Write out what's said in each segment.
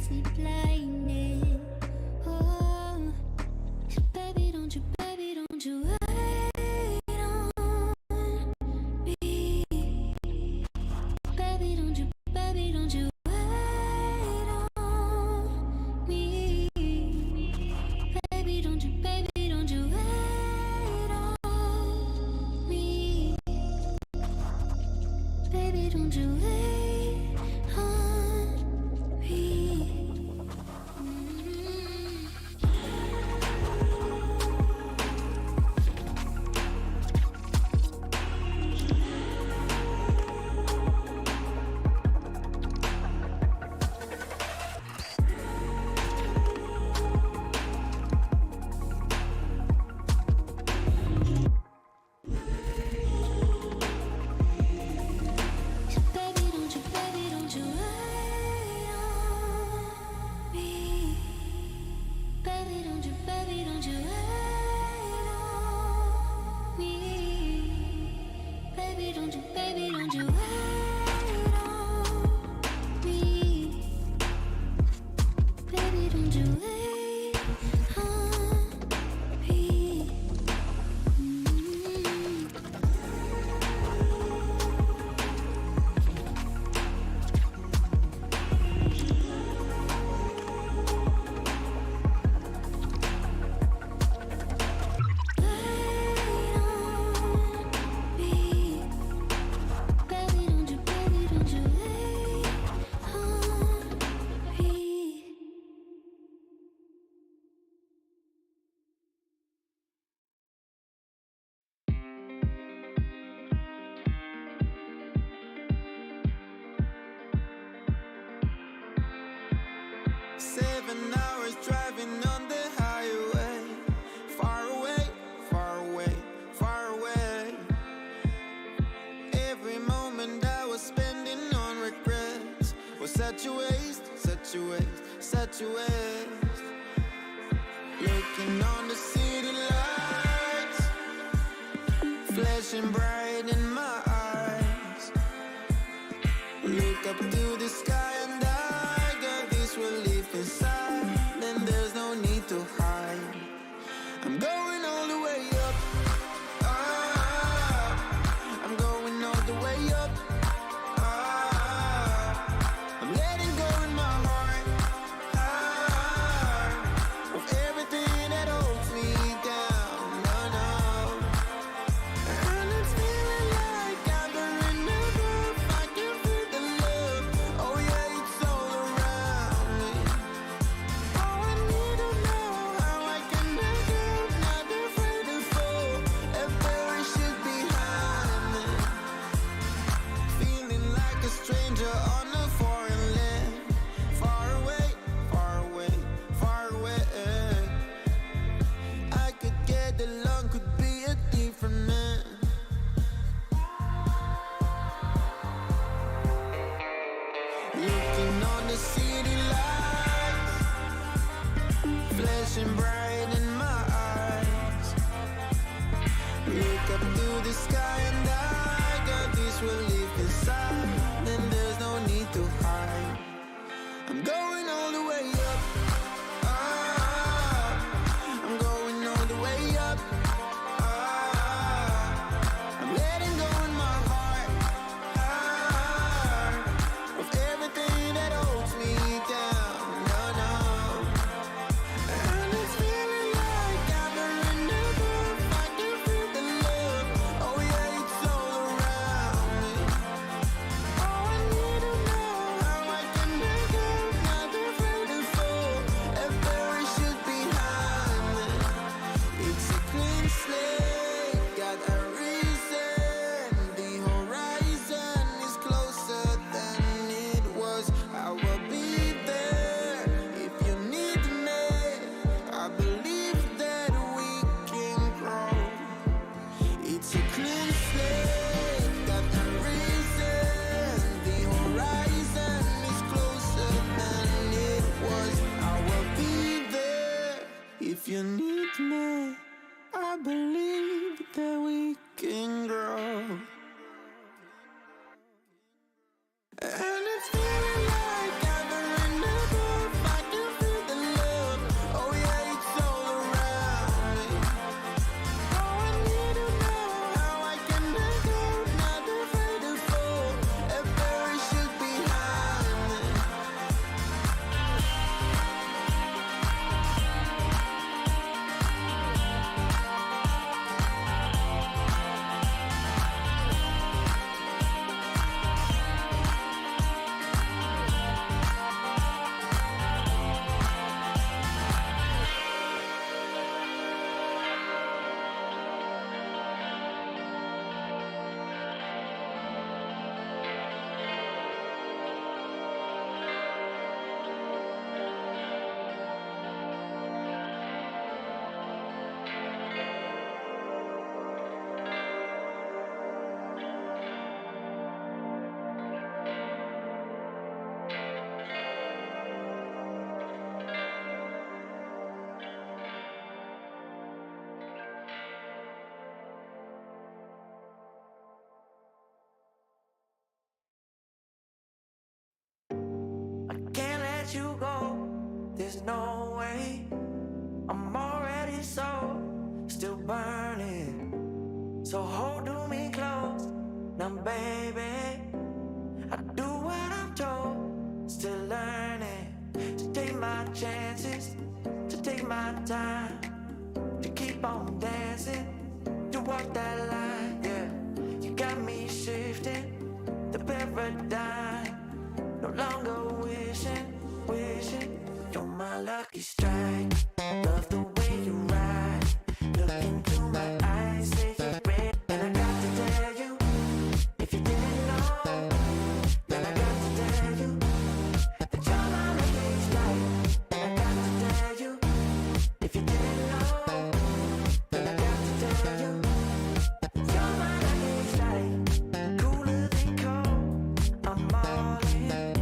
sleep playing it. Oh, so baby, don't you wait on me. Baby, don't you wait on me. Baby, don't you wait on me. Baby, don't you wait on So baby, don't you wait on me. Baby, don't you wait on me. Baby, don't you wait on me. Baby, don't you wait on me. Seven hours driving on the highway. Far away, far away, far away. Every moment I was spending on regrets was such a waste, such a waste, such a waste. Looking on the city lights, flashing bright in my eyes. Look up to the sky and I got this relief inside. Then there's no need to hide. I'm going all the way up. Ah, I'm going all the way up. Ah, I'm letting go in my heart. Ah, of everything that holds me down. No, no. And it's feeling like I'm in love. I can feel the love. Oh yeah, it's all around me. Oh, I need to know how I can let go. Not afraid to fall and perish it behind me. Feeling like a stranger on a foreign land. Far away, far away, far away. I could get along, could be a different man. Looking on the city lights, flashing bright in my eyes. Look up to the sky and I got this relief inside. Then there's no need to hide. I'm going all the way up. Ah, I'm going all the way up. Ah, I'm letting go in my heart. Ah, of everything that holds me let you go. There's no way. I'm already still burning. So hold me close. Now baby, I do what I'm told. Still learning to take my chances, to take my time, to keep on dancing, to walk that line, yeah. You got me shifting the paradigm. No longer wishing, you're my lucky strike. Love the way you ride. Look into my eyes, say you're ready. And I got to tell you, if you didn't know, then I got to tell you that you're my lucky strike. And I got to tell you, if you didn't know, then I got to tell you that you're my lucky strike. Cooler than cold, I'm all in.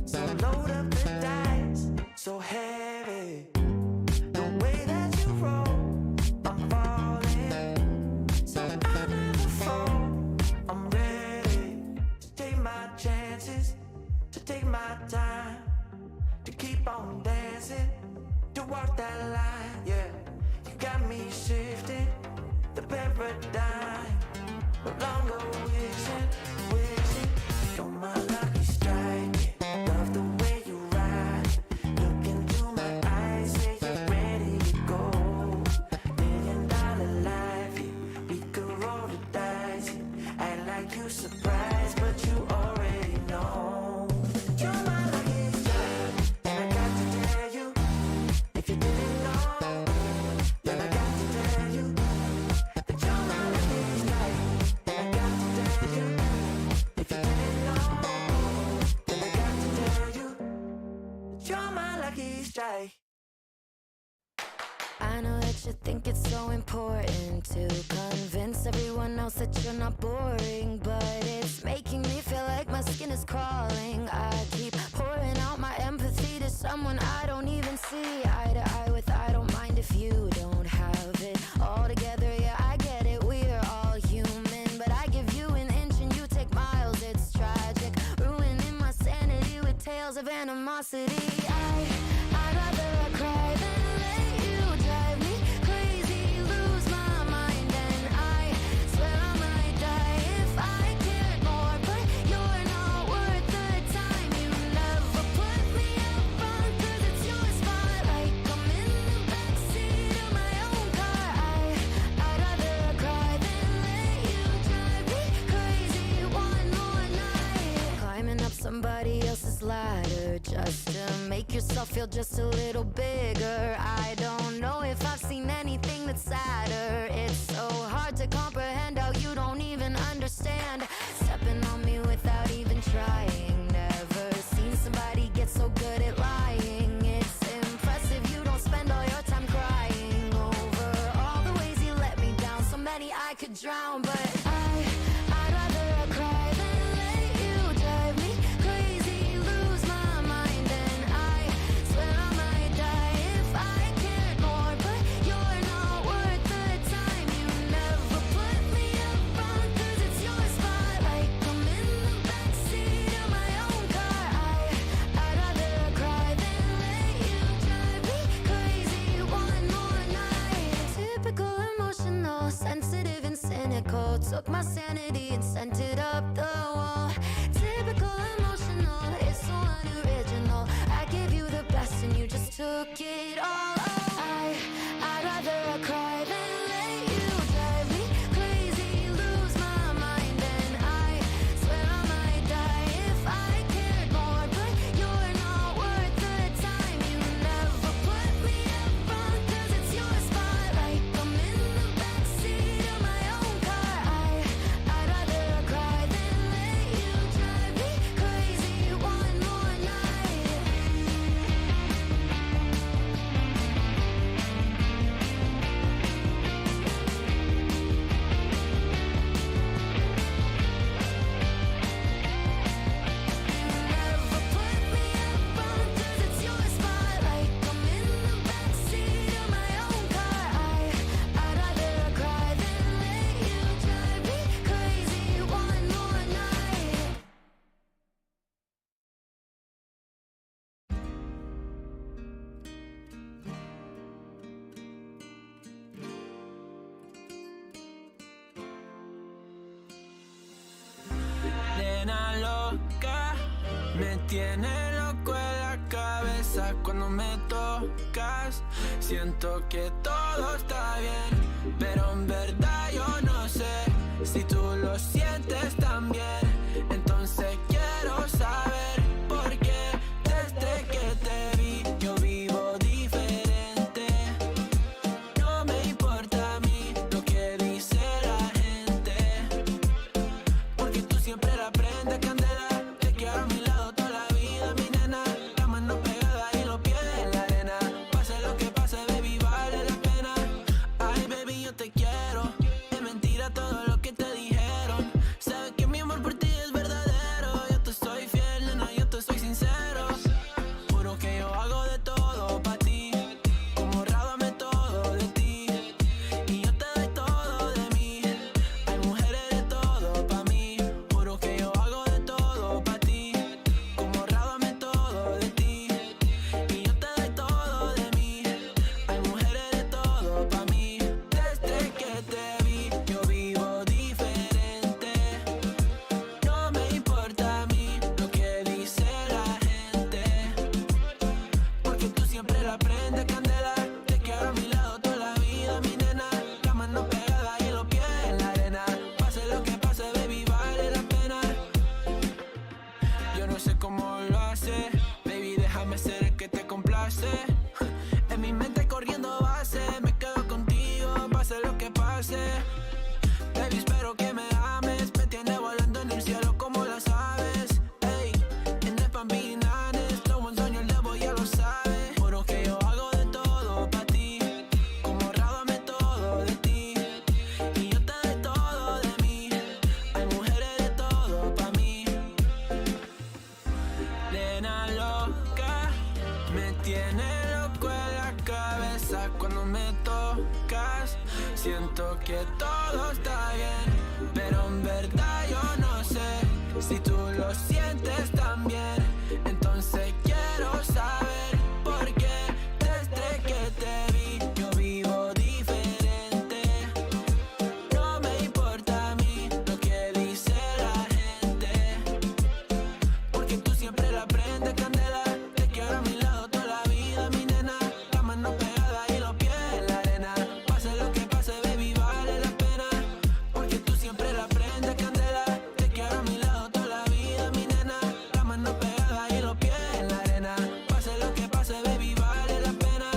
So load up the dice, so heavy. The way that you roll, I'm falling. So I never fall. I'm ready to take my chances, to take my time, to keep on dancing, to walk that line, yeah. You got me shifting the paradigm. No longer wishing, you're my lucky strike. Love the way you ride. Look into my eyes, say you're ready to go. $1 million life, yeah. We could roll the dice, yeah. Act like you surprised, but you already know. You're my lucky strike, and I got to tell you, if you didn't know, then I got to tell you that you're my lucky strike. And I got to tell you, if you didn't know, then I got to tell you that you're my lucky strike. I know that you think it's so important to convince everyone else that you're not boring, but it's making me feel like my skin is crawling. I keep pouring out my empathy to someone I don't even see eye to eye with. I don't mind if you don't have it all together. Yeah, I get it, we're all human, but I give you an inch and you take miles. It's tragic, ruining my sanity with tales of animosity. I'd rather cry than let you drive me crazy, lose my mind, and I swear I might die if I cared more. But you're not worth the time. You never put me up front, 'cause it's your spotlight. I'm in the backseat of my own car. I'd rather cry than let you drive me crazy one more night. Climbing up somebody else's ladder just to make yourself feel just a little bigger. I don't know if I've seen anything that's sadder. It's so hard to comprehend how you don't even understand. Stepping on me without even trying. Never seen somebody get so good at lying. It's impressive you don't spend all your time crying over all the ways you let me down. So many I could drown, but I'd rather cry than let you drive me crazy, lose my mind, and I swear I might die if I cared more. But you're not worth the time. You never put me up front, 'cause it's your spotlight. I'm in the backseat of my own car. I'd rather cry than let you drive me crazy one more night. Typical emotional, sensitive and cynical. Took my sanity and sent it up the wall. Typical emotional, it's so unoriginal. I gave you the best and you just took it all. Oh, I'd rather cry than let you drive me crazy, lose my mind, and I swear I might die if I cared more. But you're not worth the time. You never put me up front, 'cause it's your spotlight. I'm in the backseat of my own car. I'd rather cry than let you drive me crazy one more night. Me tiene loco en la cabeza cuando me tocas. Siento que todo está bien, pero en verdad yo no sé si tú lo sientes también. Entonces quiero saber por qué desde que te vi yo vivo diferente. No me importa a mí lo que dice la gente, porque tú siempre la prendes candela. Te quiero a mi lado toda la vida, mi nena. La mano pegada y los pies en la arena. Pase lo que pase, baby, vale la pena. Ay, baby, yo te quiero. Es mentira todo lo que te dijeron. Sabes que mi amor por ti es verdadero. Yo te soy fiel, nena, yo te soy sincero. Juro que yo hago de todo pa' ti. Como rábame todo de ti. Y yo te doy todo de mí. Hay mujeres de todo pa' mí. Juro que yo hago de todo pa' ti. Como rábame todo de ti. Y yo te doy todo de mí. Hay mujeres de todo pa' mí. Desde que te vi yo vivo diferente. No me importa a mí lo que dice la gente, porque tú siempre la prendes candela. Te quiero a mi lado toda la vida, mi nena. La mano pegada y los pies en la arena. Pase lo que pase, baby, vale la pena. Yo no sé cómo lo hace, baby, déjame ser el que te complace. En mi mente corriendo base, me quedo contigo, pase lo que pase. Baby, espero que me ames, me tiene volando en el cielo como las aves. Ey, en el Pambinanes, lo buen sueño el debo ya lo sabe. Juro que yo hago de todo pa' ti, como rábame todo de ti. Y yo te doy todo de mí, hay mujeres de todo pa' mí. Nena loca, me tiene loco en la cabeza cuando me tocas. Siento que todo está bien, pero en verdad yo no sé si tú lo sientes también. Entonces quiero saber por qué desde que te vi yo vivo diferente. No me importa a mí lo que dice la gente, porque tú siempre la prendes candela. Te quiero a mi lado toda la vida, mi nena. La mano pegada y los pies en la arena. Pase lo que pase, baby, vale la pena, porque tú siempre la prendes candela. Te quiero a mi lado toda la vida, mi nena. La mano pegada y los pies en la arena. Pase lo que pase, baby, vale la pena.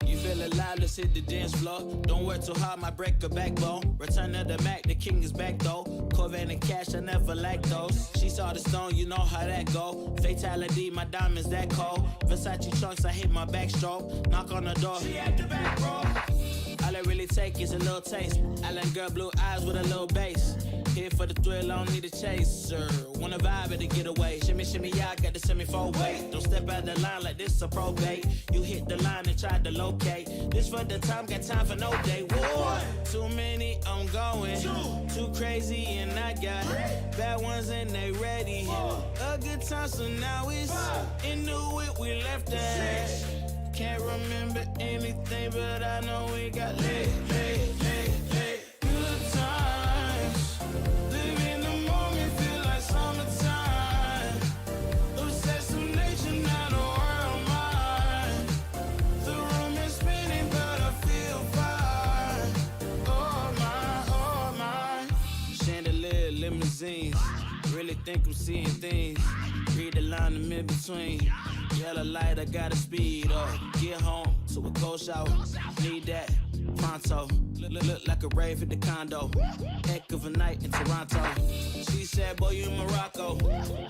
You feel alive, let's hit the dance floor. Don't work too hard, might break a backbone. Return of the Mac, the king is back though. Corvette and cash, I never lack those. She saw the stone, you know how that go. Fatality, my diamonds that cold. Versace trunks, I hit my backstroke. Knock on the door, she at the back, bro. All I really take is a little taste. Island girl, blue eyes with a little bass. Here for the thrill, I don't need a chaser. Wanna vibe at a getaway. Shimmy, shimmy, yeah, I got the semi-fold weight. Don't step out the line like this a probate. You hit the line and try to locate. This for the time, got time for no day. Whoa. Too many, I'm going. Too crazy, and I got bad ones and they ready. A good time, so now it's into it, we left that. Can't remember anything, but I know we got lit. Good times. Live in the moment, feel like summertime. Obsessed with nature, not a world mine. The room is spinning, but I feel fine. Oh my. Chandelier, limousines. Really think I'm seeing things. Read the line in mid-between. Yellow light, I gotta speed up. Get home to a cold shower. Need that pronto. Look like a rave at the condo. Heck of a night in Toronto. She said, boy, you in Morocco.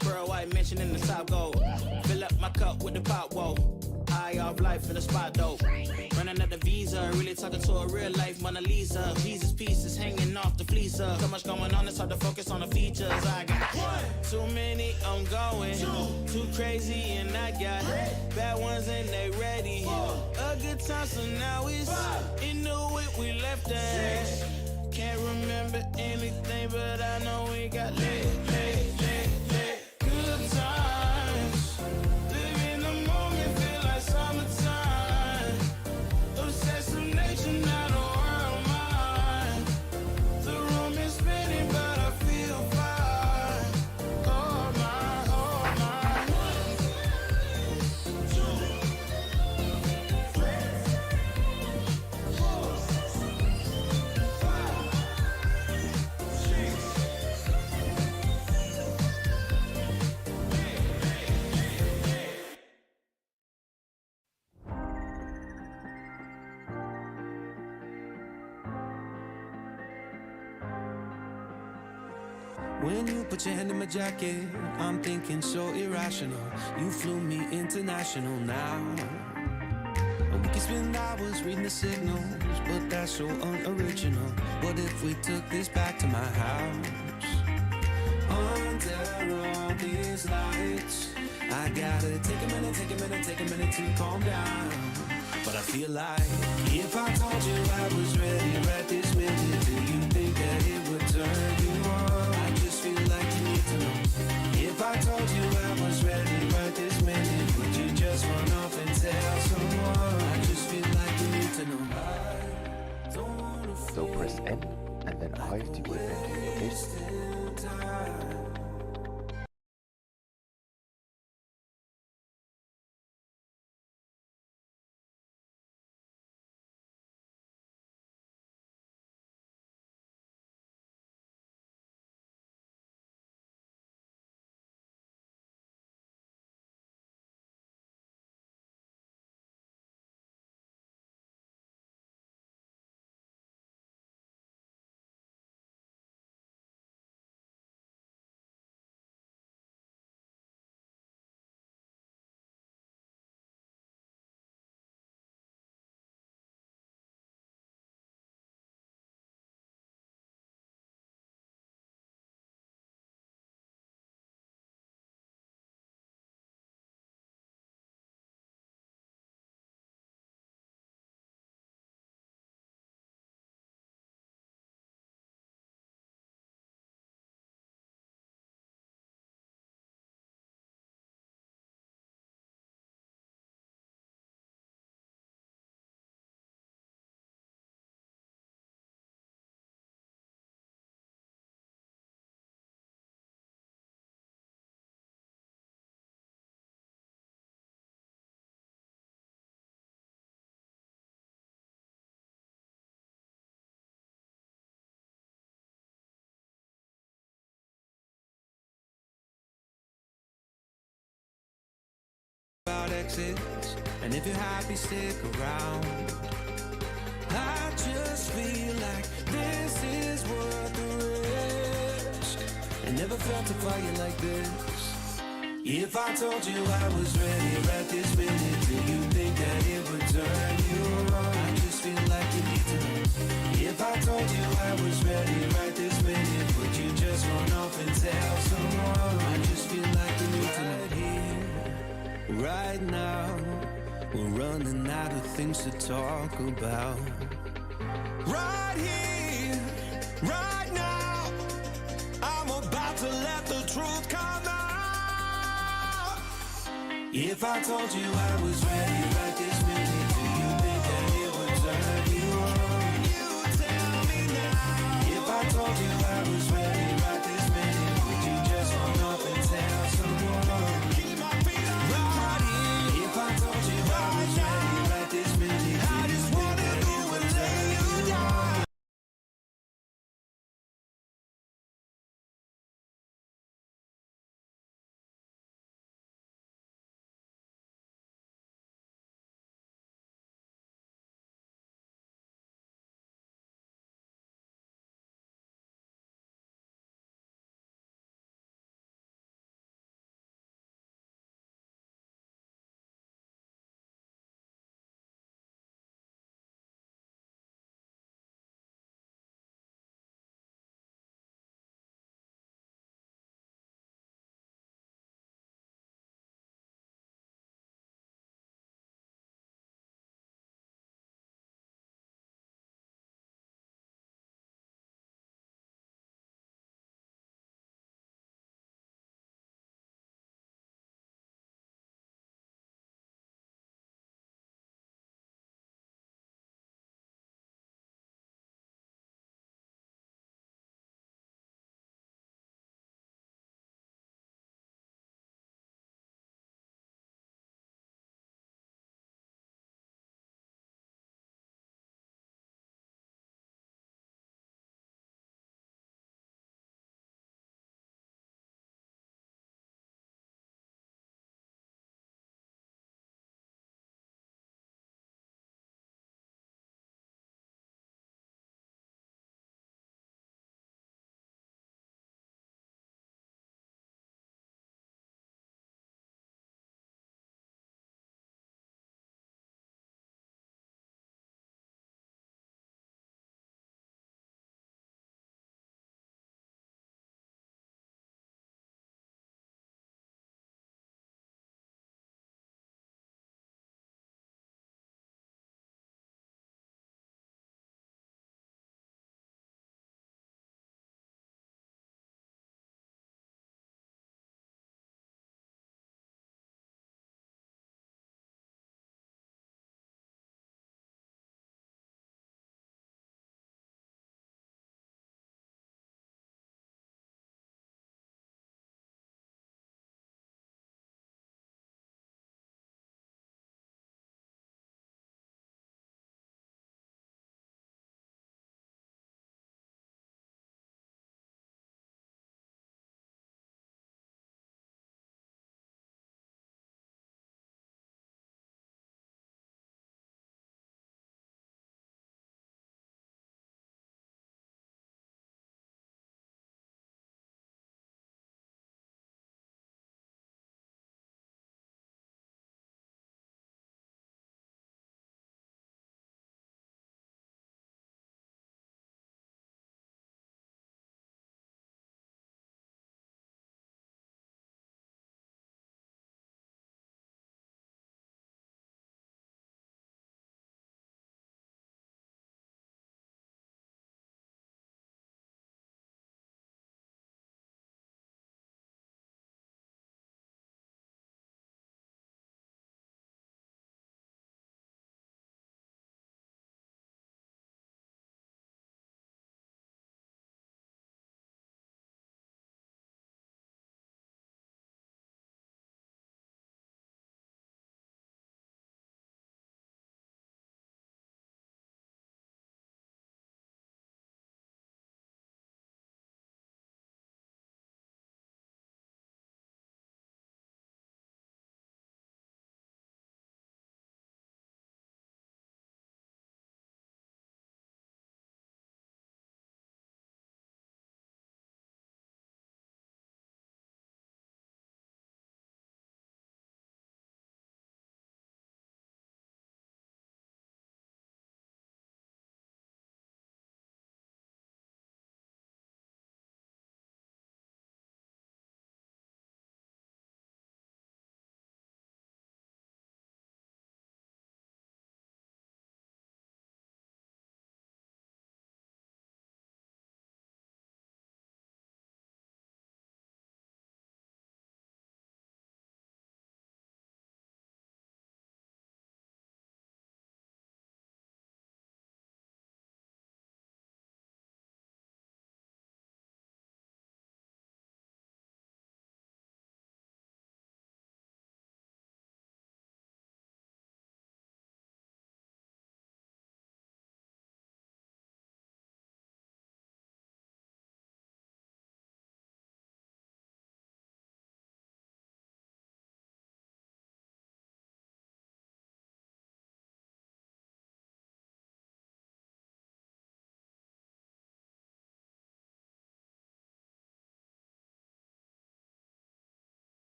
Pearl white mention in the top gold. Fill up my cup with the pop, whoa. IR off life in the spot though. Running at the visa, really talking to a real life Mona Lisa. Pieces, pieces hanging off the fleecer. So much going on, it's hard to focus on the features. I got too many, I'm going. Too crazy, and I got bad ones and they ready. A good time, so now it's into it, we left that. Can't remember anything, but I know we got lit. Good times, live in the moment, feel like summertime. Obsessed with nature, not a world mine. The room is spinning, but I feel fine. Oh my, oh my. 1, 2, 3, 4, 5, 6. When you put your hand in my jacket, I'm thinking so irrational. You flew me international now. And we can spend hours reading the signals, but that's so unoriginal. What if we took this back to my house? Under all these lights, I gotta take a minute to calm down. But I feel like if I told you I was ready right this minute, do you think that it would turn you on? I just feel like you need to know. If I told you I was ready right this minute, would you just run off and tell someone? I just feel like you need to know. I don't wanna So press N and then I to get into the location. about exits, and if you're happy, stick around. I just feel like this is worth the risk. I never felt a fire like this. If I told you I was ready right this minute, do you think that it would turn you on? I just feel like you need to know. If I told you I was ready right this minute, would you just run off and tell someone? I just feel like you need to know. Right here, right now, we're running out of things to talk about. Right here, right now, I'm about to let the truth come out. If I told you I was ready right this minute, do you think that it would turn you on? You tell me now. If I told you I was ready right this minute, would you just run off and tell someone? Keep my feet on right here. If I told you I was ready right this minute, I just wanna do it, lay you down.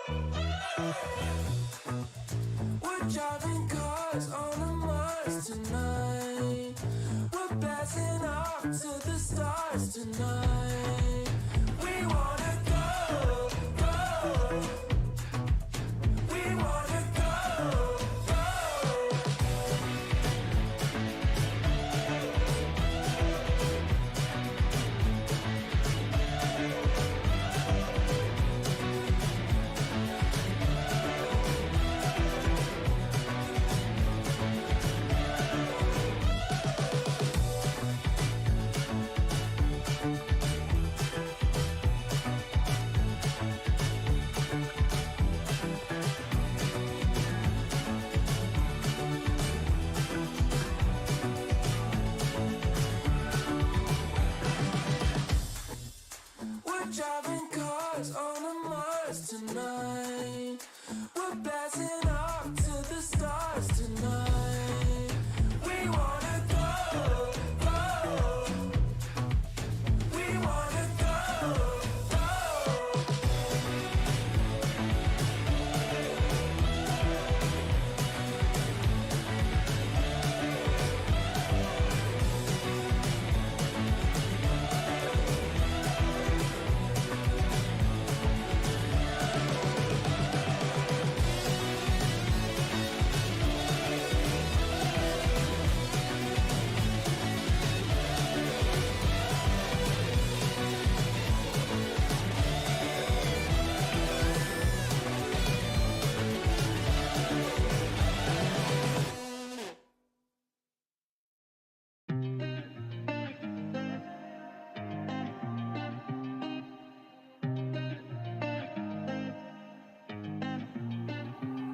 We're driving cars on a Mars tonight. We're blasting off to the stars tonight. We wanna go, go. We wanna go, go. We're driving cars on a Mars tonight. We're blasting off to the stars tonight. We wanna go, go. We wanna go, go.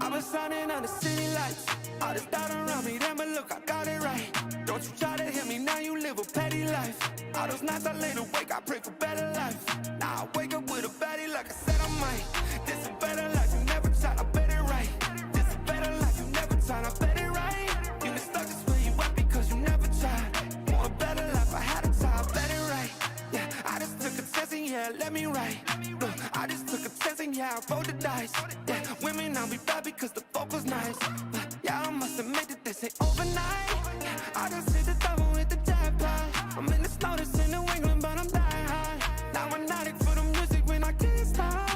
I've been shining on the city lights. All this doubt around me, damn, but look, I got it right. Don't you try to hit me, now you live a petty life. All those nights I lay awake, I pray for better life. Now I wake up with a baddie like I said I might. This a better life, you never tried, I bet it right. This a better life, you never tried, I bet it right. You been stuck this way, you up because you never tried. Want a better life, I had a try, I bet it right. Yeah, I just took a chance and yeah, let me write. Look, I just took a chance and yeah, I rolled the dice. Yeah, women, I'll be bad because the fuck was nice. Yeah, I must admit that this ain't overnight. I just hit the double with the jackpot. I'm in the snow, this in New England, but I'm dying high. Now I'm an addict for the music when I can't stop.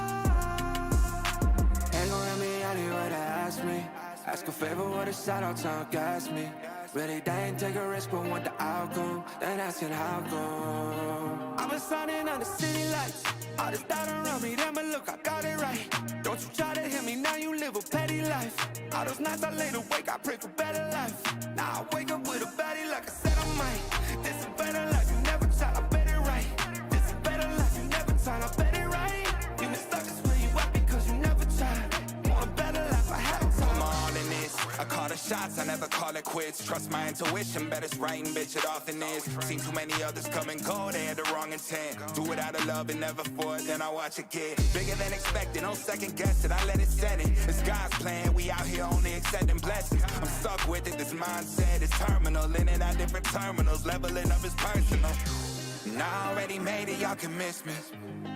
Ain't gon' let me out here what they ask me. Ask a favor, what a shout out to gas me. Really, they ain't take a risk, but want the outcome. Then asking how come. I've been shining on the city lights. All this doubt around me, damn, but look, I got it right. Don't you try to hit me, now you live a petty life. All those nights I lay awake, I pray for better life. Now I wake up with a baddie like I said I might. This a better life, you never tried, I bet it right. This a better life, you never tried, I bet it right. You been stuck this way, you up because you never tried. Want a better life, I had to I'm all in this. I call the shots, I never call it quits. Trust my intuition, bet it's right, and bitch, it often is. Seen too many others come and go, they had the wrong intent. Do it out of love and never for it, then I watch it get bigger than expected. No second guess it, I let it set it. It's God's plan, we out here only accepting blessings. I'm stuck with it, this mindset is terminal. In and out different terminals, leveling up is personal. And I already made it, y'all can miss me.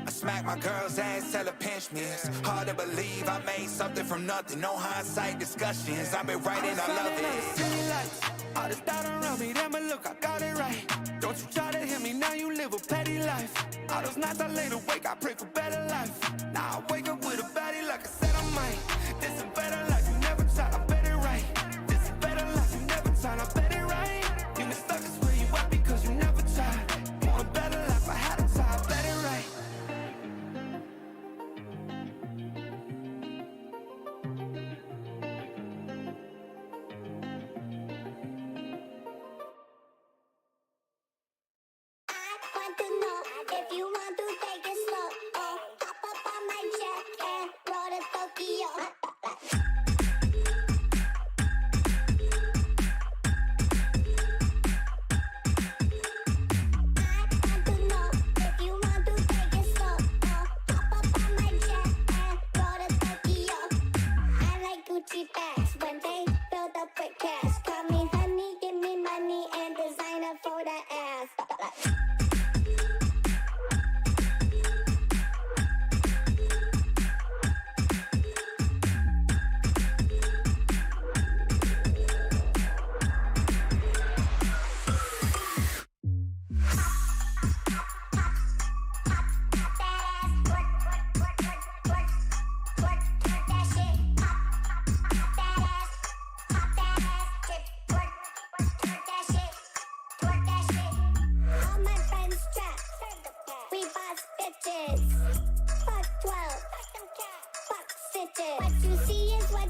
I smack my girl's ass, tell her pinch me. It's hard to believe I made something from nothing. No hindsight discussions, I've been writing, I love it. All this doubt around me, damn, but look, I got it right. Don't you try to hit me, now you live a petty life. All those nights I lay awake, I pray for better life. Now I wake up with a baddie like I said I might. This a better life, you never tried, I bet it right. This a better life, you never tried, I bet it right. You been stuck this way, you up because you never tried. Want a better life, I had to try, I bet it right.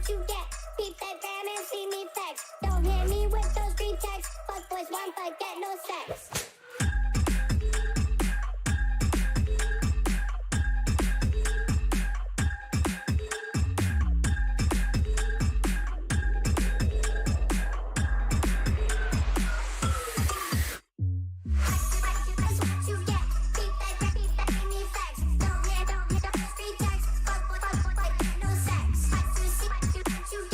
what you get. Peep that gram and see me text. Don't hit me with those green texts. Fuck boys want but get no sex. You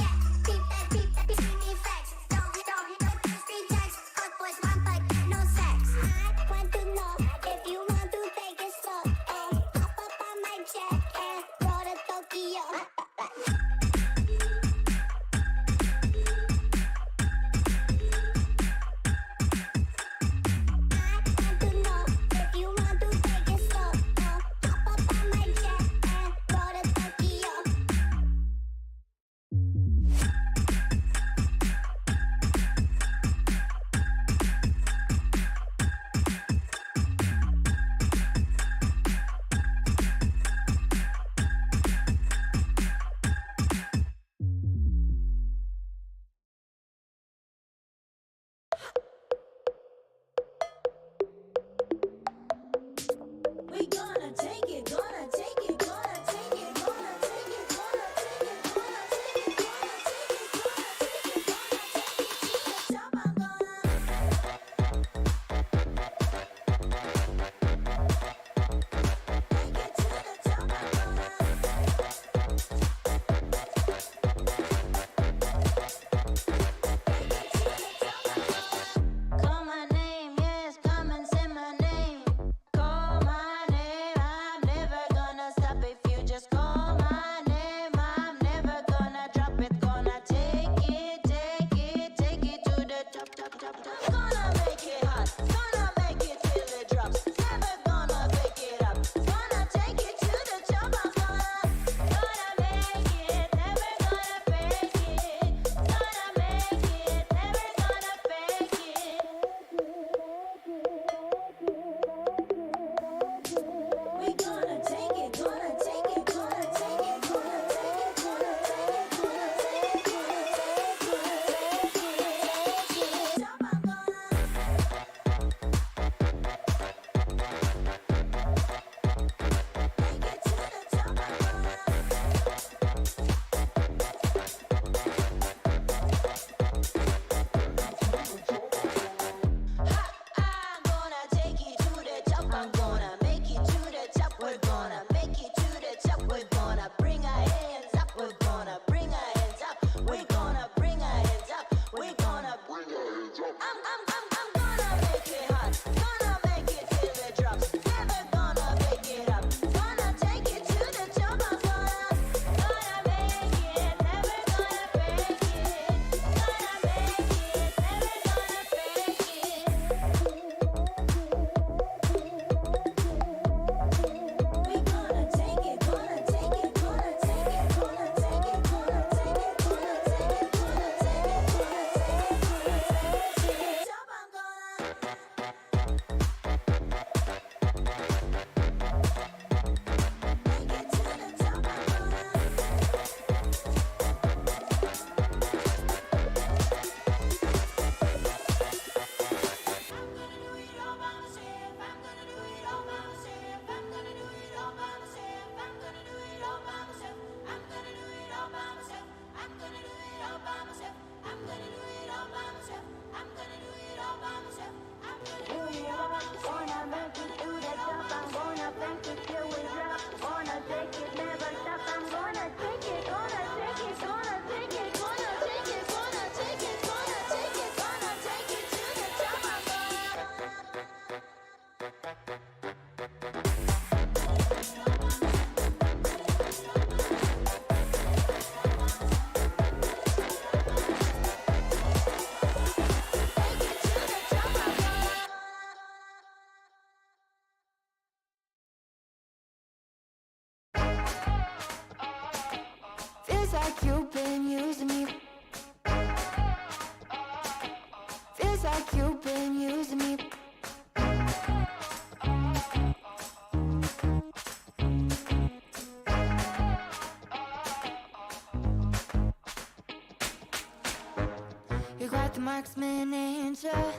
marksman angel.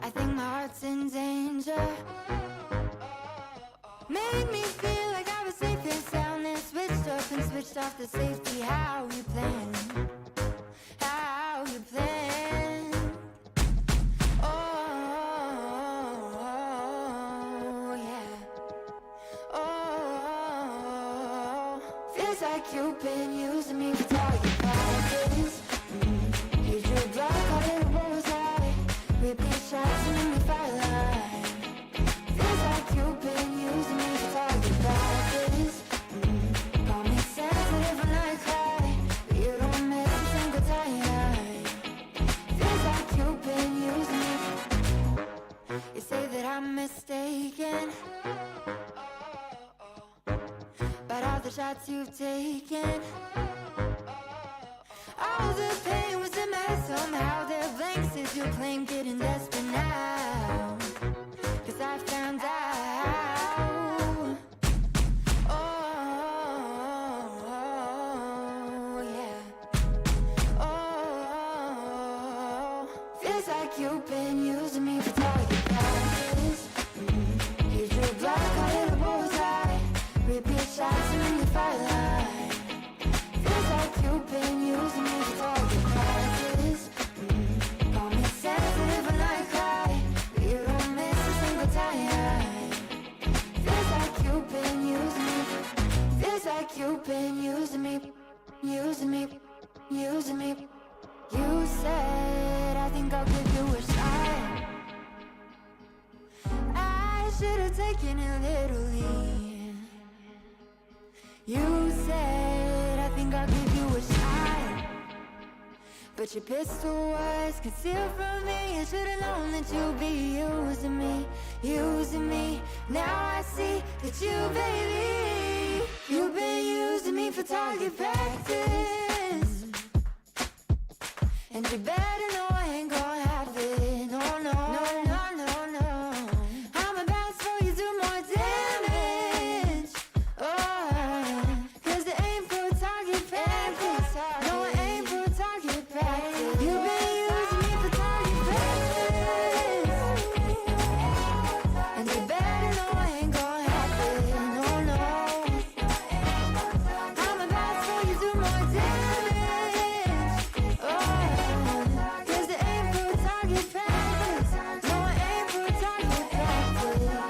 I think my heart's in danger. Made me feel like I was safe and sound, then switched up and switched off the safety. How you plan? How you plan? Oh, yeah. Oh, feels like you've been using me for target practice. You drew a block, caught it a bullseye. Repeat shots and then we firelight. Feels like you've been using me for target practice. Call me sensitive when I cry, but you don't miss a single time. Feels like you've been using me. You say that I'm mistaken about all the shots you've taken. All the pain was in my head somehow. There are blanks as you claim, getting desperate now, 'cause I found out. Oh, yeah. Oh, feels like you've been using me for target practice. You drew a block, caught it a bullseye. Repeat shots and then you firelight. Feels like you've been using me for target practice. Call me sensitive when I cry, but you don't miss a single time. Feels like you've been using me. Feels like you've been using me, using me, using me. You said I think I'll give you a shot. I should have taken it literally. You said I think I'll give you a shot, but your pistol was concealed from me. I should've known that you'd be using me, using me. Now I see that you, baby, you've been using me for target practice. And you better know I ain't gonna have it. No, no, no, no, no, no. I'm about to throw you do more damage. Oh, 'cause it ain't for target practice. No, it ain't for target practice. You've been using me for target practice. And you better know I ain't gonna have it. No, no. I'm about to throw you do more damage. Oh, 'cause it ain't for target practice. No, it ain't for target practice.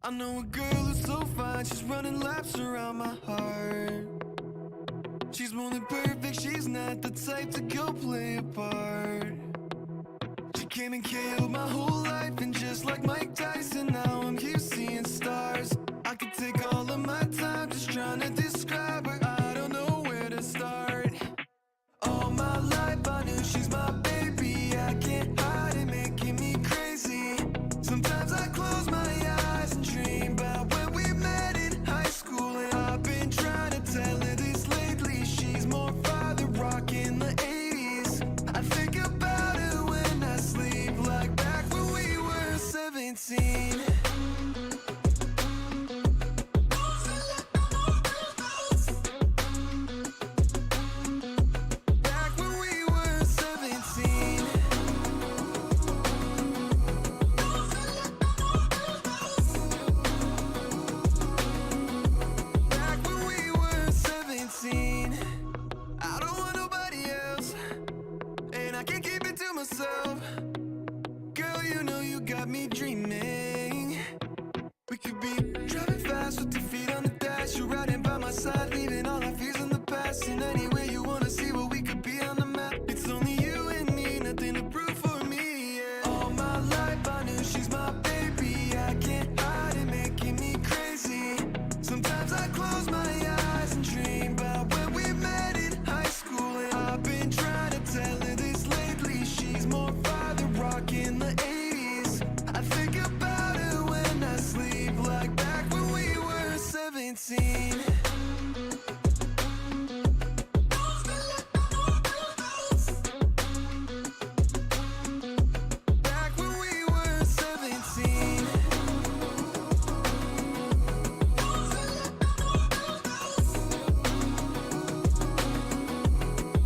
I know a girl who's so fine, she's running laps around my heart. She's more than perfect, she's not the type to go play a part. She came and killed my whole life, and just like Mike Tyson, now I'm here seeing stars. I could take all of my time just trying to describe her, I don't know where to start. All my life I knew she's my baby, I can't hide it, making me crazy. Sometimes I close my eyes and dream about when we met in high school, and I've been trying to tell her this lately. She's more father rock in the 80s. I think about her when I sleep, like back when we were 17. 17. Back when we were 17.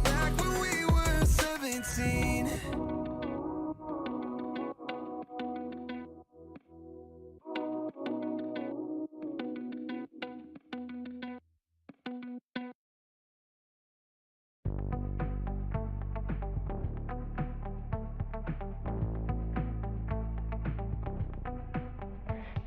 Back when we were 17.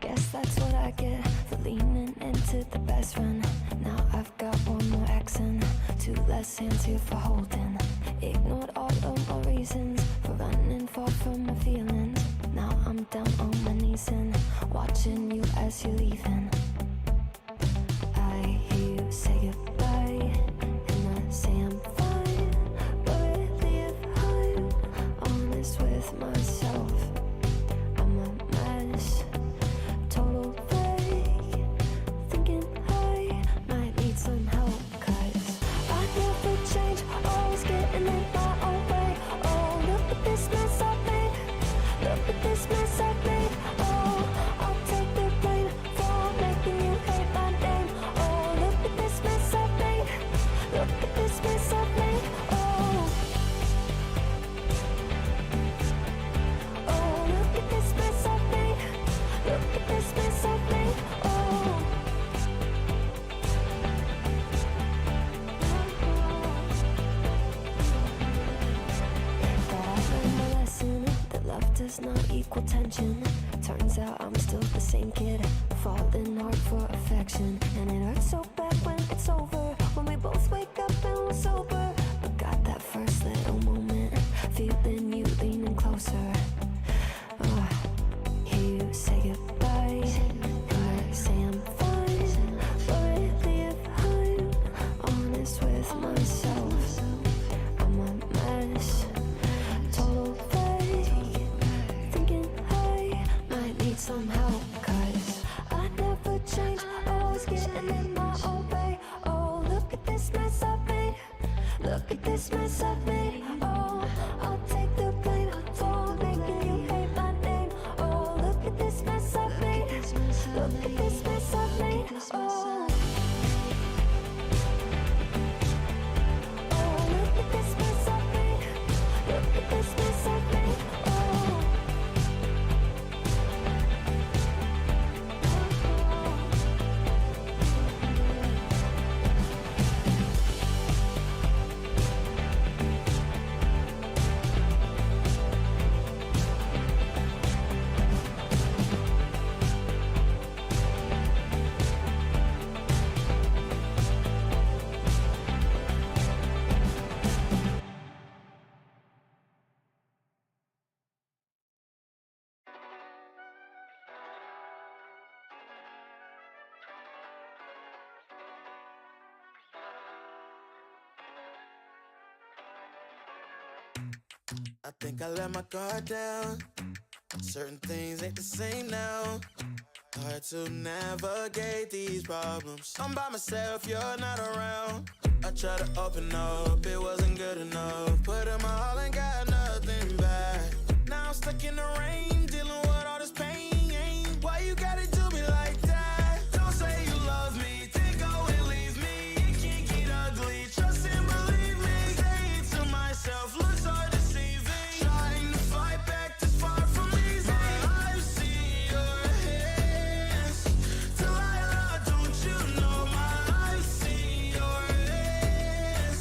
Guess that's what I get for leaning into the best friend. Now I've got one more accent, two less hands here for holding. Ignored all of my reasons for running far from my feelings. Now I'm down on my knees and watching you as you're leaving. I hear you say goodbye, and I say I'm fine. But really if I'm honest with myself, I'm a mess. Total fake, thinking I might need some help. 'Cause I never change, always getting in my own way. Oh, look at this mess I've made. Look at this mess I've made. Oh, I'll take the blame for making you hate my name. Oh, look at this mess I've made. Look at this mess I've made. Oh, oh, look at this mess I've made. Look at this mess I've made. Oh, but I learned my lesson that love does not equal tension. Turns out I'm still the same kid, falling hard for affection. And it hurts so bad when it's over, when we both wake up and we're sober. But got that first little moment, feeling you leaning closer. Hear you say goodbye, and I say I'm fine. But really if I'm honest with myself, I'm a mess. Total fake, thinking I might need some help. 'Cause I never change, always getting in my own way. Oh, look at this mess I've made. Look at this mess I've made. Oh, I'll take the blame for making you hate my name. Oh, look at this mess I've made. Look at this mess I've made. Oh, oh, look at this mess I've made. Look at this mess I've made. Oh. I think I let my guard down. Certain things ain't the same now. Hard to navigate these problems. I'm by myself, you're not around. I tried to open up, it wasn't good enough. Put in my all and got nothing back. Now I'm stuck in the rain, dealing with all this pain. Why you gotta do me like that? Don't say you love me, then go and leave me. It can't get ugly, trust and believe me. Say it to myself, looks so deceiving. Trying to fight back this far from easy. I see your hands. Delilah, don't you know my I see your hands.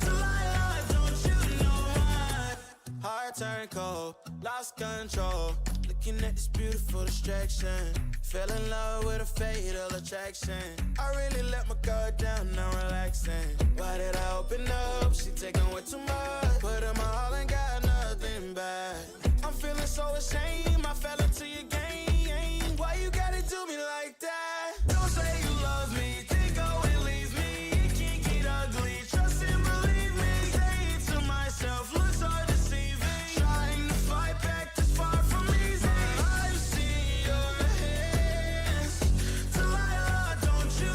Delilah, don't you know my heart turned cold, lost control. Looking at this beautiful distraction. Fell in love with a fatal attraction. I really let my guard down, now relaxing. Why did I open up? She taking way too much. Put in my all and got nothing back. I'm feeling so ashamed, I fell into your game. Why you gotta do me like that? Don't say you love me, then go and leave me. It can't get ugly, trust and believe me. Say it to myself, looks so deceiving. Trying to fight back this far from easy. I see your hands. Delilah, don't you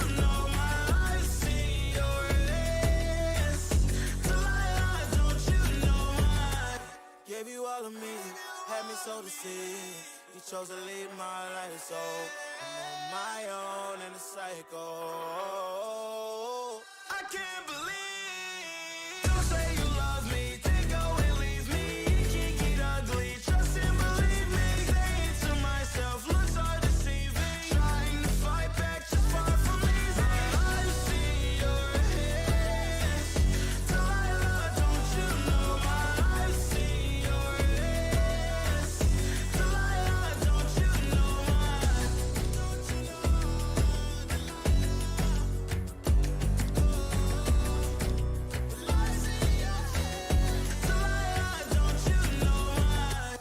so deceived. You chose to leave my life, so I'm on my own in a cycle. I can't believe you say you love me, then go and leave me. It can get ugly, trust and believe me. Saying to myself, looks are deceiving. Trying to fight back, just far from easy. I see your hands, Delilah, don't you know my I see your hands, Delilah, don't you know my, don't you know, I see your hands, Delilah, don't you know my.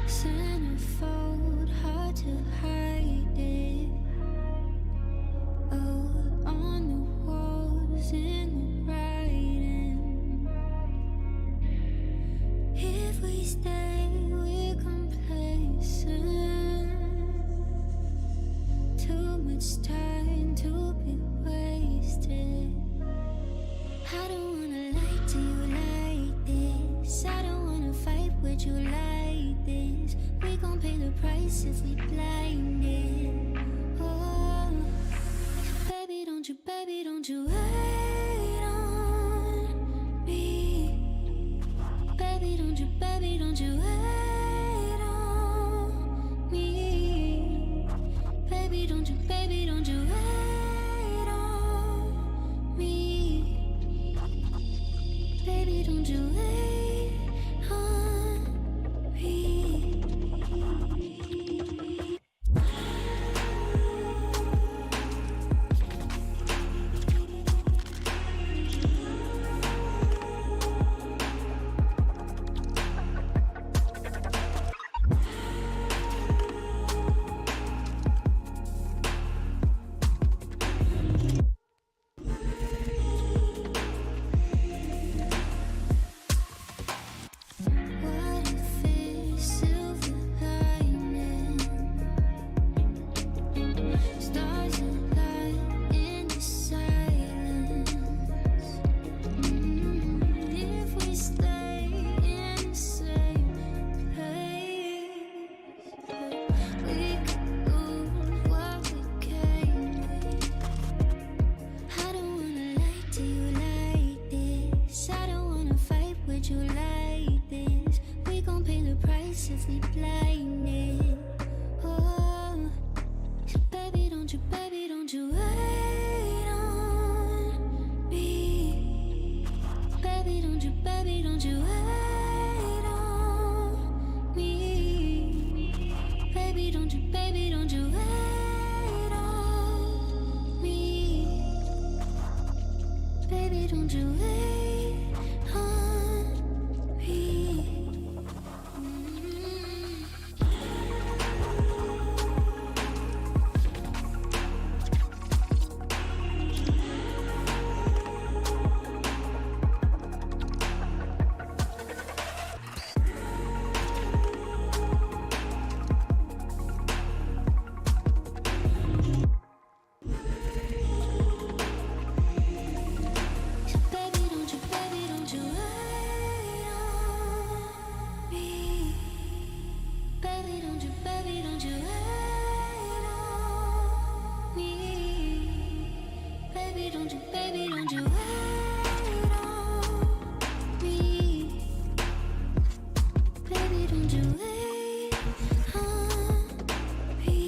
Centerfold, hard to hide it. Oh, on the walls in the writing. If we stay, we're complacent. Too much time to be wasted. I don't wanna lie to you like this. I don't wanna fight with you like this. We gon' pay the price if we blinded. Oh, baby, don't you wait on me. Baby, don't you wait on me. Baby, don't you wait on me. Baby, don't you wait on me. What if it's silver lining? Stars align in the silence. If we stay in the same place, we could lose what we came with. I don't wanna lie to you like this. I don't wanna fight with you like this. We gon' pay the price if we blinded. Oh, so baby, don't you wait on me. Baby, don't you wait on me. Baby, don't you wait on me. Baby, don't you wait on me. So baby, don't you wait on me. Baby, don't you wait on me. Baby, don't you wait on me. Baby, don't you wait on me.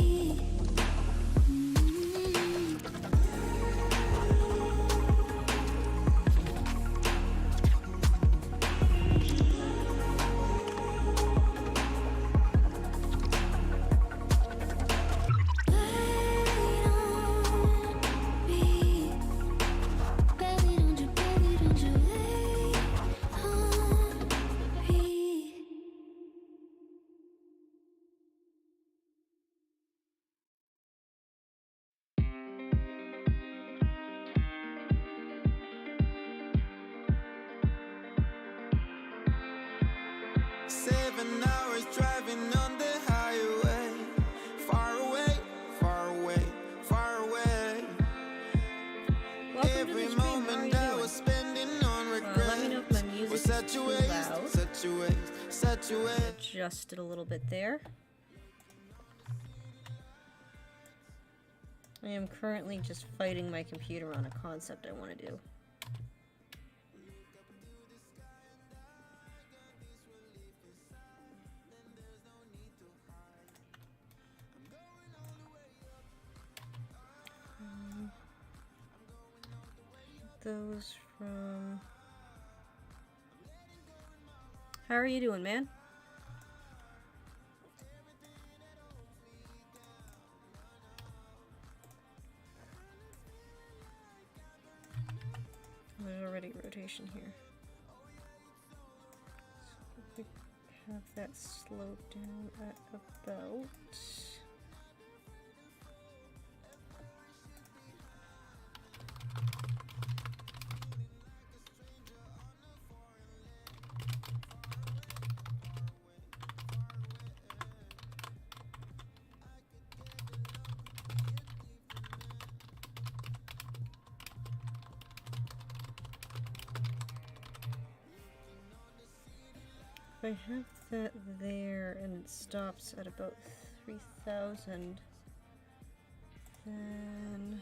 Every moment that set your ways, loud. set your ways, set your ways. Adjust it a little bit there. I am currently just fighting my computer on a concept I want to do. Those from... How are you doing, man? There's already rotation here. So we have that slowed down at about... If I have that there and it stops at about 3,000, then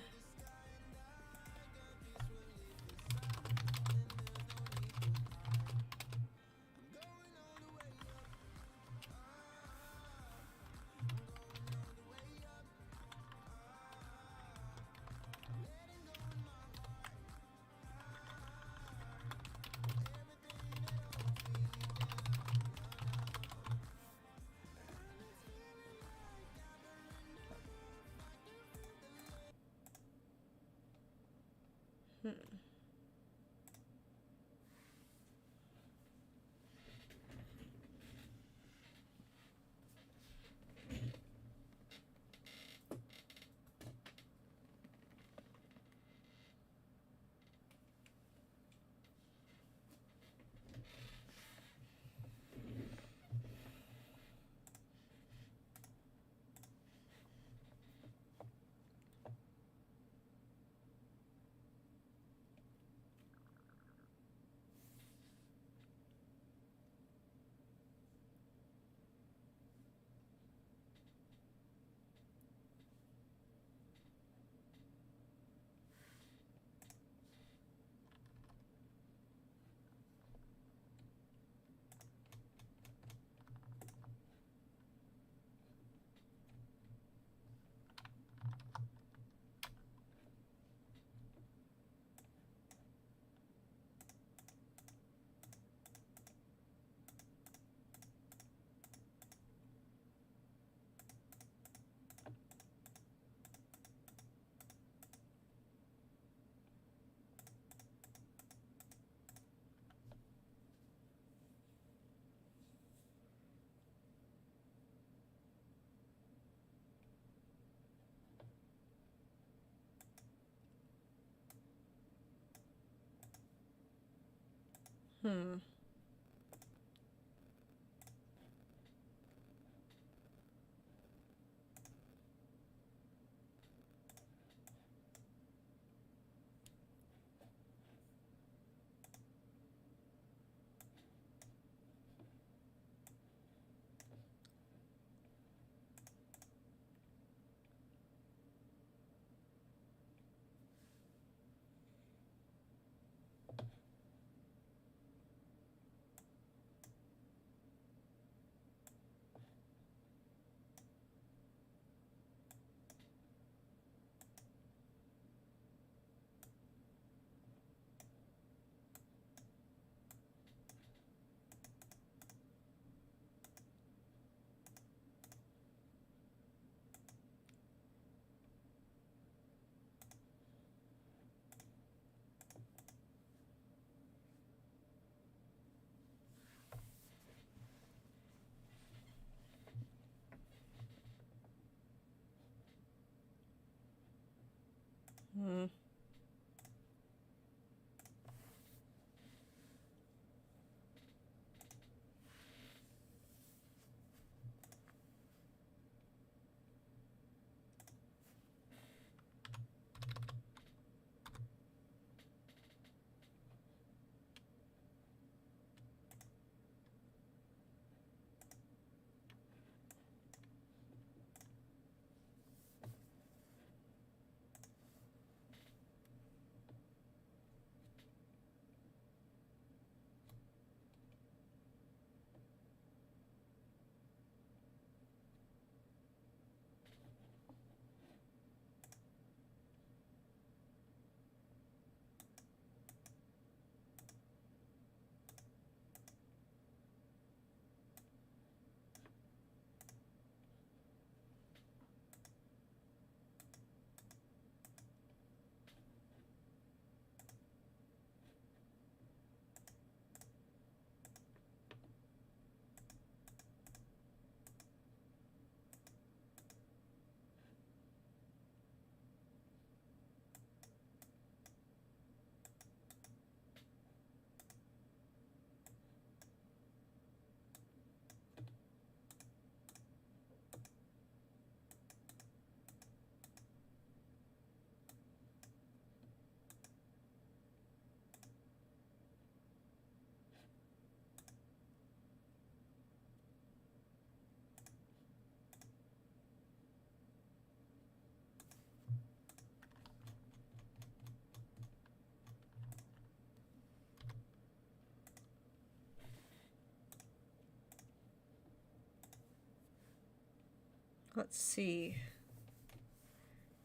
Let's see.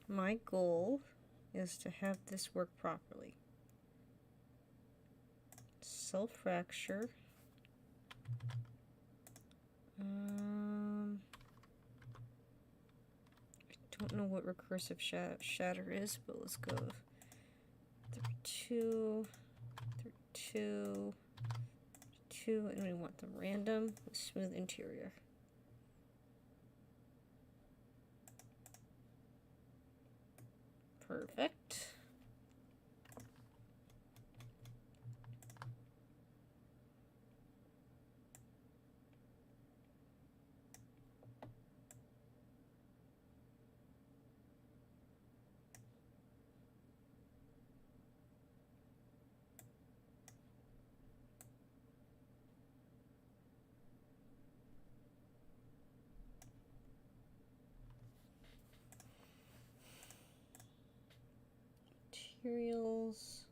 My goal is to have this work properly. Self-fracture. I don't know what recursive shatter is, but let's go 32, 32, 2, and we want them random with smooth interior. Perfect. Materials.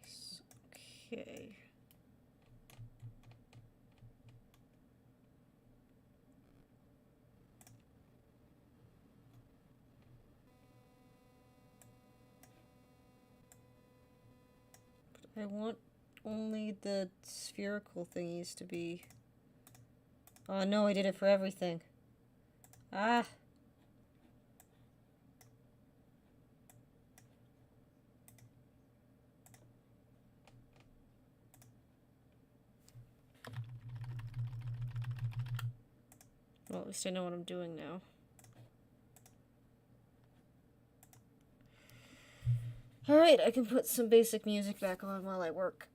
Nice. Okay. But I want only the spherical thingies to be... Oh no, I did it for everything. Ah! Well, at least I know what I'm doing now. Alright, I can put some basic music back on while I work.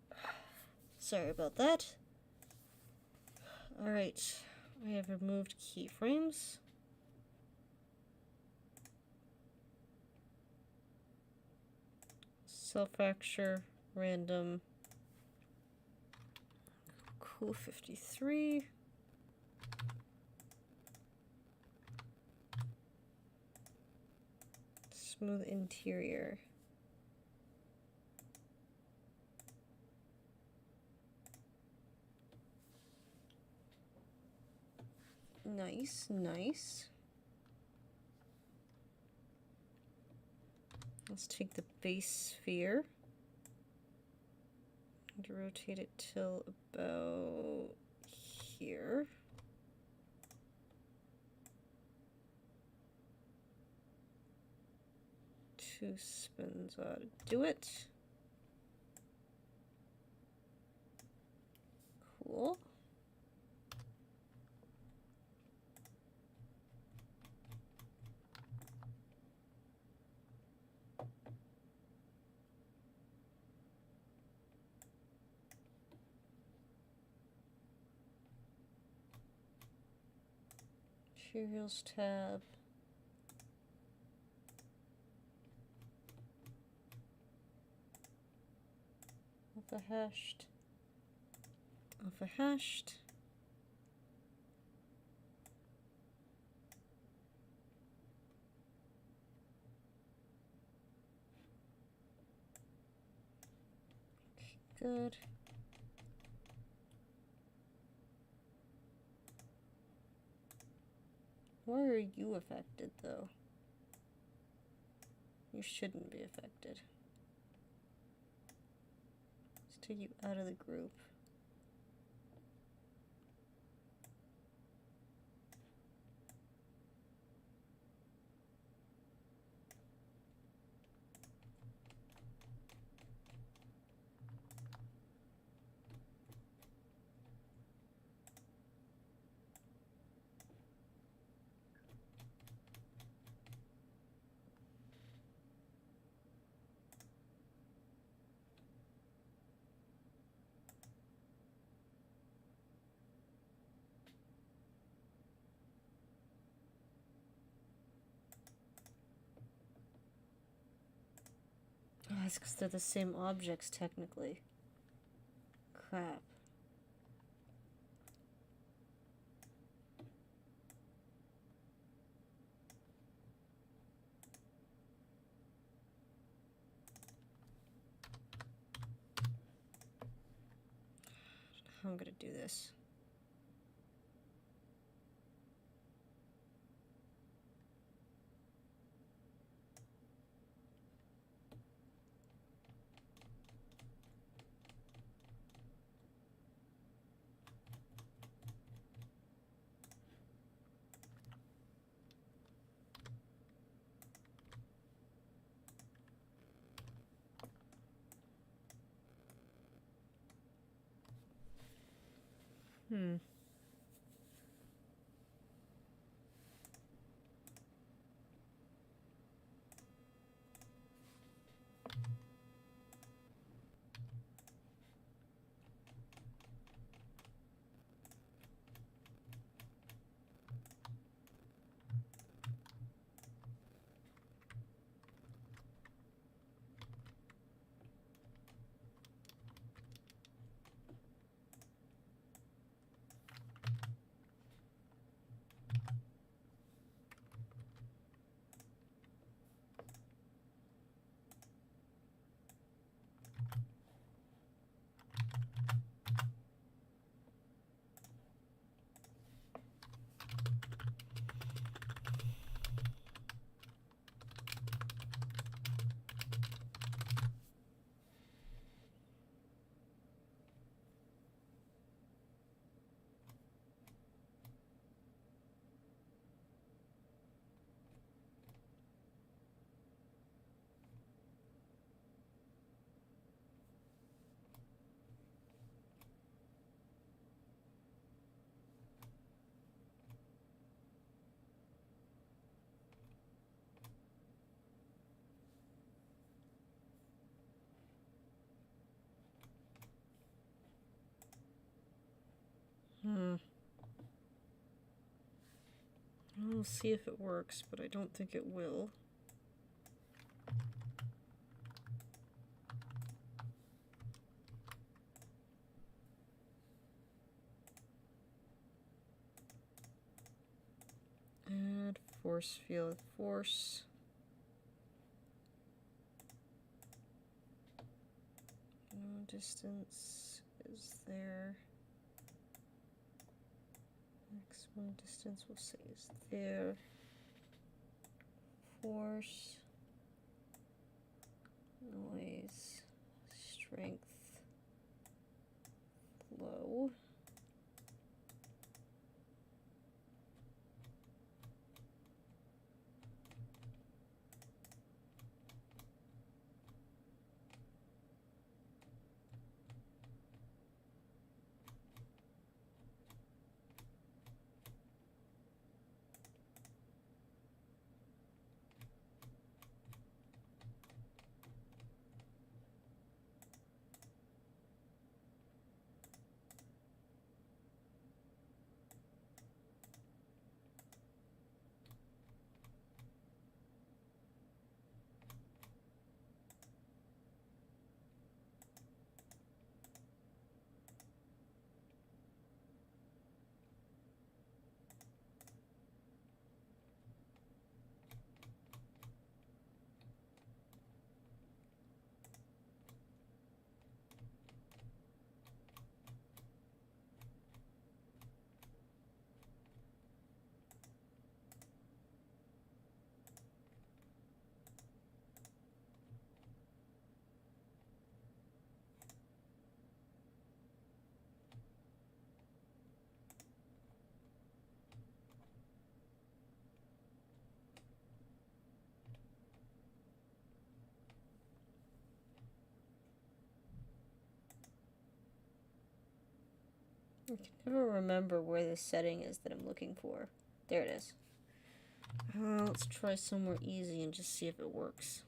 Sorry about that. Alright, I have removed keyframes. Self-fracture, random. Cool 53. Smooth interior. Nice, nice. Let's take the base sphere and rotate it till about here. Two spins ought to do it. Cool. Materials tab. Alpha hashed. Alpha hashed. Okay, good. Why are you affected, though? You shouldn't be affected. Let's take you out of the group. Oh, it's because they're the same objects, technically. Crap. How I'm gonna do this. We'll see if it works, but I don't think it will. Add force field force. No distance is there. Maximum distance we'll say is there. Force, noise, strength, flow. I can never remember where the setting is that I'm looking for. There it is. Let's try somewhere easy and just see if it works.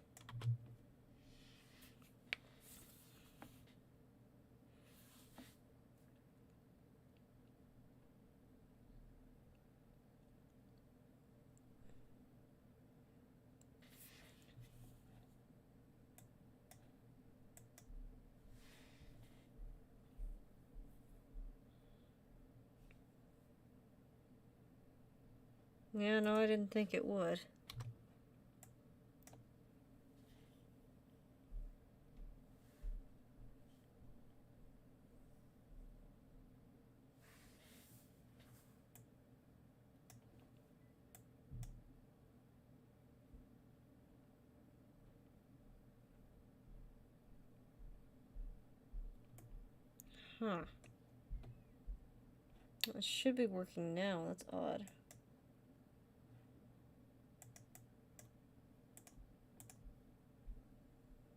Yeah, no, I didn't think it would. Huh. It should be working now. That's odd.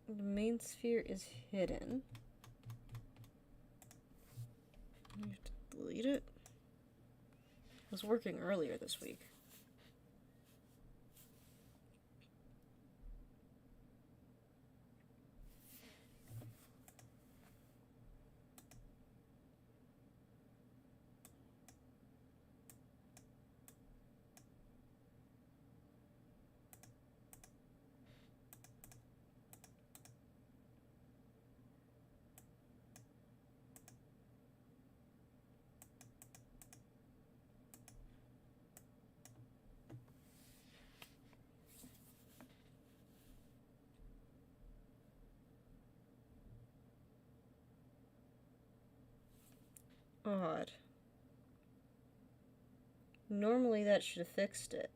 The main sphere is hidden. I have to delete it. It was working earlier this week. Odd. Normally that should have fixed it.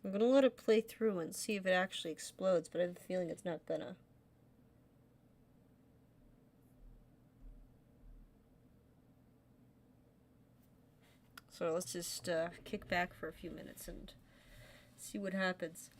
I'm gonna let it play through and see if it actually explodes, but I have a feeling it's not gonna. So let's just kick back for a few minutes and see what happens.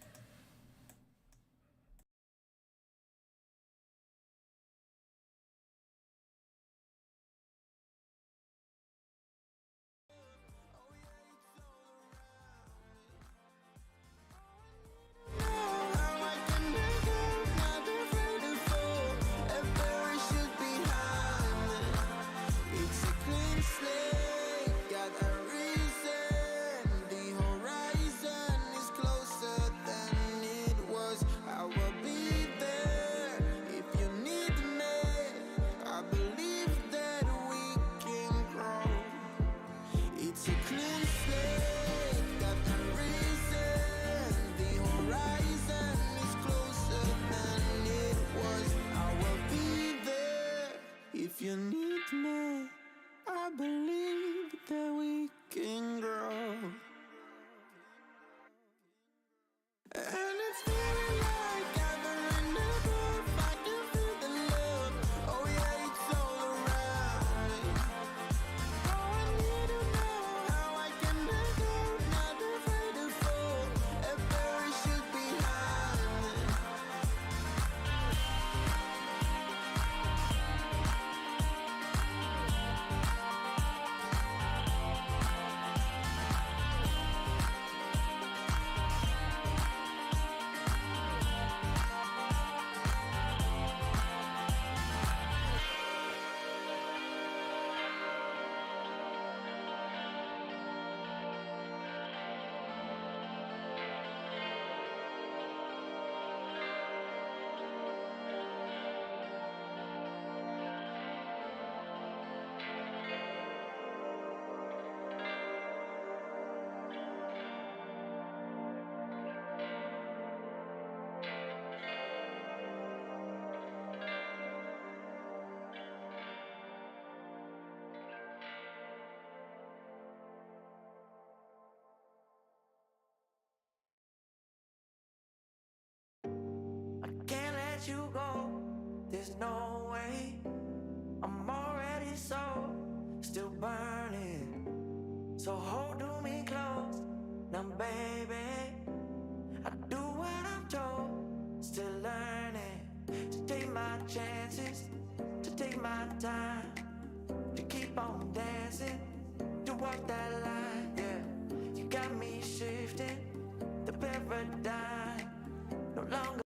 Got a reason, the horizon is closer than you go. There's no way. I'm already so still burning. So hold to me close. Now baby, I do what I'm told. Still learning to take my chances, to take my time, to keep on dancing, to walk that line, yeah. You got me shifting the paradigm. No longer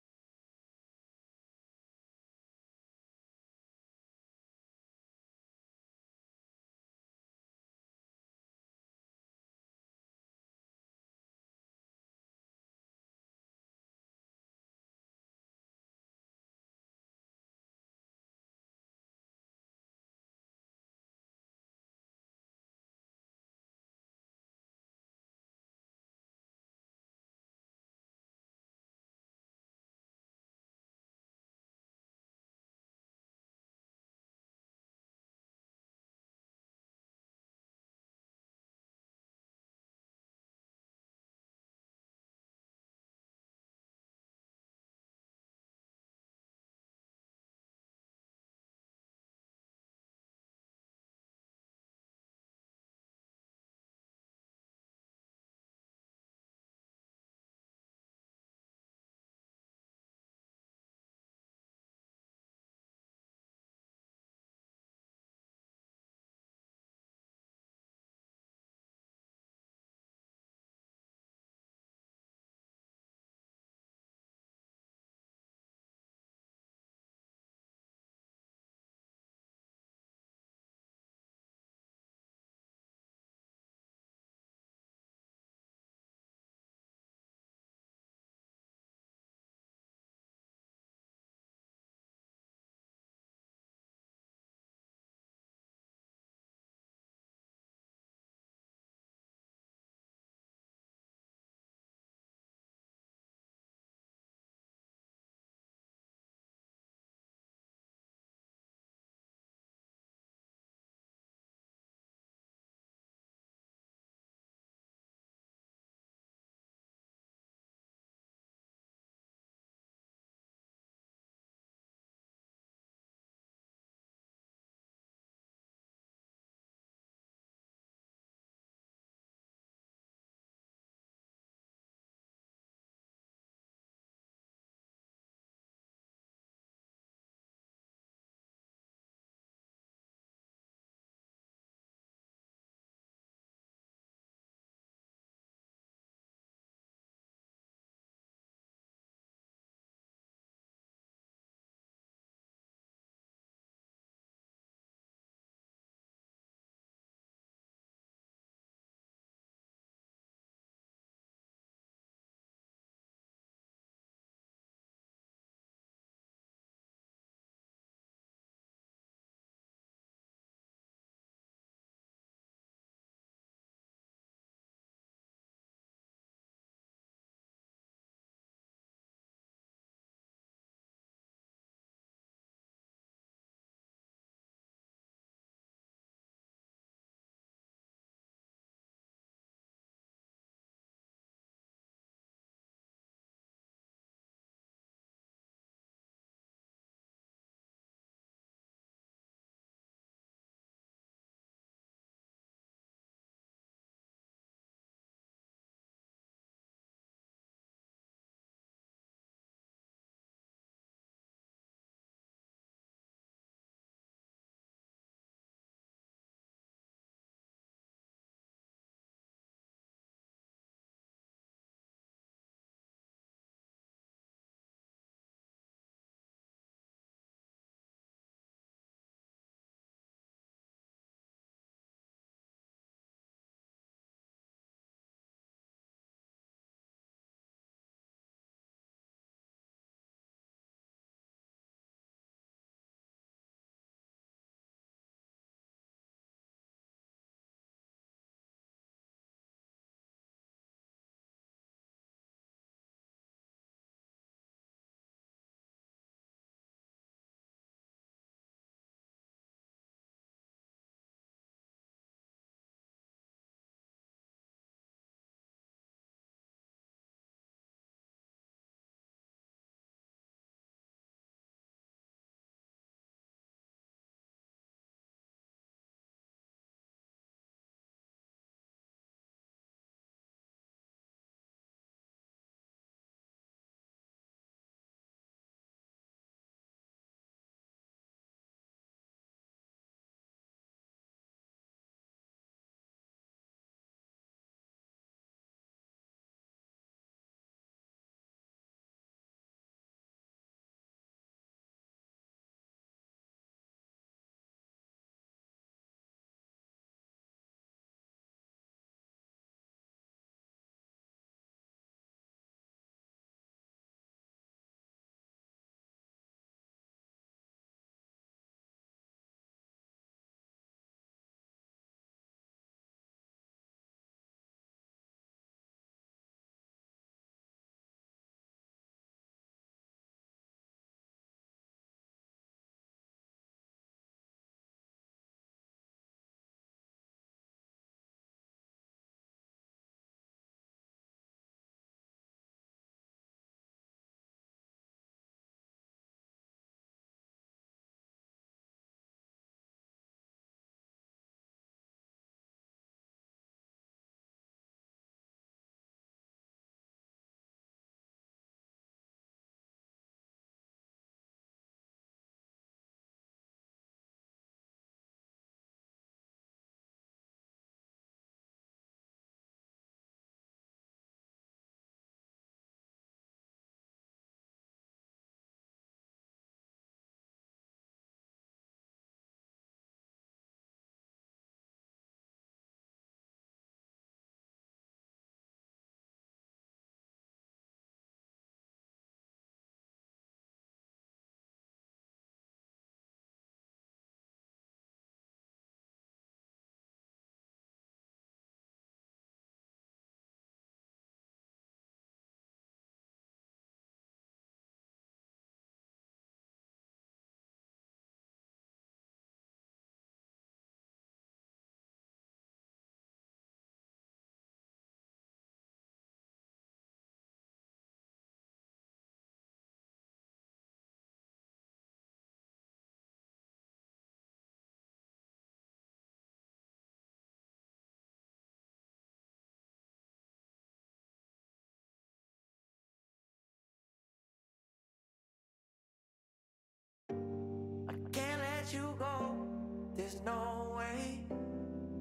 let you go. There's no way.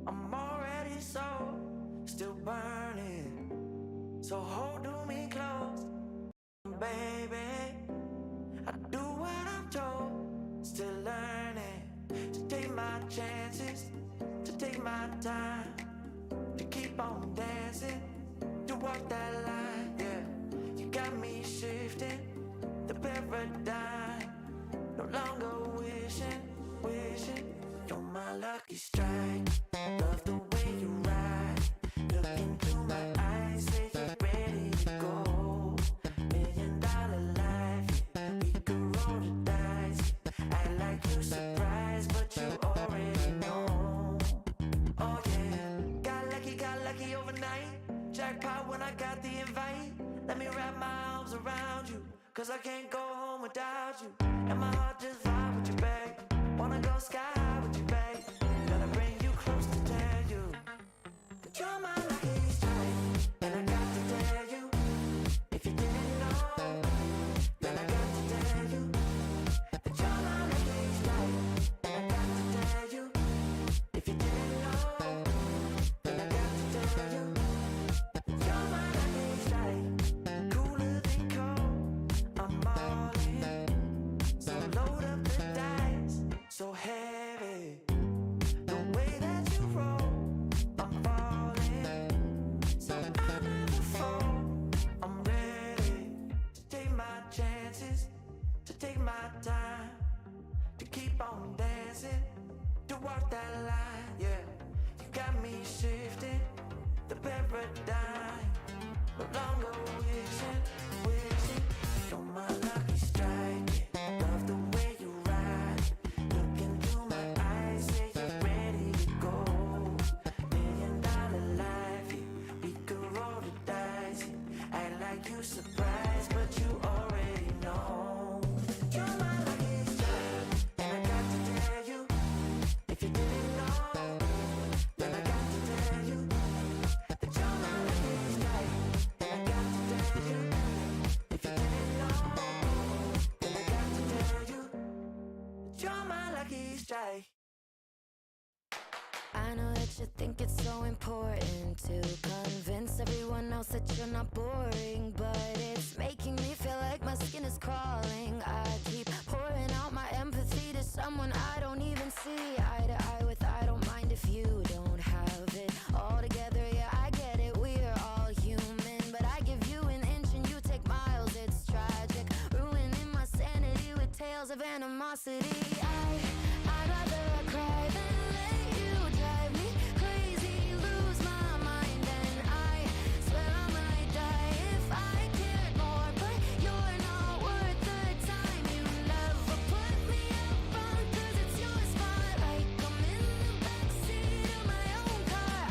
I'm already still burning. So hold me close, baby. I do what I'm told. Still learning to take my chances, to take my time, to keep on dancing, to walk that line. Yeah, you got me shifting the paradigm. No longer wishing. You're my lucky strike. Love the way you ride. Look into my eyes, say you're ready to go. $1,000,000 life, yeah. We could roll the dice. Act like you surprised, but you already know. Oh yeah, got lucky overnight. Jackpot when I got the invite. Let me wrap my arms around you, 'cause I can't go home without you. And my heart just vibe with you, babe. Wanna go sky high with you, babe. Gotta bring you close to tell you that you're my lucky strike. And I got to tell you, if you didn't know, then I got to tell you that you're my lucky strike. And I got to tell you, if you didn't know, then I got to tell you that you're my lucky strike. Cooler than cold, I'm all in. So load up the dice, so heavy. The way that you roll, I'm falling. So I never fall. I'm ready to take my chances, to take my time, to keep on dancing, to walk that line. Yeah, you got me shifting the paradigm. No longer wishing. You're my lucky strike. Yeah. Love the way you ride. Look into my eyes, say you're ready to go. $1,000,000 life, yeah. We could roll the dice, yeah. Act like you surprised, but you already know. You're my lucky strike, and I got to tell you, if you didn't know, then I got to tell you that you're my lucky strike. And I got to tell you, if you didn't know, then I got to tell you that you're my lucky strike. I know that you think it's so important to convince everyone else that you're not boring, but it's making me feel like my skin is crawling. I keep pouring out my empathy to someone I don't even see eye to eye with. I don't mind if you don't have it all together. Yeah, I get it, we're all human, but I give you an inch and you take miles. It's tragic, ruining my sanity with tales of animosity. I'd rather I cry than let you drive me crazy, lose my mind, and I swear I might die if I cared more. But you're not worth the time. You never put me up front, 'cause it's your spotlight. I'm in the backseat of my own car.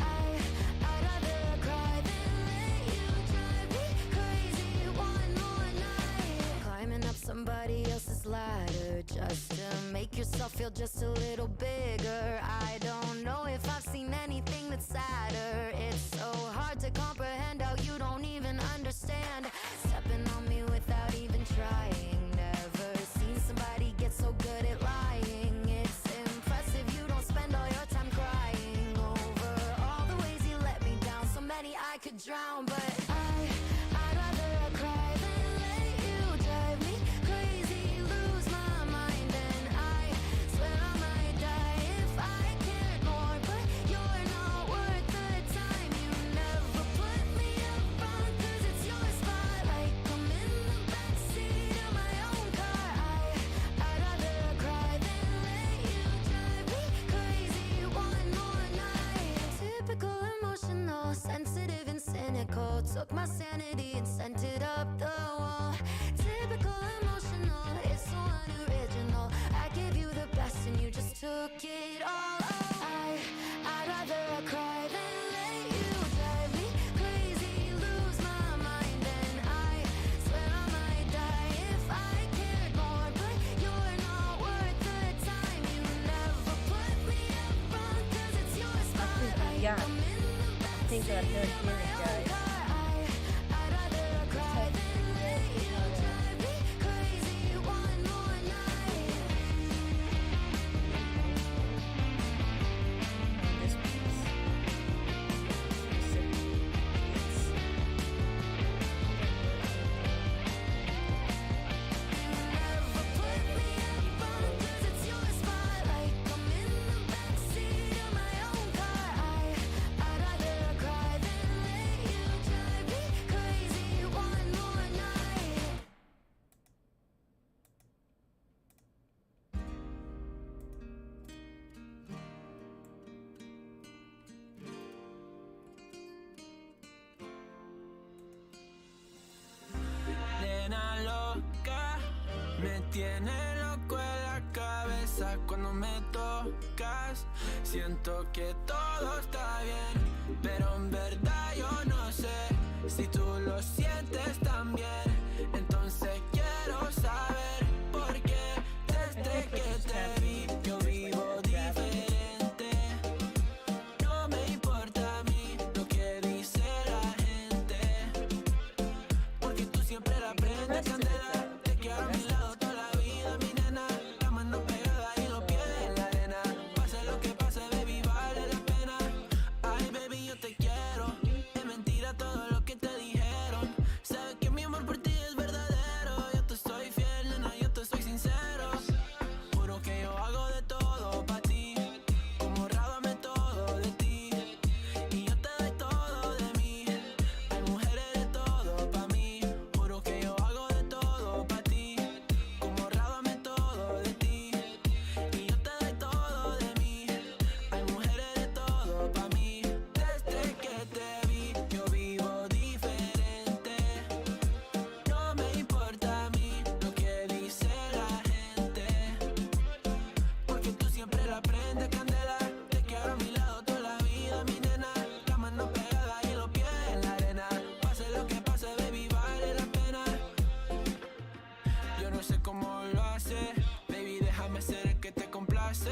I'd rather cry than let you drive me crazy one more night. Climbing up somebody else's ladder just to make yourself feel just a little bigger. I don't know if I've seen anything that's sadder. It's so hard to comprehend how you don't even understand. Stepping on me without even trying. Never seen somebody get so good at lying. It's impressive you don't spend all your time crying over all the ways you let me down. So many I could drown, but I'd rather I cry than let you drive me crazy, lose my mind, and I swear I might die if I cared more. But you're not worth the time. You never put me up front, 'cause it's your spotlight. I'm in the backseat of my own car. I'd rather cry than let you drive me crazy one more night. Typical emotional, sensitive and cynical. Took my sanity and sent it up the wall. Typical emotional, it's so unoriginal. I gave you the best and you just took it all. I'd rather I cry than let you drive me crazy, lose my mind, and I swear I might die if I cared more. But you're not worth the time. You never put me up front, 'cause it's your spotlight. Yeah. I'm in the think that backseat does of hear my it, own guys. car. I'd rather cry than let you drive me crazy one more night. Me tiene loco en la cabeza cuando me tocas. Siento que todo está bien, pero en verdad yo no sé si tú lo sientes también. Entonces quiero saber por qué desde que te vi yo vivo diferente. No me importa a mí lo que dice la gente, porque tú siempre la prendes candela. Te quiero a mi lado toda la vida, mi nena. La mano pegada y los pies en la arena. Pase lo que pase, baby, vale la pena. Ay, baby, yo te quiero. Es mentira todo lo que te dijeron. Sabes que mi amor por ti es verdadero. Yo te soy fiel, nena, yo te soy sincero. Juro que yo hago de todo pa' ti. Como rábame todo de ti. Y yo te doy todo de mí. Hay mujeres de todo pa' mí. Juro que yo hago de todo pa' ti. Como rábame todo de ti. Y yo te doy todo de mí. Hay mujeres de todo pa' mí. Desde que te vi yo vivo diferente. No me importa a mí lo que dice la gente, porque tú siempre la prendes candela. Te quiero a mi lado toda la vida, mi nena. La mano pegada y los pies en la arena. Pase lo que pase, baby, vale la pena. Yo no sé cómo lo hace, baby, déjame ser el que te complace.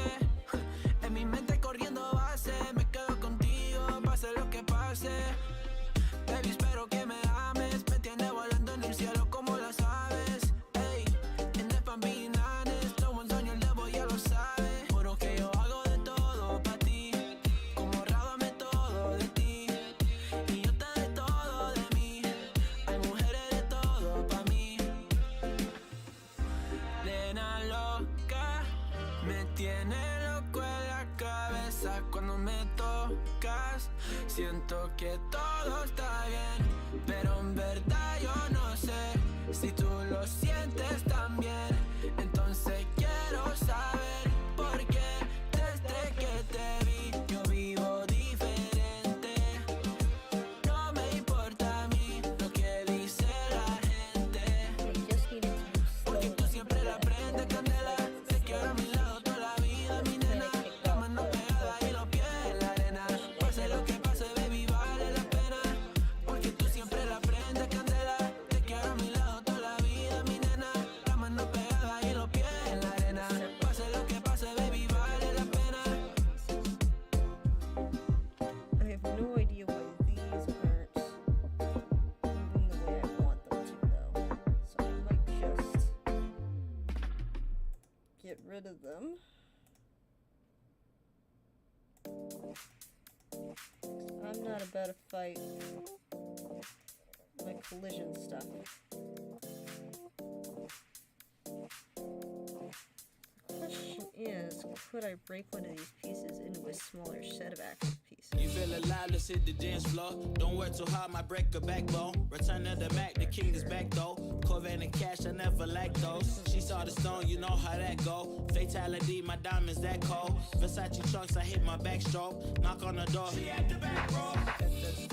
En mi mente corriendo base, me quedo contigo, pase lo que pase. Baby, espero que me ames, me tiene volando en el cielo como las aves. Ey, en the fan being honest, no one's on your level, ya lo sabes. Juro que yo hago de todo pa' ti, como rábame todo de ti. Y yo te doy todo de mí, hay mujeres de todo pa' mí. Nena loca, me tiene loco en la cabeza cuando me tocas. Siento que todo está bien, pero en verdad yo no sé si tú lo sientes también. Entonces quiero saber por qué desde que te vi yo vivo diferente. No me importa a mí lo que dice la gente, porque tú siempre la prendes candela. Te quiero a mi lado toda la vida, mi nena. La mano pegada y los pies en la arena. Pase lo que pase, baby, vale la pena, porque tú siempre la prendes candela. Te quiero a mi lado toda la vida, mi nena. La mano pegada y los pies en la arena. Pase lo que pase, baby, vale la pena. I have no idea why these aren't moving the way I want them to, though. So I might just get rid of them. I'm not about to fight my collision stuff. The question is, could I break one of these pieces into a smaller set of active pieces? You feel alive, let's hit the dance floor. Don't work too hard, might break a backbone. Return to the Mac, the king is back though. Corvette and cash, I never like those. She saw the stone, you know how that go. Fatality, my diamonds that cold. Versace trucks, I hit my backstroke. Knock on the door, she at the back, bro.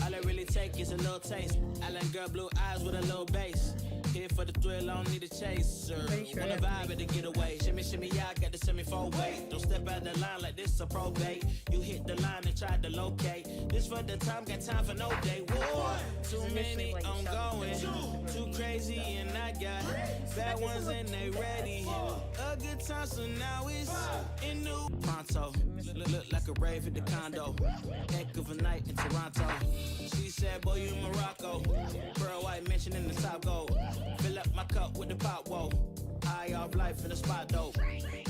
All I really take is a little taste. Island girl, blue eyes with a little bass. Here for the thrill, I don't need a chaser. Wanna vibe at the getaway. Shimmy, shimmy, yeah, I got the semi-four way. Don't step out the line like this a probate. You hit the line and try to locate. This for the time, got time for no day. One, too many, I'm going. Too crazy and I got bad ones and they ready. A good time, so now it's in new pronto. Look like a rave at the condo. Heck of a night in Toronto. She said, boy, you in Morocco. Pearl white mention in the top gold. Fill up my cup with the pot, whoa. High off life in the spot, though.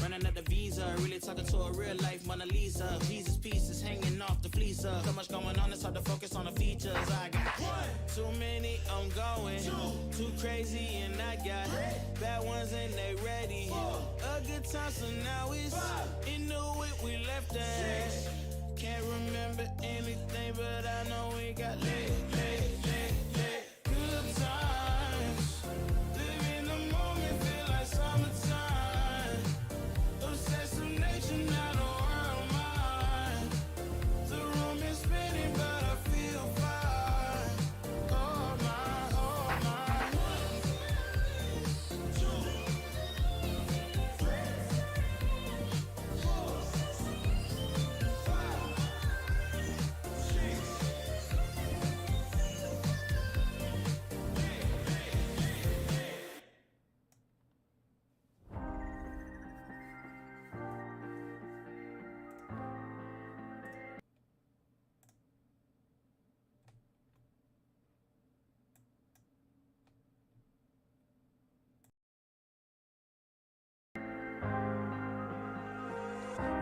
Running at the visa, really talking to a real life Mona Lisa. Jesus pieces hanging off the fleecer. So much going on, it's hard to focus on the features. I got too many, I'm going. Too crazy, and I got bad ones and they ready. A good time, so now it's in the way we left at. Can't remember anything, but I know we got lit. Good times. Live in the moment, feel like summertime. Obsessed with nature, not a world mine. The room is spinning, but I feel fine. Oh my, oh my.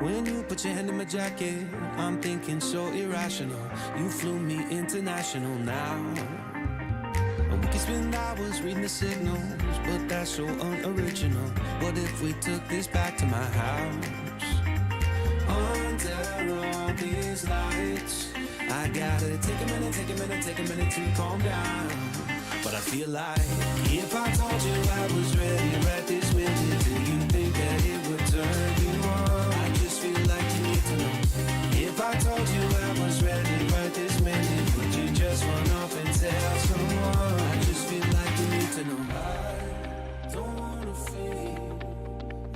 When you put your hand in my jacket, I'm thinking so irrational. You flew me international now. And we could spend hours reading the signals, but that's so unoriginal. What if we took this back to my house? Under all these lights, I gotta take a minute to calm down. But I feel like if I told you I was ready right this minute, do you think that it would turn you on? I just feel like you need to know. If I told you I was ready right this minute, would you just run off and tell someone? I just feel like you need to know. I don't wanna feel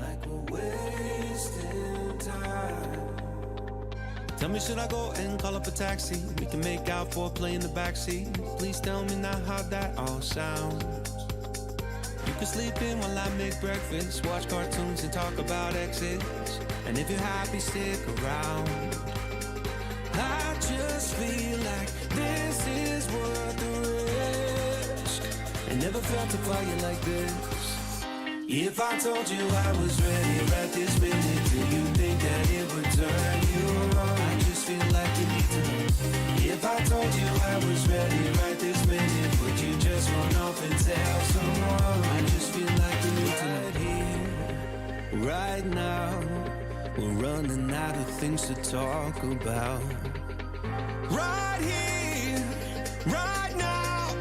like we're wasting time. Tell me, should I go and call up a taxi? We can make out for a play in the backseat. Please tell me now how that all sounds. You can sleep in while I make breakfast, watch cartoons and talk about exes. And if you're happy, stick around. I just feel like this is worth the risk. I never felt a fire like this. If I told you I was ready right this minute, do you think that it would turn you on? I just feel like you need to know. If I told you I was ready right this minute, would you just run off and tell someone? I just feel like you need to know. Right here, right now, we're running out of things to talk about. Right here, right now,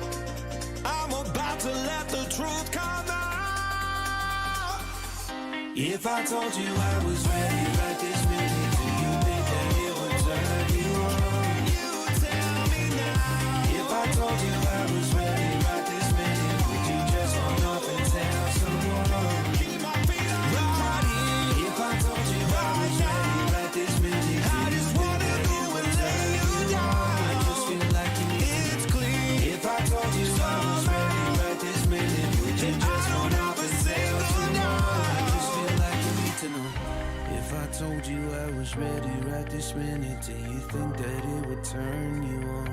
I'm about to let the truth come out. If I told you I was ready right this minute, do you think that it would turn you on? You tell me now. If I told you I was ready right this minute, would you just run off and tell someone? Keep my feet on the ground. If I told you I was ready right this minute, I just wanna go and lay you down. I just feel like you need it's clean. If I told you I was ready right this minute, would you just run off and tell someone? If I told you I was ready right this minute, do you think that it would turn you on?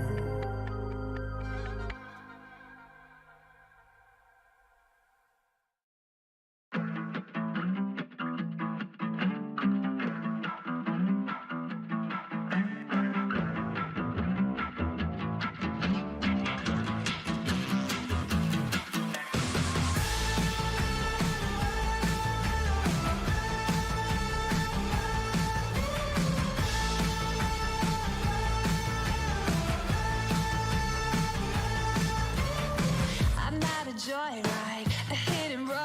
Joyride, a hit and run.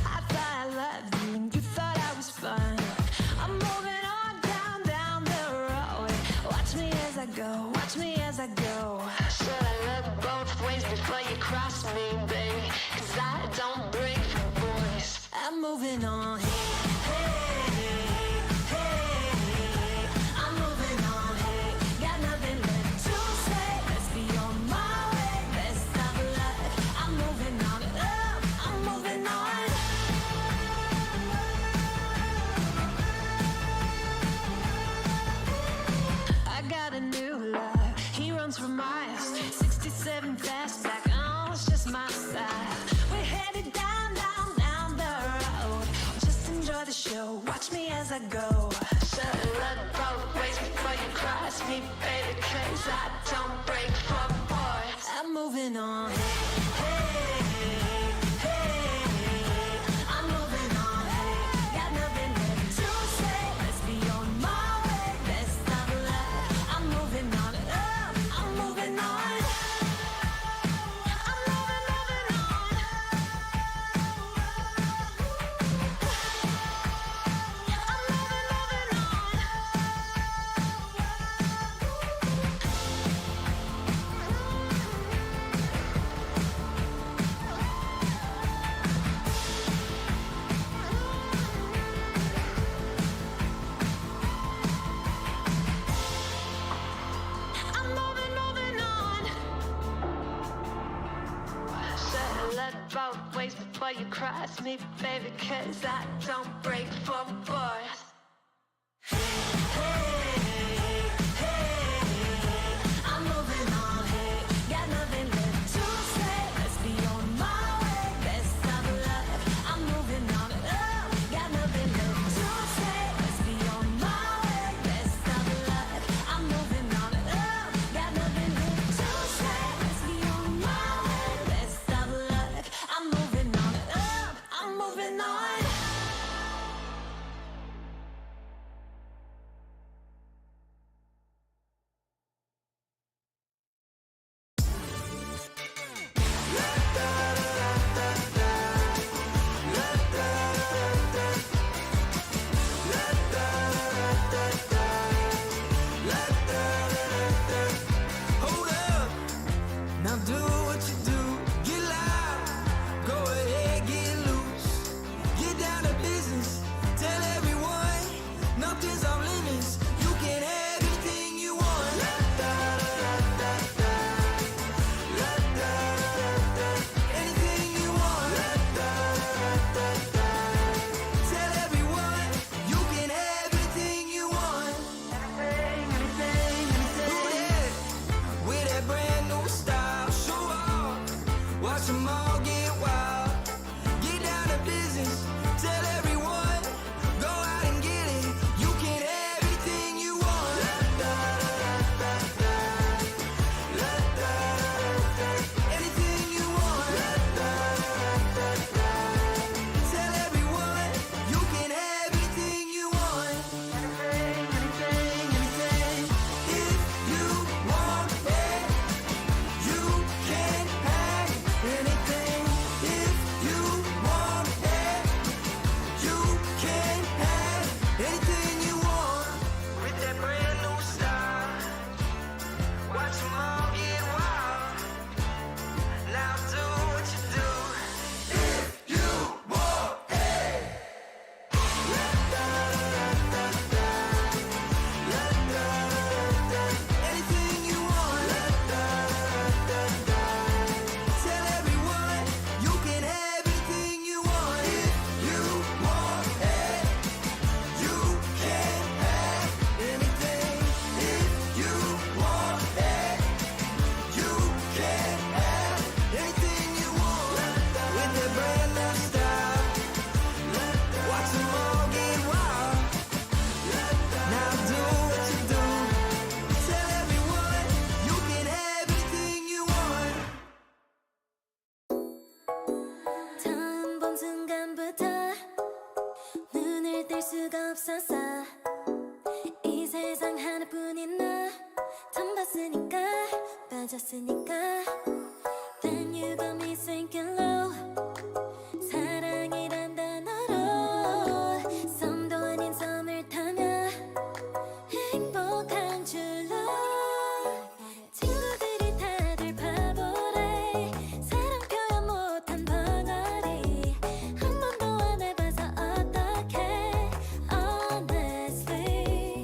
I thought I loved you and you thought I was fun. I'm moving on down the road. Watch me as I go, watch me as I go. Should I look both ways before you cross me, baby? 'Cause I don't break for boys. I'm moving on. For miles, 67 fastback, oh, it's just my style. We're headed down the road. Just enjoy the show, watch me as I go. Should look both ways before you cross me, baby, 'cause I don't break for boys. I'm moving on. Both ways before you cross me, baby, 'cause I don't break for boys. I'm moving on, hey, got nothing left to say. Let's be on my way, best of luck. I'm moving on, got nothing left to say. Let's be on do what you do. Get loud, go ahead, get loose. Get down to business, tell everyone nothing's off limits. You can have anything you want. La da da da da da, la da da da. Anything you want. La da da da da. Tell everyone you can have anything you want. Anything, anything. With that brand new style, show off, watch them all get wild. Get down to business, tell everyone, go out and get it. You can have anything you want. La da da da da, la da da. Anything you want. La da da da. Tell everyone you can have anything you want. Anything, anything. If you want it, you can have anything. If you want it, you can have anything you want. With that brand new style, watch them all get wild. Now do what you do. If you want it. La da da da da, la da da. Anything you want. La da da da. Tell everyone you can have anything you want. If you want it, you can have anything. If you want it, you can have anything you want. With that brand new style, watch them all get wild. Now do what you do. Tell everyone you can have anything you want. 처음 본 순간부터 눈을 뗄 수가 없었어. 이 세상 하나뿐인 너 처음 봤으니까 빠졌으니까. Then you got me sinking low. 사랑이란 단어로 섬도 아닌 섬을 타며 행복한 줄로. 친구들이 다들 바보래. 사랑 표현 못한 벙어리. 한 번도 안 해봐서 어떡해. Honestly,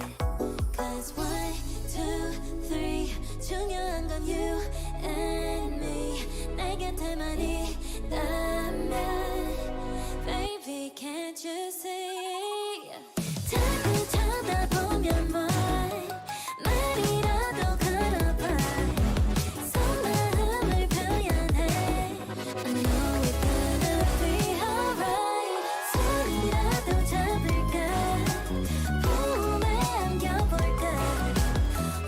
'cause 1, 2, 3 중요한 건 you and me. 내 곁에만 있다면 baby can't you see. 자꾸 쳐다보면 뭘 말이라도 걸어봐. 속마음을 표현해. I know we're gonna be alright. 손이라도 잡을까. 몸에 안겨볼까.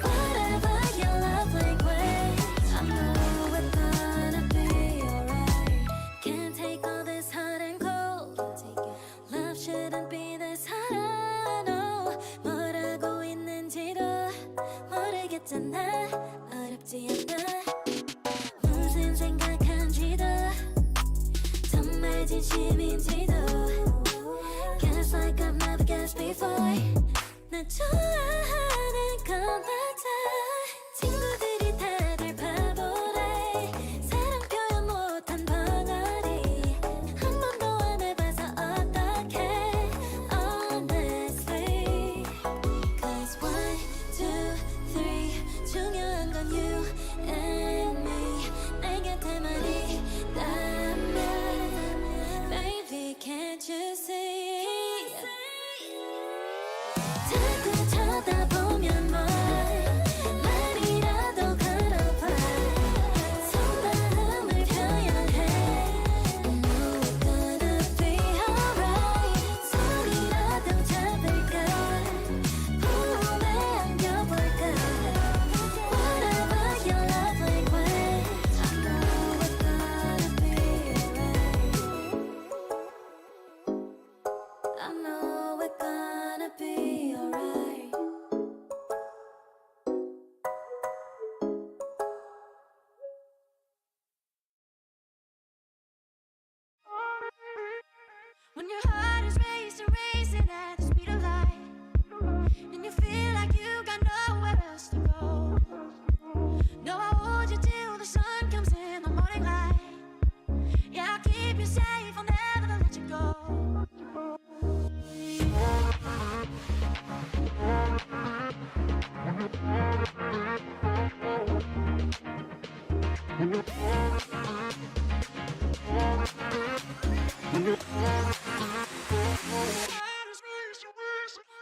Whatever your love language, I know we're gonna be alright. Can't take all this hot and cold. Love shouldn't be this hard. No, 뭘 하고 있는지도 모르겠잖아. 어렵지 않아. 무슨 생각한지도 정말 진심인지도. Guess like I've never guessed before. 나 좋아하는 건 맞아. 친구들이 다들 바보래. 사랑 표현 못한 벙어리. 한 번도 안 해봐서 어떡해. Honestly, 'cause 1, 2, 3 중요한 건 you and me. 내 곁에만 있다면 baby can't you see. 자꾸 쳐다보면 뭘 말이라도 걸어봐. 속마음을 표현해. I know we're gonna be alright. 손이라도 잡을까. 몸에 안겨볼까. Whatever your love language, I know we're gonna be alright. I know we're gonna be alright. When your heart is racing at the speed of light, and you feel like you got nowhere else to go. No, I hold you till the sun comes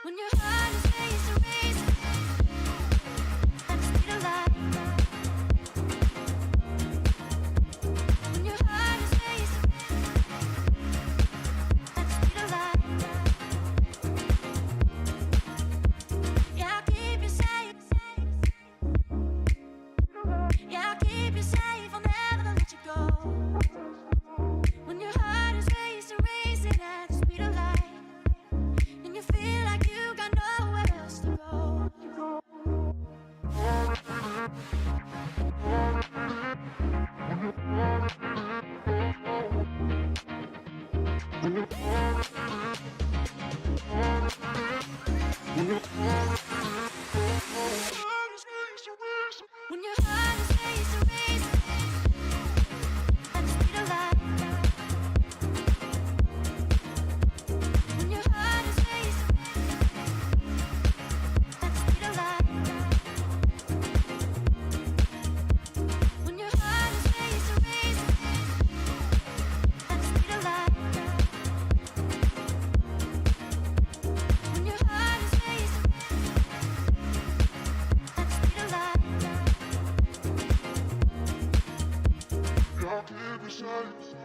When your heart is racing, racing at the speed of light. When your heart is racing at the speed of light. Yeah, I'll keep you safe. Yeah, I'll keep you safe. I'll never let you go. When your heart is racing, racing at the speed of light. And you feel like you got nowhere else to go. When your heart is racing, racing at the speed of light. When your heart is racing at the speed of light. When your heart is racing, racing at the speed of light. When your heart is racing at the speed of light. I'll keep you safe.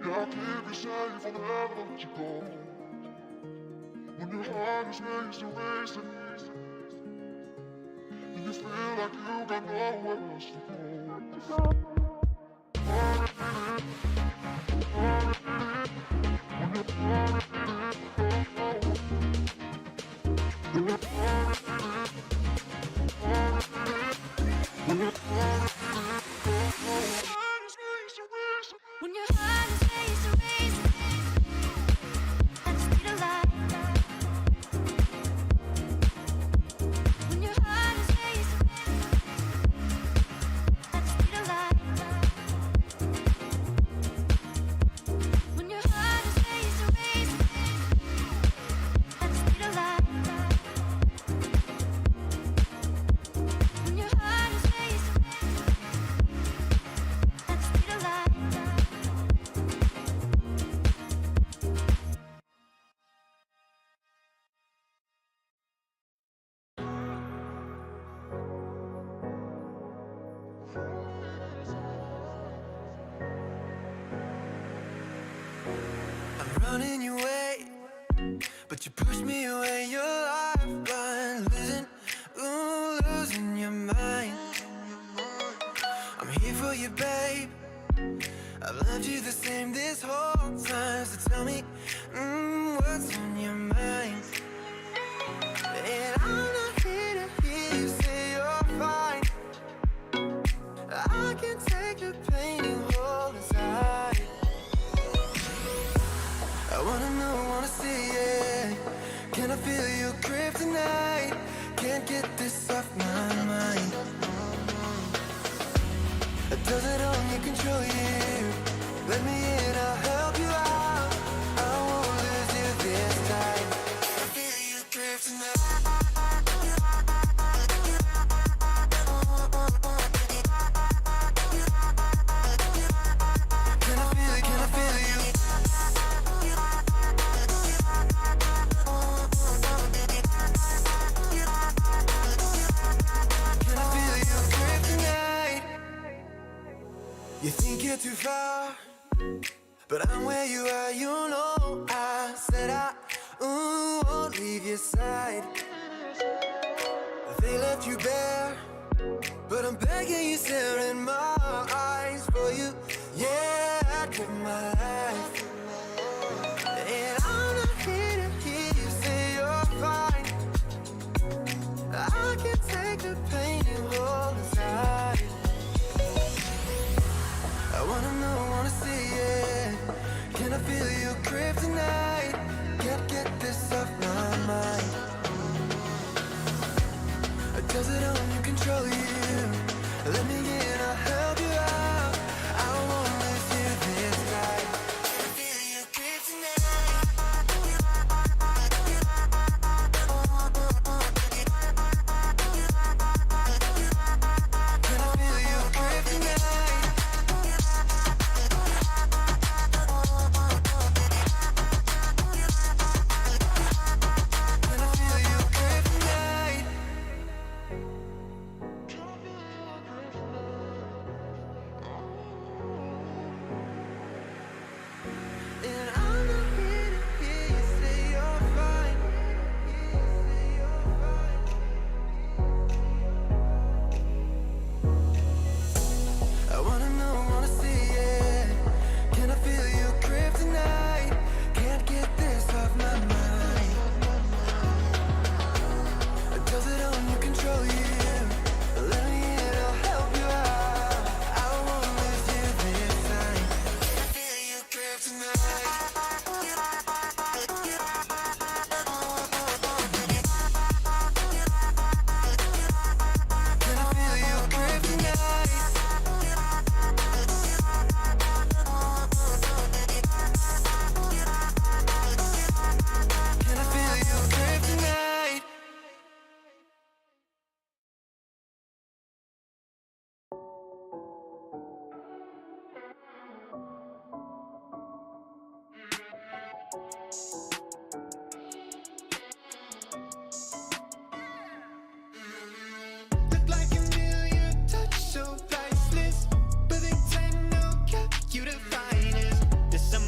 Yeah, I'll keep you safe, I'll never let you go. When your heart is racing, racing, and you feel like you got nowhere else to go. When your heart is racing, racing, at the speed of light. When your heart is racing, at the speed of light. When your heart is racing, racing, at the speed of light. When your heart is racing, at the speed of light. I'm running your way, but you push me away. Your lifeline, losing, ooh, losing your mind. I'm here for you, babe. I've loved you the same this whole time. So tell me, what's on your mind? And I'm not here to hear you say you're fine. I can take the pain you hold inside. I wanna know, wanna see it. Can I feel your grip tonight? Can't get this off my mind. Does it only control you? Let me in, I'll help you out. I won't lose you this time. I feel your grip tonight. Can I feel it? Can I feel you? Can I feel your grip tonight? You think you're too far, but I'm where you are, you know. I said I won't leave your side. They left you bare, but I'm begging you, stare in my eyes for you. Yeah, I'd give my life. And I'm not here to hear you say you're fine. I can take the pain you hold inside. I wanna know, wanna see it. Can I feel your grip tonight? Can't get this off my mind. Does it only control you? Let me in, I'll help you out. I won't lose you this time. Can I feel your grip tonight? Can I feel your grip tonight? Can I feel your grip tonight? And I'm not here to hear you say you're fine. I wanna know, wanna see it. Can I feel your grip tonight? Can't get this off my mind. Does it only control you? Let me in, I'll help you out. I won't lose you this time. Can I feel your grip tonight? Can I feel your grip tonight? Can I feel your grip tonight? Look like a million touch, so priceless. But they tend to cut you to finest. There's some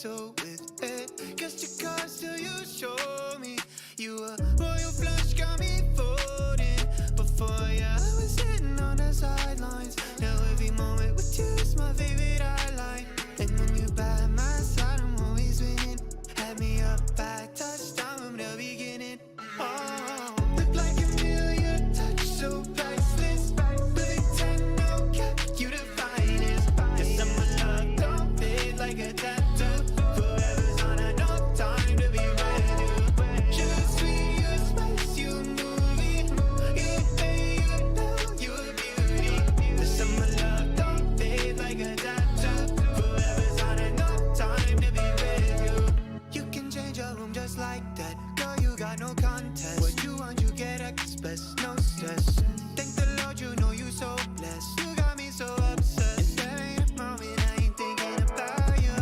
gentle with it. Guess your cards till you show me. You a royal flush, got me folding. Before ya, I was sitting on the sidelines. Now every moment with you is my favorite highlight. And when you're by my side, I'm always winning. Had me up back, touchdown from the beginning. Oh, look like a million, touch so priceless. Big 10, no cap, you the finest. Yes, I'm a love, don't fade like a tattoo. Forever's on a no time to be with you. Just sweet, you spice, you a movie. You pay, you know, you a beauty. Yes, I'm a love, don't fade like a tattoo. Forever's on a no time to be with you. You can change your room just like that. Girl, you got no contest. What you want, you get express, no stress. Thank the Lord, you know you so blessed. You got me so obsessed. There ain't a moment I ain't thinking about you.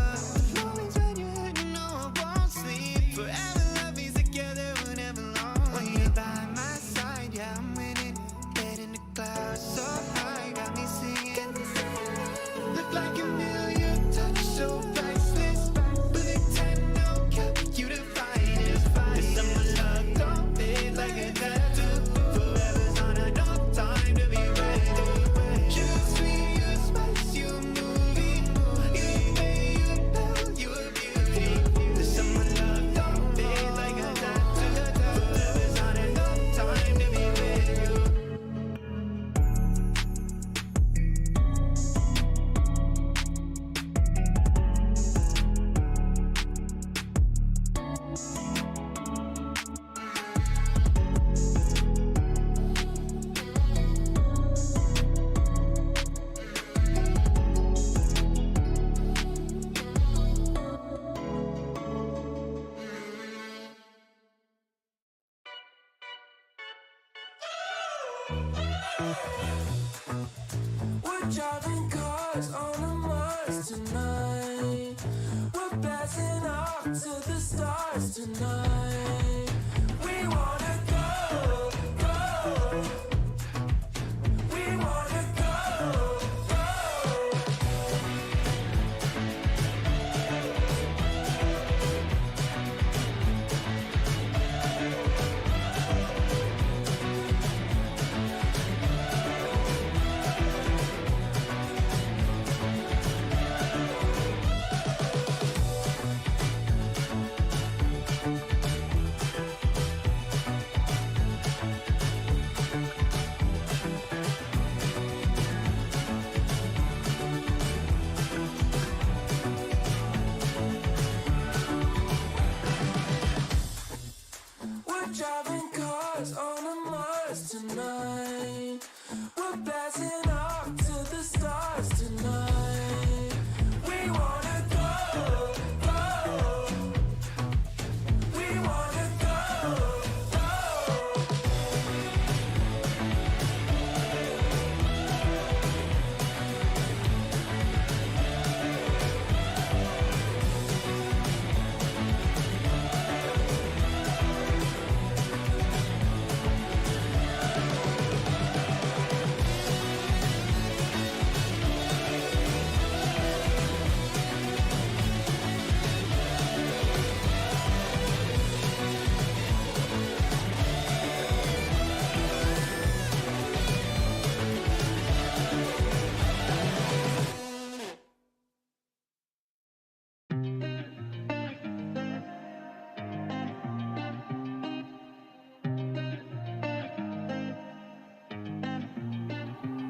The moments when you're hurting, no, I won't sleep. Forever love me together, whenever long. When you're by my side, yeah, I'm winning. Head in the clouds, so high, got me singing. Look like a million, touch so priceless. Big 10, no cap, you the finest. Yes, I'm a love, don't fade like a tattoo. Forever's on a no time to be with you. Just sweet, you spice, you a movie. You pay, you know, you a beauty. Yes, I'm a love, don't fade like a tattoo. Forever's on a no time to be with you. We're driving cars on a Mars tonight. We're blasting off to the stars tonight. We wanna go, go. We wanna go, go. We're driving cars on a Mars tonight. We're blasting off to the stars tonight. We wanna go, go. We wanna go, go.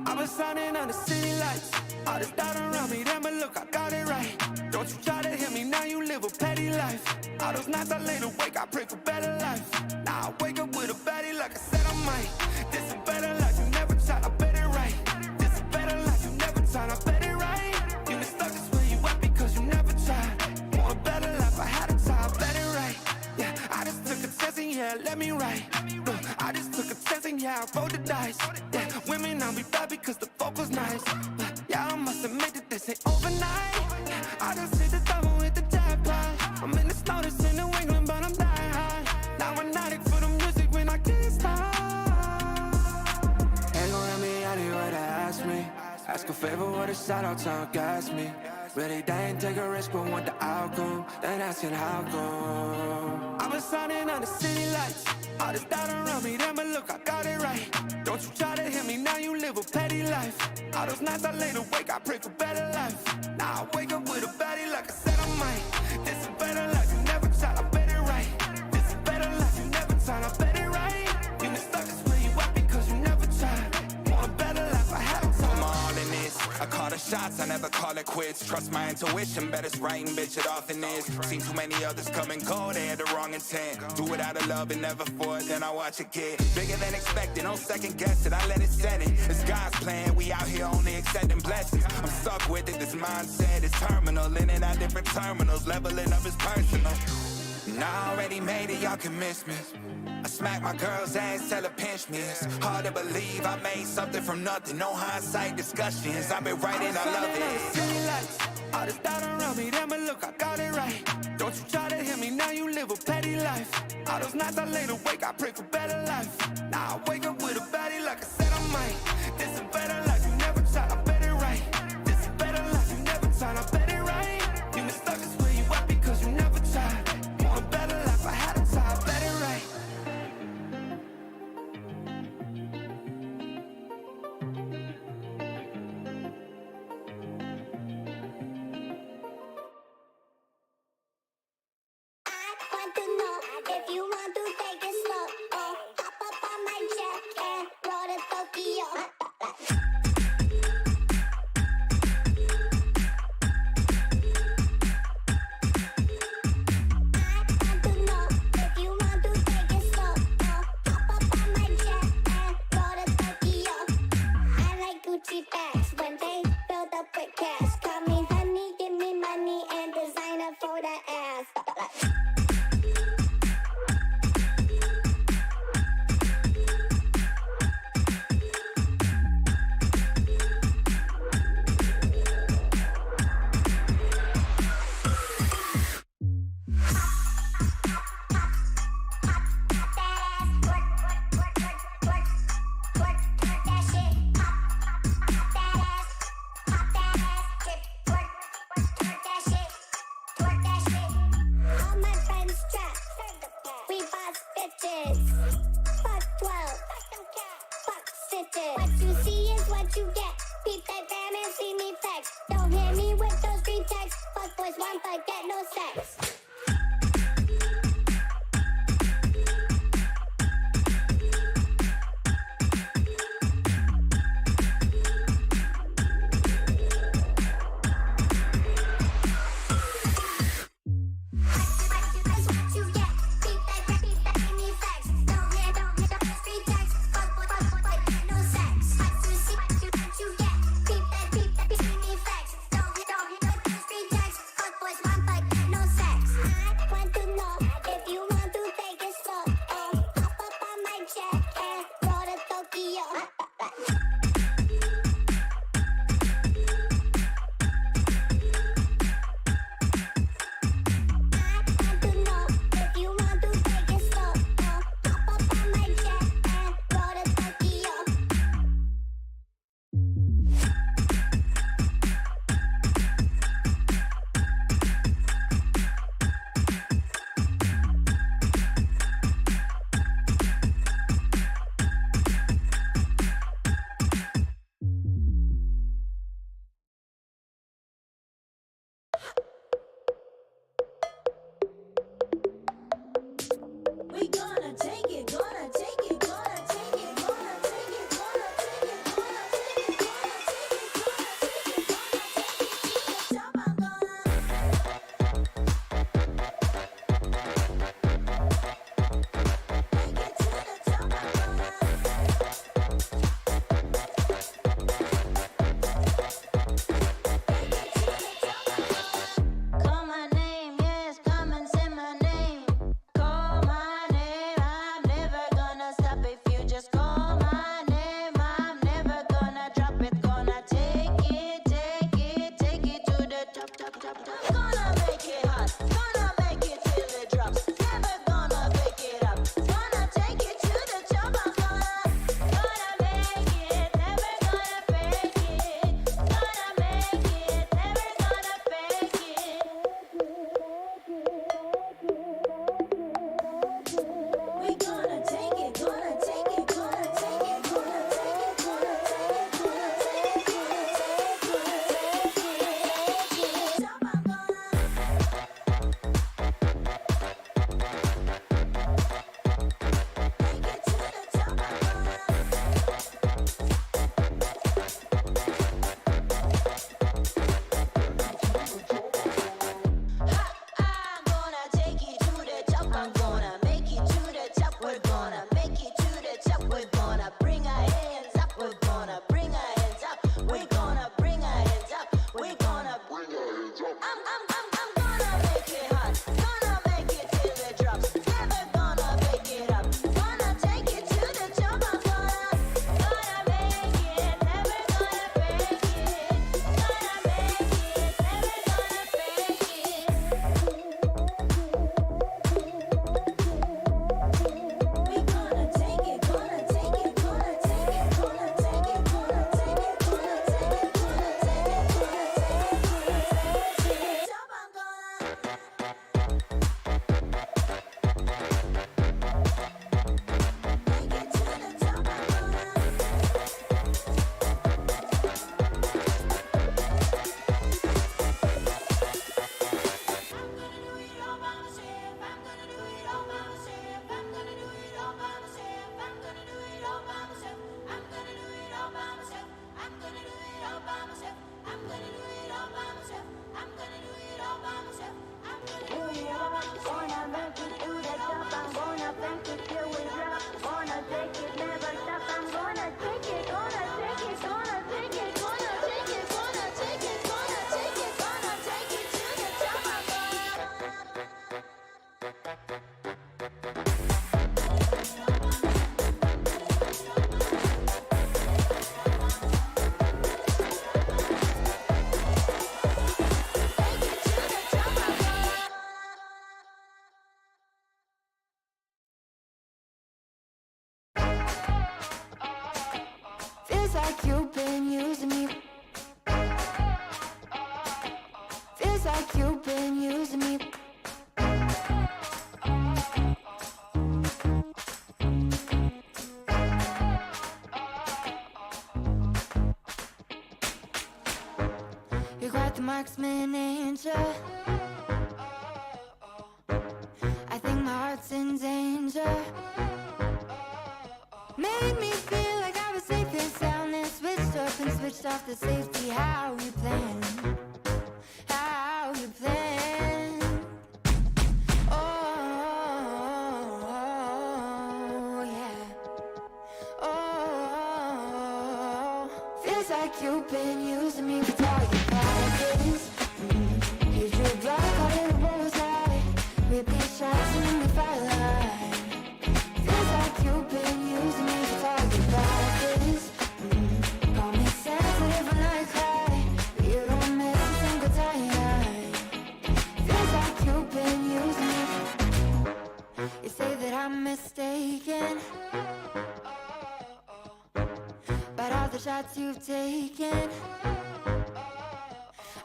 I've been shining on the city lights. All this doubt around me, then but look, I got it right. Don't you try to hit me, now you live a petty life. All those nights I laid awake, I pray for better life. Now I wake up with a baddie like I said I might. This a better life, you never tried, I bet it right. This a better life, you never tried, I bet it right. You been stuck this way, you up because you never tried. Want a better life, I had a try, I bet it right. Yeah, I just took a chance and yeah, let me write. Look, I just took a chance and yeah, I rolled the dice. Yeah, women, I'll be bad because the fuck was nice. But yeah, I must admit that this ain't overnight. I just hit the double with the jackpot. I'm in the snow, this in New England, but I'm dying high. Now I'm an addict for the music when I can't stop. Ain't gon' let me out here what they ask me. Ask a favor, what a shout out, time gas me. Really didn't take a risk, but want the outcome. Then asking how come. I've been signing on the city lights. All this doubt around me, then but look, I got it right. Don't you try to hit me, now you live a petty life. All those nights I laid awake, I pray for better life. Now I wake up with a baddie like I said I might. This is better life, you never tried, I bet it right. This is better life, you never tried, I bet it right. You been stuck is where you at because you never tried. Want a better life, I had to I'm all in this. I call the shots, I never call it quits. Trust my intuition, bet it's right and bitch, it often is. Seen too many others come and go, they had the wrong intent. Do it out of love and never for it, then I watch it get bigger than expected. No second guess it, I let it set it. It's God's plan, we out here only accepting blessings. I'm stuck with it, this mindset is terminal. In and out different terminals, leveling up is personal. And I already made it, y'all can miss me. I smack my girl's ass, tell her pinch me. It's hard to believe I made something from nothing. No hindsight discussions, I've been writing, I love it. All this doubt around me, then but look, I got it right. Don't you try to hit me, now you live a petty life. All those nights I laid awake, I pray for better life. Now I wake up with a baddie like I said I might. This is better life, you never tried, I bet it right. This is better life, you never tried, I bet it right. You been stuck is where you at because you never tried. Want a better life, I had to try, I bet it right. Want to know if you want to take it slow. Oh, hop up on my jet and roll to Tokyo. When they build up with cash, call me honey, give me money and designer for the ass. All my friends trap, we boss bitches. Fuck 12, fuck stitches. What you see is what you get. Peep that bam and see me flex. Don't hit me with those green texts. Fuck boys want but get no sex. Sex. Feels like you've been using me. Feels like you've been using me. You're quite the marksman, ain't ya? I think my heart's in danger. Made me feel like I was safe and sound, and switched up and switched off the safety. How you plan? How you plan? Oh, yeah. Oh, feels like you've been using me for target practice. You drew a block, caught it a bullseye. Repeat shots and then we firelight. Feels like you've been using me for target practice. Call me sensitive when I cry, but you don't miss a single time. Feels like you've been using me. You say that I'm mistaken, but all the shots you've taken,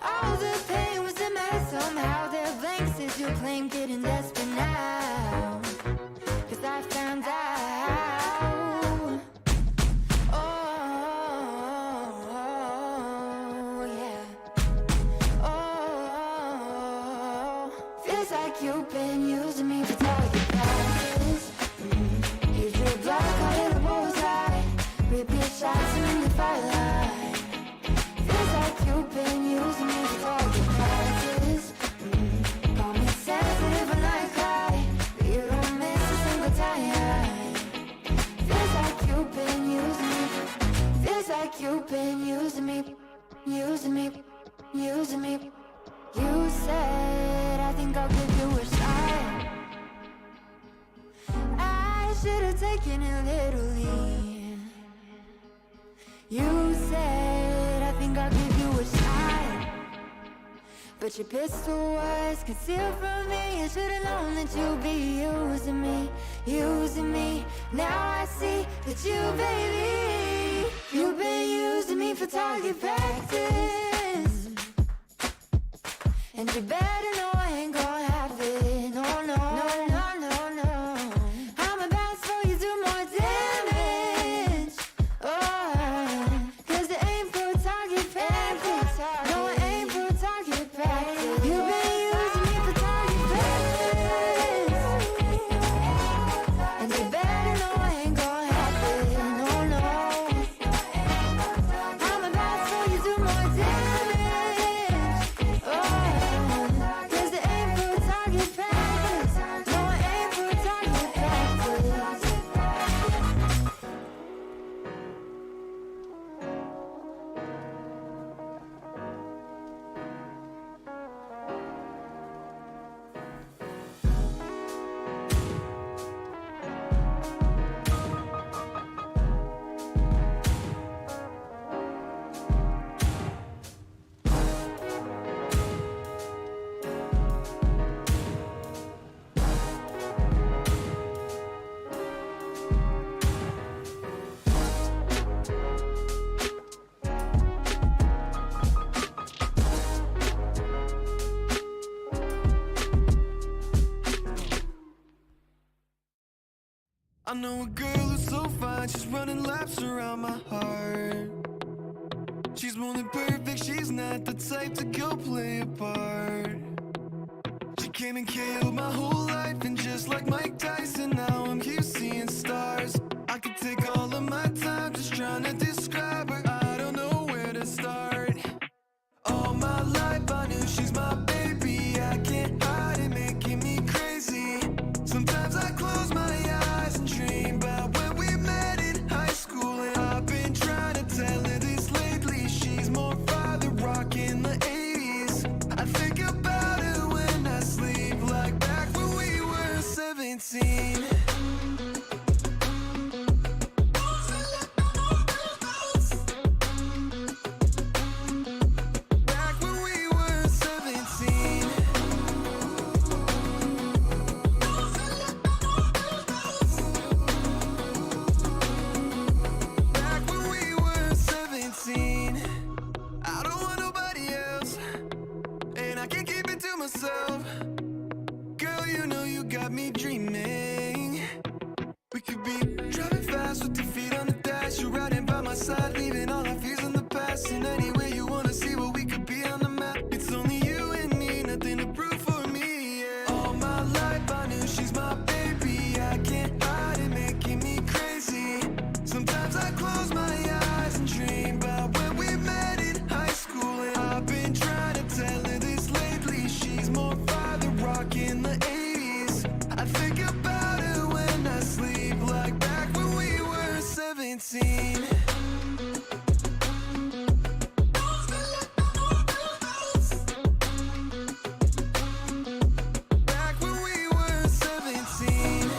all the pain was a mess somehow. They're blanks as you claim, getting desperate now, 'cause I found out. Oh, yeah. Oh, feels like you've been using me for target practice. You drew a block, caught it a bullseye. Repeat shots and then you firelight. Feels like you've been using me for target practice. Call me sensitive when I cry, but you don't miss a single time. Feels like you've been using me. Feels like you've been using me. Using me. Using me. You said, I think I'll give you a shot. I should have taken it literally. You said, I think I'll give you a shot, but your pistol was concealed from me. I should've known that you'd be using me, using me. Now I see that you, baby, you've been using me for target practice. And you better know I ain't gonna have it. No, no, no, no, no, no. I'm about to you do more damage. Oh, 'cause it ain't for target practice. No, it ain't for target practice. You've been using me for target practice. And you better know I ain't gonna have it. No, no. I'm about to you do more damage. Oh, 'cause it ain't for target practice. No, it ain't for target practice. I know a girl who's so fine, she's running laps around my heart. She's more than perfect, she's not the type to go play a part. She came and killed my whole life, and just like Mike Tyson, now I'm here seeing stars. I could take all of my time just trying to describe her, I don't know where to start. All my life I knew she's my baby, I can't hide it, making me crazy. Sometimes I close my eyes and dream about when we met in high school, and I've been trying to tell her this lately. She's more father rock in the 80s. I think about her when I sleep, like back when we were 17. Back when we were 17. Back when we were 17. I don't want nobody else, and I can't keep it to myself. Girl, you know you got me dreaming. We could be driving fast with your feet on the dash. You riding by my side, leaving all our fears in the past. And anywhere you wanna see what we could be on the map. It's only you and me, nothing to prove for me, yeah. All my life I knew she's my baby. I can't hide it, making me crazy. Sometimes I close my eyes and dream about when we met in high school. And I've been trying to tell her this lately. She's more father rock in the 80s. I think about her when I sleep, like back when we were 17. Back when we were 17.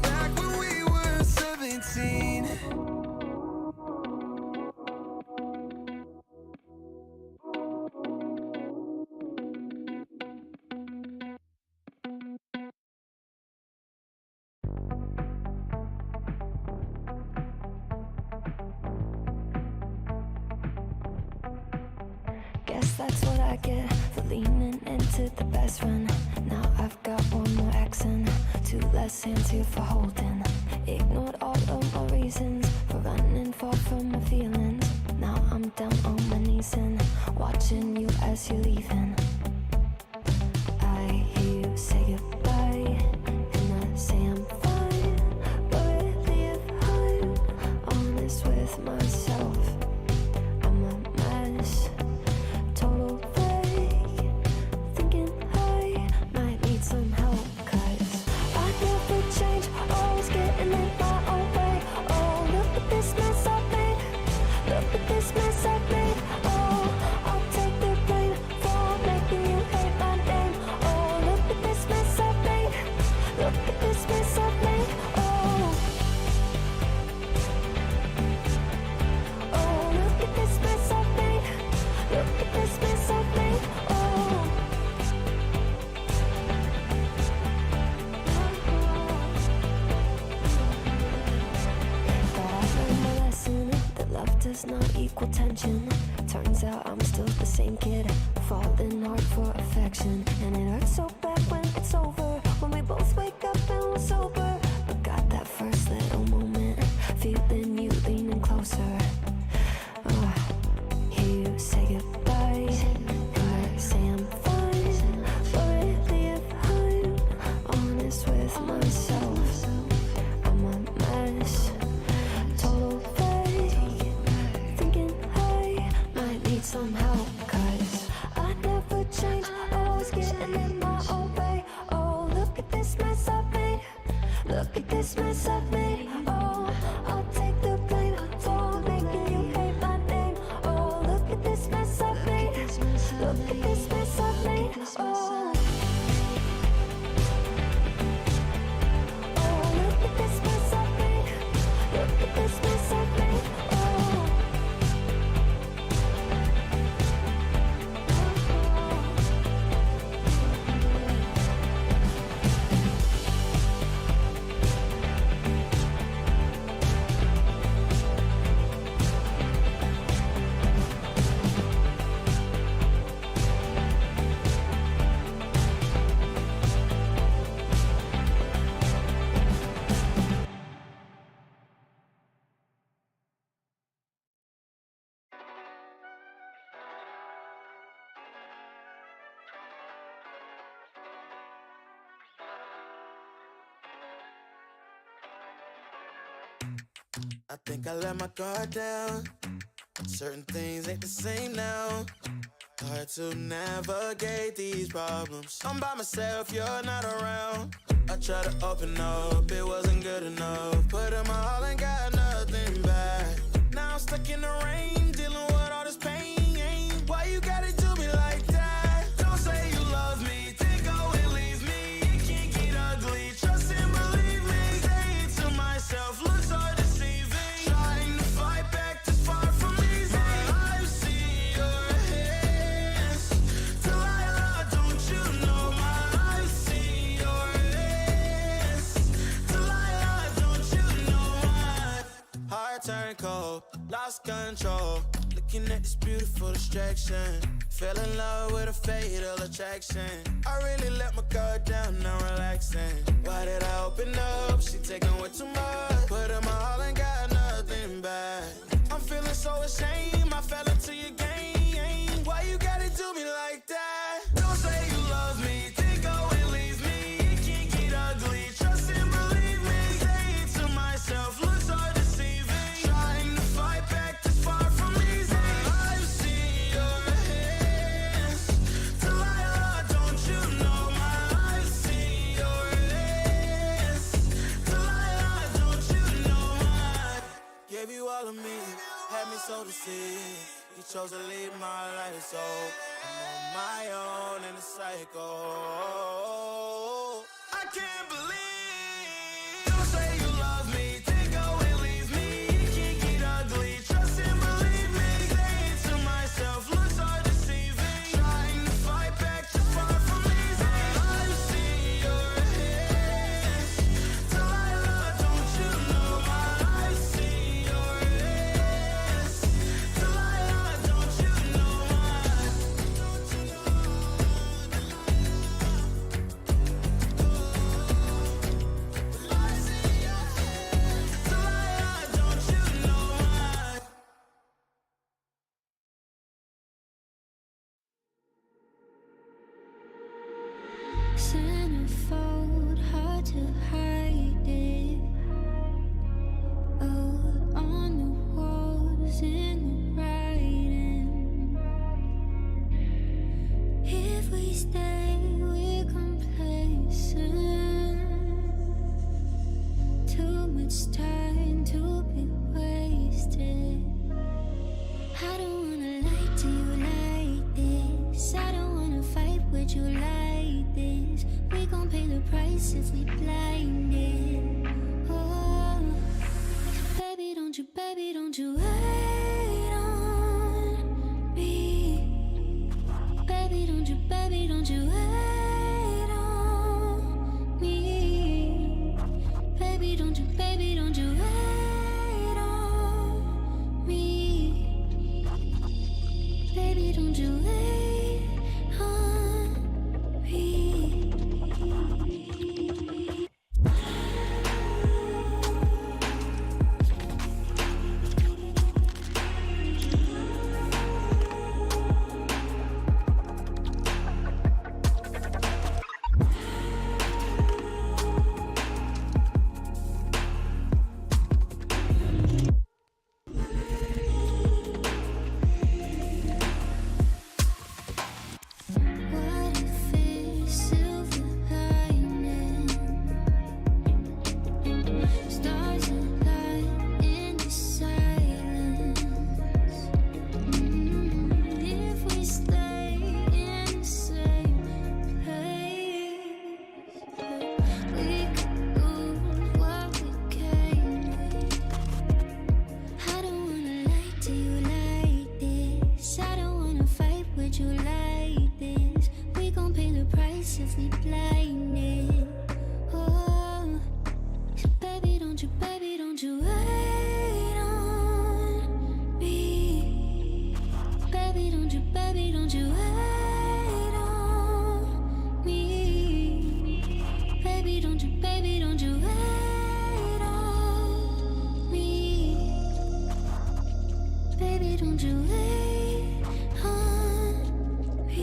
Back when we were 17. Guess that's what I get for leaning into the best friend. Now I've got one more accent, two less hands here for holding. Ignored all of my reasons for running far from my feelings. Now I'm down on my knees and watching you as you're leaving. I hear you say goodbye, and I say I'm fine. But really if I'm honest with myself, I'm a mess. Total fake, thinking I might need some help. 'Cause I never change, always getting in my own way. Oh, look at this mess I've made. Look at this mess I've made. Oh, I'll take the blame for making you hate my name. Oh, look at this mess I've made. Look at this mess I've made. Oh, oh, look at this mess I've made. Look at this mess I've made. Oh. But I've learned my lesson that love does not equal tension. Turns out I'm still the same kid, falling hard for affection. And it hurts so bad when it's over, when we both wake up and we're sober. But got that first little moment, feeling you leaning closer. Hear you say goodbye, and I say I'm fine. But really if I'm honest with myself, I'm a mess. Total fake, thinking I might need some help. 'Cause I never change, always getting in my own way. Oh, look at this mess I've made. Look at this mess I've made. Oh, I'll take the blame for making you hate my name. Oh, look at this mess I've made. Look at this mess I've made. Oh, oh, look at this mess I've made. Look at this mess I've made. Oh. I think I let my guard down. Certain things ain't the same now. Hard to navigate these problems. I'm by myself, you're not around. I tried to open up, it wasn't good enough. Put in my all and got nothing back. Now I'm stuck in the rain, dealing with all this pain. looking at this beautiful distraction. Fell in love with a fatal attraction. I really let my guard down, now relaxing. Why did I open up? She taking way too much. Put in my all and got nothing back. I'm feeling so ashamed, I fell into your game. Why you gotta do me like that? Don't say you love me, then go and leave me. It can get ugly, trust and believe me. Say it to myself, looks so deceiving. Trying to fight back, this far from easy. I've seen your hands. Delilah, don't you know my I've seen your hands. Delilah, don't you know my gave you all of me, had me so deceived. You chose to leave my life, so I'm on my own in a cycle. I can't believe. Don't say you love me, then go and leave me. It can get ugly, trust and believe me. Say it to myself, looks so deceiving. Trying to fight back, just far from easy. I've seen your hands. Delilah, don't you know my I've seen your hands. Delilah, don't you know my don't you know I've seen your hands. Delilah, don't you know my Centerfold, hard to hide it. Oh, on the walls in the writing. If we stay, we're complacent. Too much time to be wasted. I don't wanna lie to you like this. I don't wanna fight with you like this. We gon' pay the price if we blinded. Oh, baby, don't you wait on me. Baby, don't you wait on me. Baby, don't you wait on me. Baby, don't you wait on me. What if it's silver lining? Stars align in the silence. If we stay in the same place, we could lose what we came with. I don't wanna lie to you like this. I don't wanna fight with you like this. We gon' pay the price if we blinded. Oh, so baby, don't you wait on me. Baby, don't you wait on me. Baby, don't you wait on me. Baby, don't you wait on me.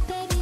Baby,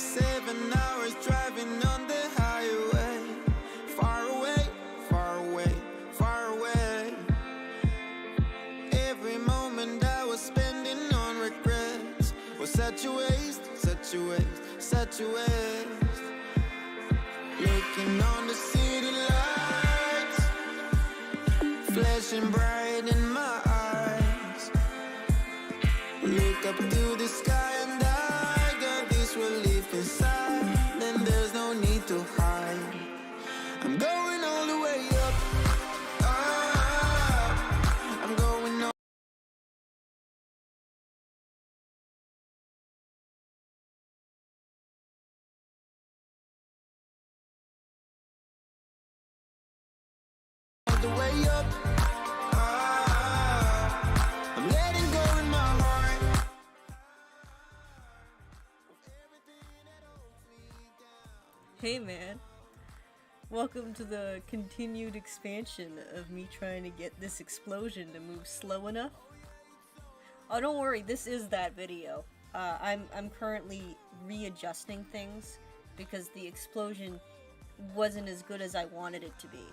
7 hours driving on the highway. Far away, far away, far away. Every moment I was spending on regrets was such a waste, such a waste, such a waste. Looking on the city lights, flashing bright in my eyes. Look up to the sky and I got this relief inside. Then there's no need to hide. I'm going all the way up. I'm going all the way up. I'm letting go in my heart. Hey man, welcome to the continued expansion of me trying to get this explosion to move slow enough. Oh, don't worry, this is that video. I'm currently readjusting things because the explosion wasn't as good as I wanted it to be.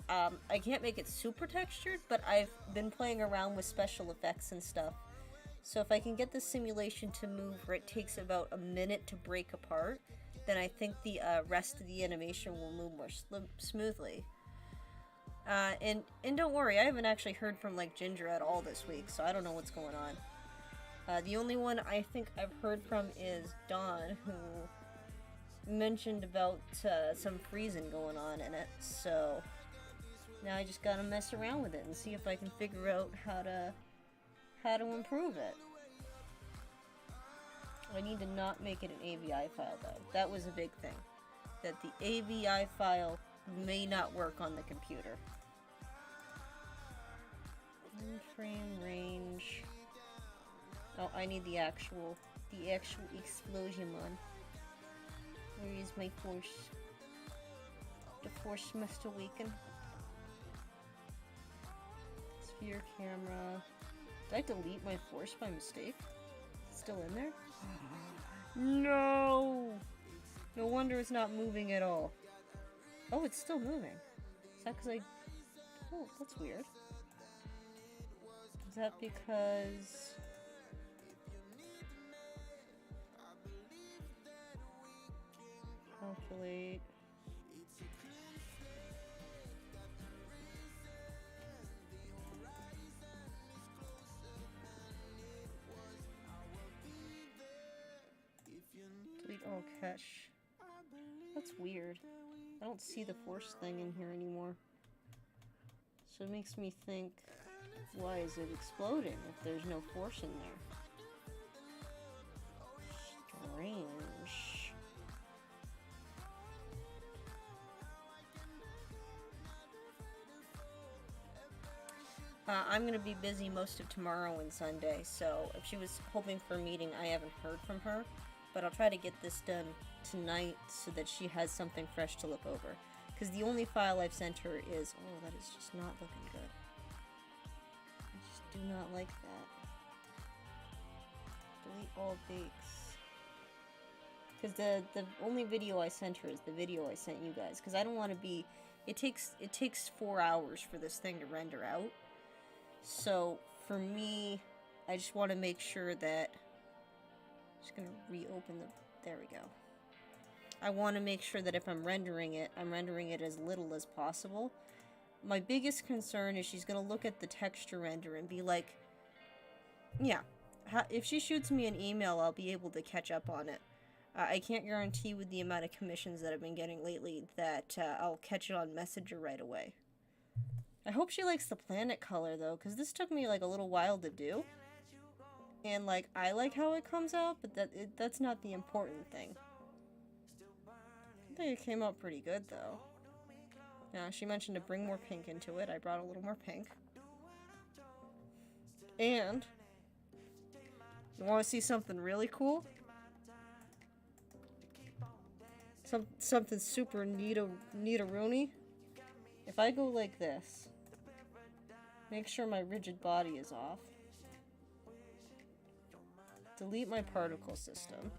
I can't make it super textured, but I've been playing around with special effects and stuff. So if I can get the simulation to move where it takes about a minute to break apart, then I think the rest of the animation will move more smoothly. And don't worry, I haven't actually heard from like Ginger at all this week, so I don't know what's going on. The only one I think I've heard from is Dawn, who mentioned about some freezing going on in it, so now I just gotta mess around with it and see if I can figure out how to improve it. I need to not make it an AVI file though. That was a big thing. That the AVI file may not work on the computer. Frame range. Oh, I need the actual explosion one. Where is my force? The force must awaken. Sphere camera. Did I delete my force by mistake? It's still in there? No! No wonder it's not moving at all. Oh, it's still moving. Is that because I... Oh, that's weird. Is that because... Calculate... Delete all cache. That's weird. I don't see the force thing in here anymore. So it makes me think, why is it exploding if there's no force in there? Strange. I'm gonna be busy most of tomorrow and Sunday, so if she was hoping for a meeting, I haven't heard from her. But I'll try to get this done tonight so that she has something fresh to look over. Because the only file I've sent her is... Oh, that is just not looking good. I just do not like that. Delete all bakes. Because the only video I sent her is the video I sent you guys. Because I don't want to be... It takes 4 hours for this thing to render out. So, for me, I just want to make sure that... Just gonna reopen the... There we go. I want to make sure that if I'm rendering it as little as possible. My biggest concern is she's gonna look at the texture render and be like, yeah, if she shoots me an email, I'll be able to catch up on it. I can't guarantee with the amount of commissions that I've been getting lately that I'll catch it on Messenger right away. I hope she likes the planet color though, because this took me like a little while to do. And, like, I like how it comes out, but that's not the important thing. I think it came out pretty good, though. Yeah, she mentioned to bring more pink into it. I brought a little more pink. And, you want to see something really cool? Something super neato-rooney? If I go like this, make sure my rigid body is off. Delete my particle system.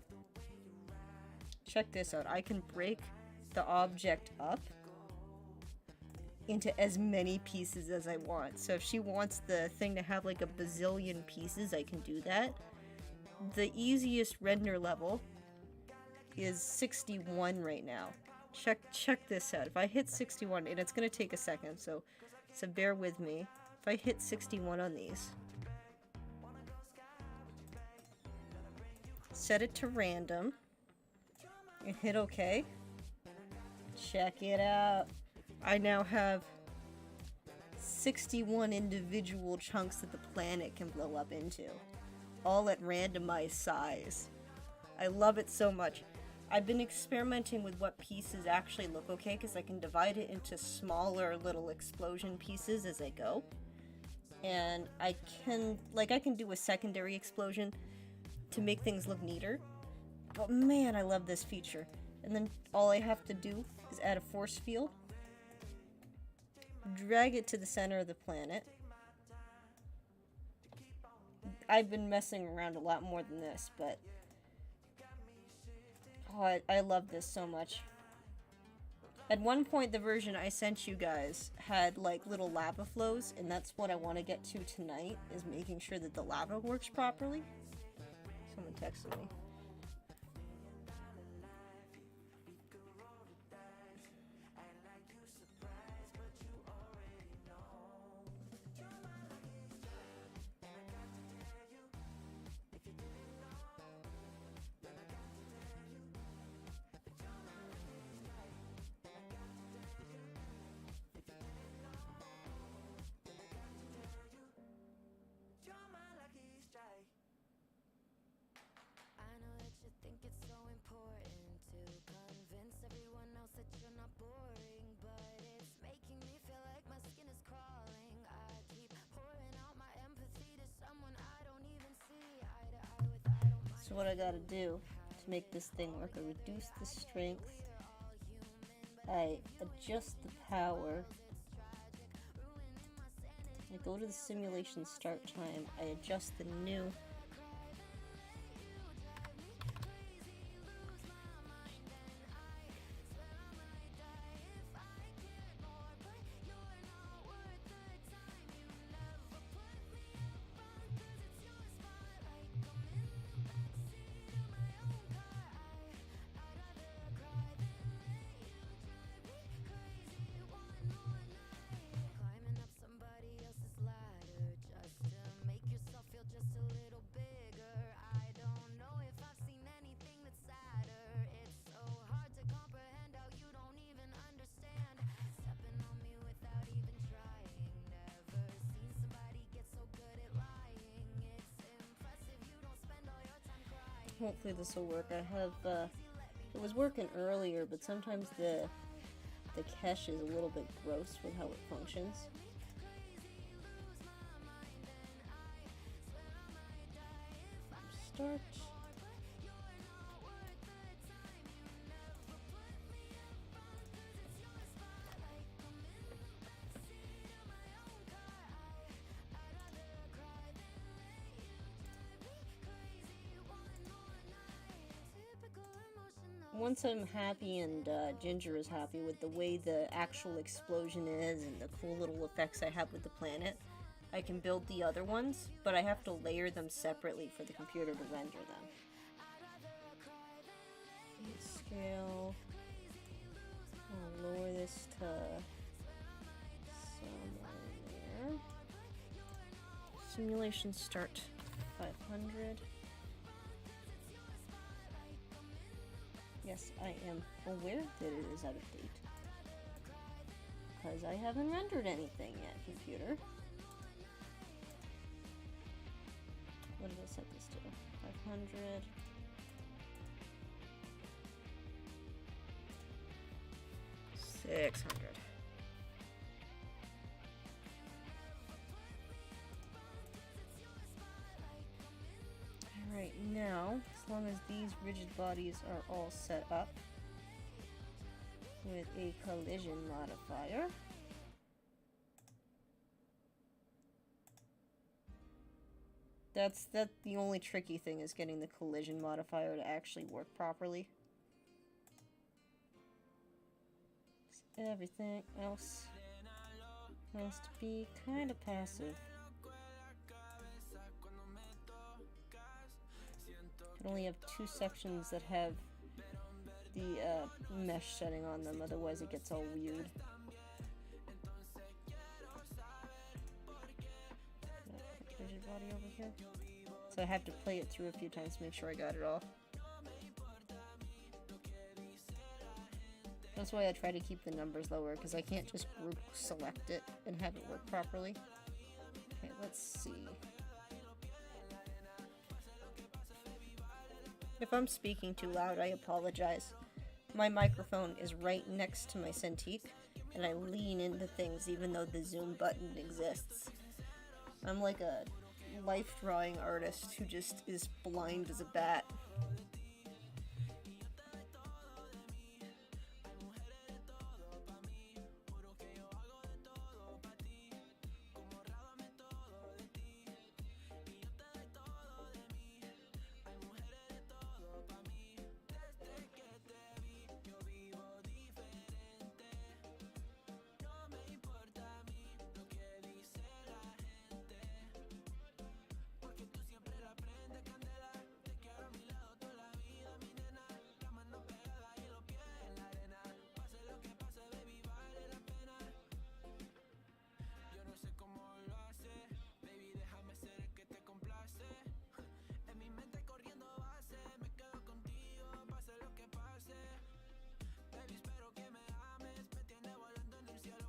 check this out. I can break the object up into as many pieces as I want. So if she wants the thing to have like a bazillion pieces, I can do that. The easiest render level is 61 right now. Check this out. If I hit 61, and it's gonna take a second, so bear with me. If I hit 61 on these, set it to random, and hit OK. Check it out. I now have 61 individual chunks that the planet can blow up into, all at randomized size. I love it so much. I've been experimenting with what pieces actually look okay, because I can divide it into smaller little explosion pieces as I go. And I can do a secondary explosion to make things look neater. But man, I love this feature. And then all I have to do is add a force field, drag it to the center of the planet. I've been messing around a lot more than this, but oh, I love this so much. At one point, the version I sent you guys had like little lava flows, and that's what I want to get to tonight, is making sure that the lava works properly. Someone texted me. So what I gotta do to make this thing work, I reduce the strength, I adjust the power, I go to the simulation start time, I adjust the new. Hopefully this will work. I have, it was working earlier, but sometimes the cache is a little bit gross with how it functions. Start. Once I'm happy and Ginger is happy with the way the actual explosion is and the cool little effects I have with the planet, I can build the other ones, but I have to layer them separately for the computer to render them. Scale. I'll lower this to somewhere there. Simulation start 500. Yes, I am aware that it is out of date, because I haven't rendered anything yet, computer. What did I set this to? 500. $600. Alright, now, as long as these rigid bodies are all set up with a collision modifier, that's the only tricky thing, is getting the collision modifier to actually work properly. everything else has to be kind of passive. I only have 2 sections that have the mesh setting on them, otherwise it gets all weird. Rigid body over here. So I have to play it through a few times to make sure I got it all. That's why I try to keep the numbers lower, because I can't just group select it and have it work properly. Okay, let's see. If I'm speaking too loud, I apologize. My microphone is right next to my Cintiq, and I lean into things even though the zoom button exists. I'm like a life drawing artist who just is blind as a bat.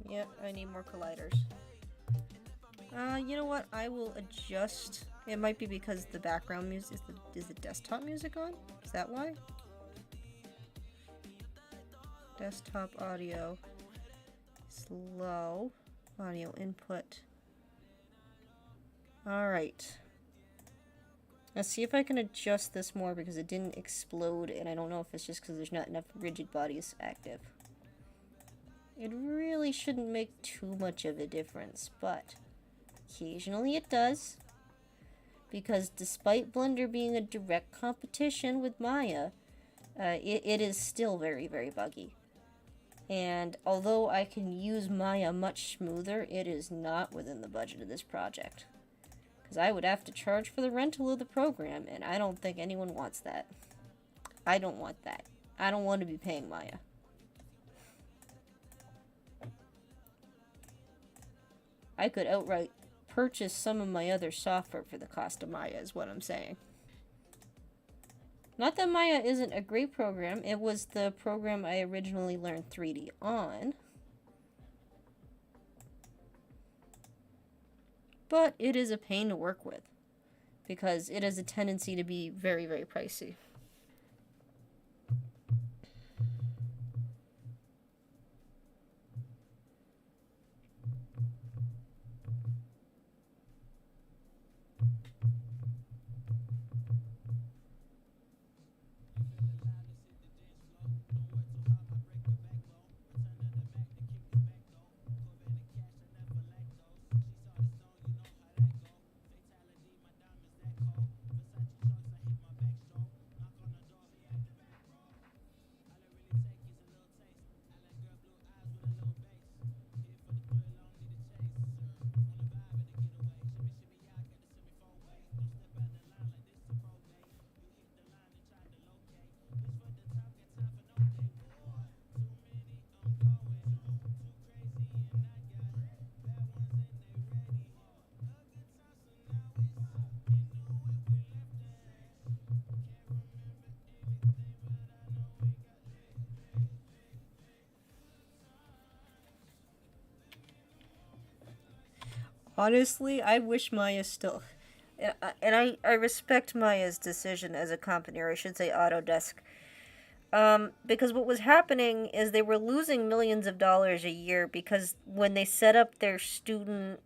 Yep, I need more colliders. You know what? I will adjust. It might be because the background music is the desktop music on? Is that why? Desktop audio. Slow. Audio input. Alright. Let's see if I can adjust this more because it didn't explode, and I don't know if it's just because there's not enough rigid bodies active. It really shouldn't make too much of a difference, but occasionally it does. Because despite Blender being a direct competition with Maya, it is still very, very buggy. And although I can use Maya much smoother, it is not within the budget of this project. Because I would have to charge for the rental of the program, and I don't think anyone wants that. I don't want that. I don't want to be paying Maya. I could outright purchase some of my other software for the cost of Maya, is what I'm saying. Not that Maya isn't a great program, it was the program I originally learned 3D on. But it is a pain to work with, because it has a tendency to be very, very pricey. Honestly, I wish Maya still... And I respect Maya's decision as a company, or I should say Autodesk. Because what was happening is they were losing millions of dollars a year because when they set up their student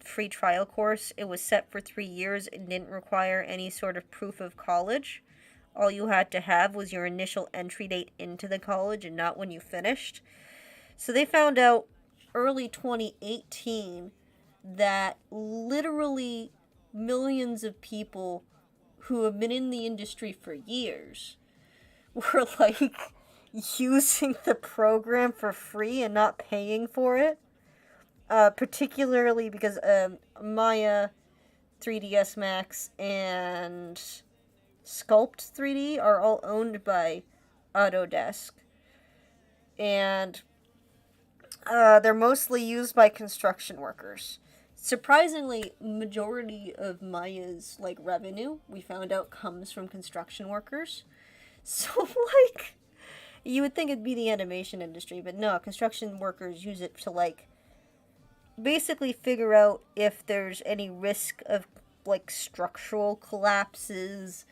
free trial course, it was set for 3 years and didn't require any sort of proof of college. All you had to have was your initial entry date into the college and not when you finished. So they found out early 2018 that literally millions of people who have been in the industry for years were like using the program for free and not paying for it. Particularly because Maya, 3ds Max, and Sculpt 3D are all owned by Autodesk. And they're mostly used by construction workers. Surprisingly, majority of Maya's like revenue, we found out, comes from construction workers. So like, you would think it'd be the animation industry, but no, construction workers use it to like basically figure out if there's any risk of like structural collapses,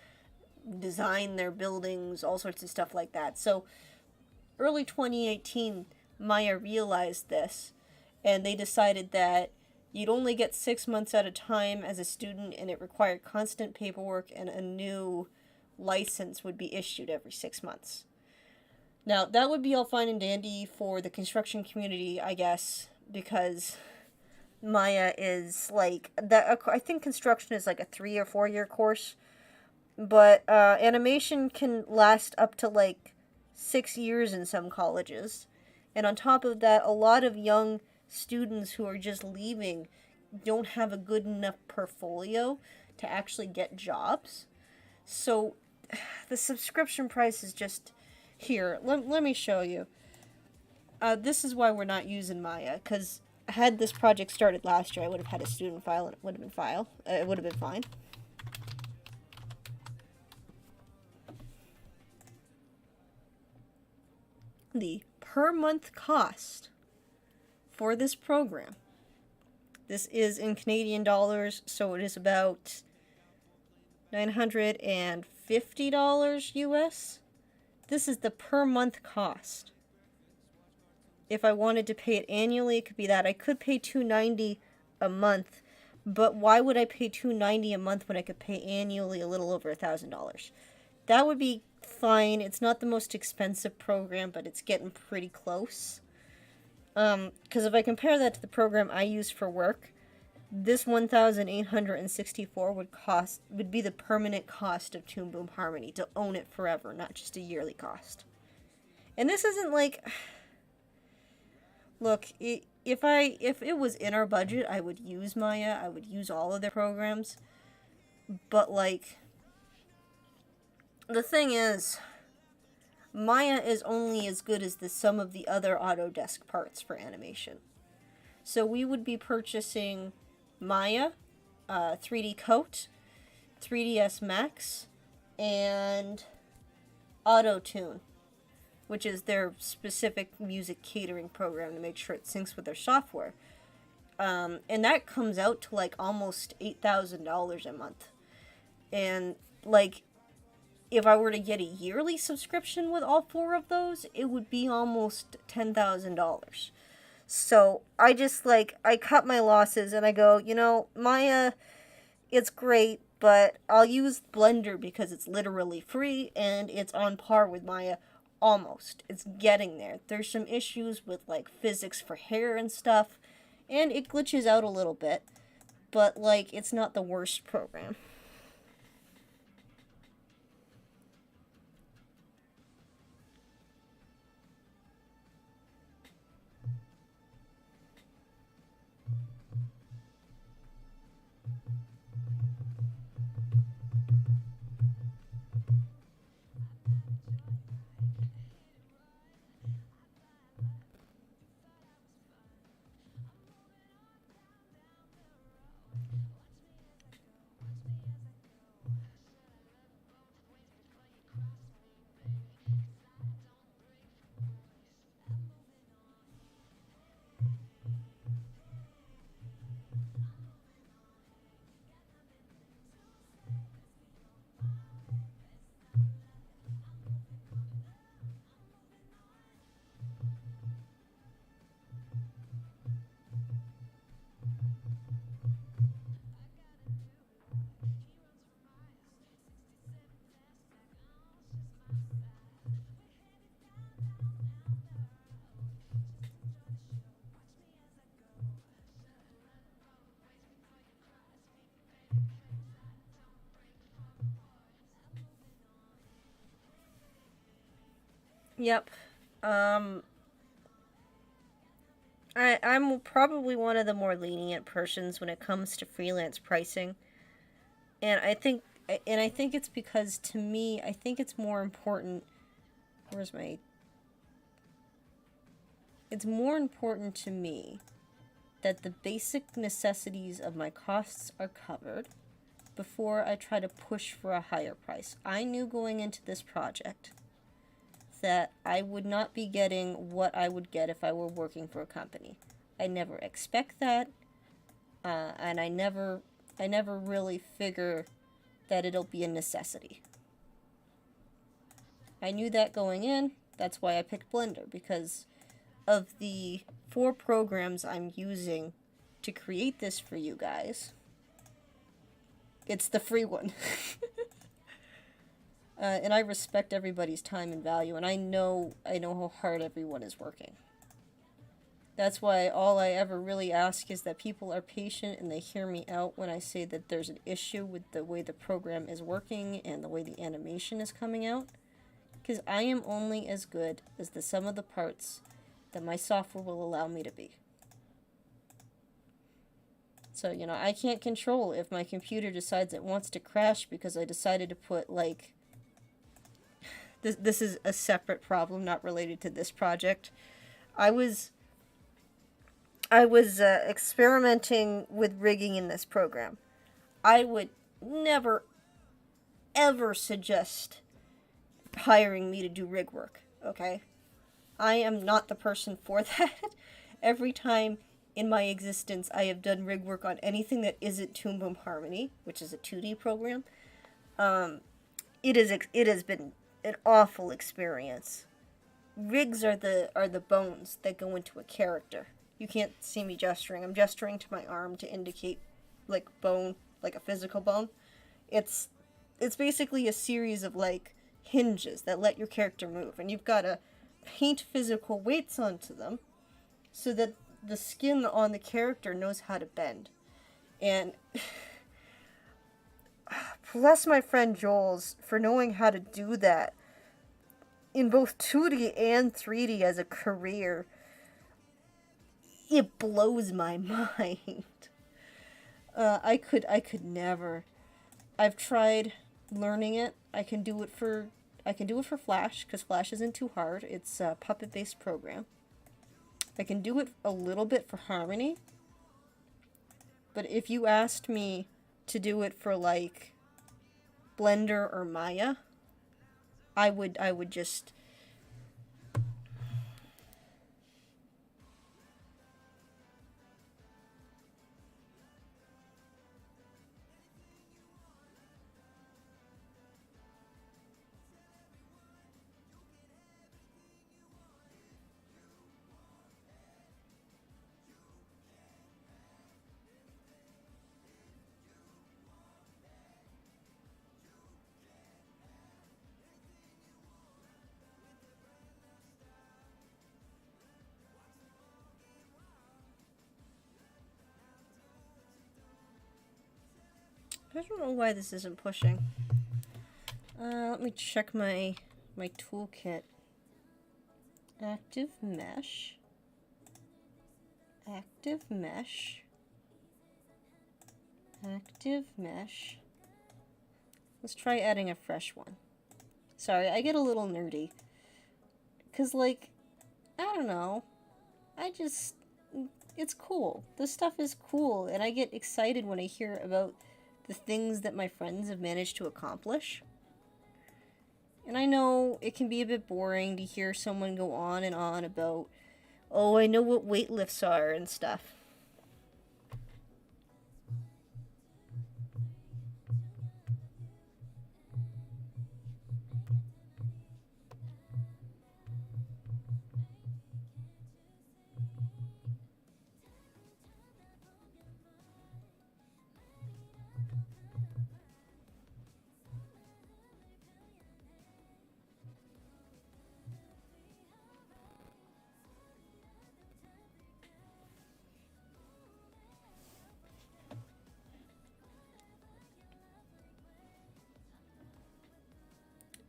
design their buildings, all sorts of stuff like that. So early 2018, Maya realized this, and they decided that you'd only get 6 months at a time as a student, and it required constant paperwork, and a new license would be issued every 6 months. Now, that would be all fine and dandy for the construction community, I guess, because Maya is like that. I think construction is like a 3 or 4 year course, but animation can last up to like 6 years in some colleges. And on top of that, a lot of young students who are just leaving don't have a good enough portfolio to actually get jobs. So the subscription price is just here. Let me show you. This is why we're not using Maya, because had this project started last year, I would have had a student file, and it would have been fine. The per month cost for this program. This is in Canadian dollars, so it is about $950 US. This is the per month cost. If I wanted to pay it annually, it could be that. I could pay $290 a month, but why would I pay $290 a month when I could pay annually a little over $1,000? That would be fine. It's not the most expensive program, but it's getting pretty close. Because if I compare that to the program I use for work, this $1,864 would be the permanent cost of Toon Boom Harmony, to own it forever, not just a yearly cost. And this isn't like, look, if it was in our budget, I would use Maya, I would use all of their programs, but like, the thing is, Maya is only as good as the sum of the other Autodesk parts for animation. So we would be purchasing Maya, 3D Coat, 3ds Max, and Auto-Tune, which is their specific music catering program to make sure it syncs with their software. And that comes out to like almost $8,000 a month. And like, if I were to get a yearly subscription with all 4 of those, it would be almost $10,000. So I just like, I cut my losses and I go, you know, Maya, it's great, but I'll use Blender because it's literally free and it's on par with Maya. Almost. It's getting there. There's some issues with like physics for hair and stuff, and it glitches out a little bit, but like, it's not the worst program. Yep. I'm probably one of the more lenient persons when it comes to freelance pricing. And I think it's because, to me, I think it's more important. It's more important to me that the basic necessities of my costs are covered before I try to push for a higher price. I knew going into this project that I would not be getting what I would get if I were working for a company. I never expect that, and I never really figure that it'll be a necessity. I knew that going in. That's why I picked Blender, because of the 4 programs I'm using to create this for you guys. It's the free one. And I respect everybody's time and value, and I know how hard everyone is working. That's why all I ever really ask is that people are patient and they hear me out when I say that there's an issue with the way the program is working and the way the animation is coming out. Because I am only as good as the sum of the parts that my software will allow me to be. So, you know, I can't control if my computer decides it wants to crash because I decided to put, like... This is a separate problem, not related to this project. I was experimenting with rigging in this program. I would never, ever suggest hiring me to do rig work, okay? I am not the person for that. Every time in my existence I have done rig work on anything that isn't Toon Boom Harmony, which is a 2D program, it has been an awful experience. Rigs are the bones that go into a character. You can't see me gesturing. I'm gesturing to my arm to indicate, like, bone, like a physical bone. It's basically a series of, like, hinges that let your character move, and you've got to paint physical weights onto them so that the skin on the character knows how to bend. And bless my friend Joel's for knowing how to do that in both 2D and 3D as a career. It blows my mind. I could never. I've tried learning it. I can do it for Flash, because Flash isn't too hard. It's a Puppet-based program. I can do it a little bit for Harmony. But if you asked me to do it for, like, Blender or Maya, I would just... I don't know why this isn't pushing. Let me check my toolkit. Active mesh. Active mesh. Active mesh. Let's try adding a fresh one. Sorry, I get a little nerdy. 'Cause, like, I don't know. It's cool. This stuff is cool, and I get excited when I hear about the things that my friends have managed to accomplish. And I know it can be a bit boring to hear someone go on and on about, oh, I know what weightlifts are and stuff.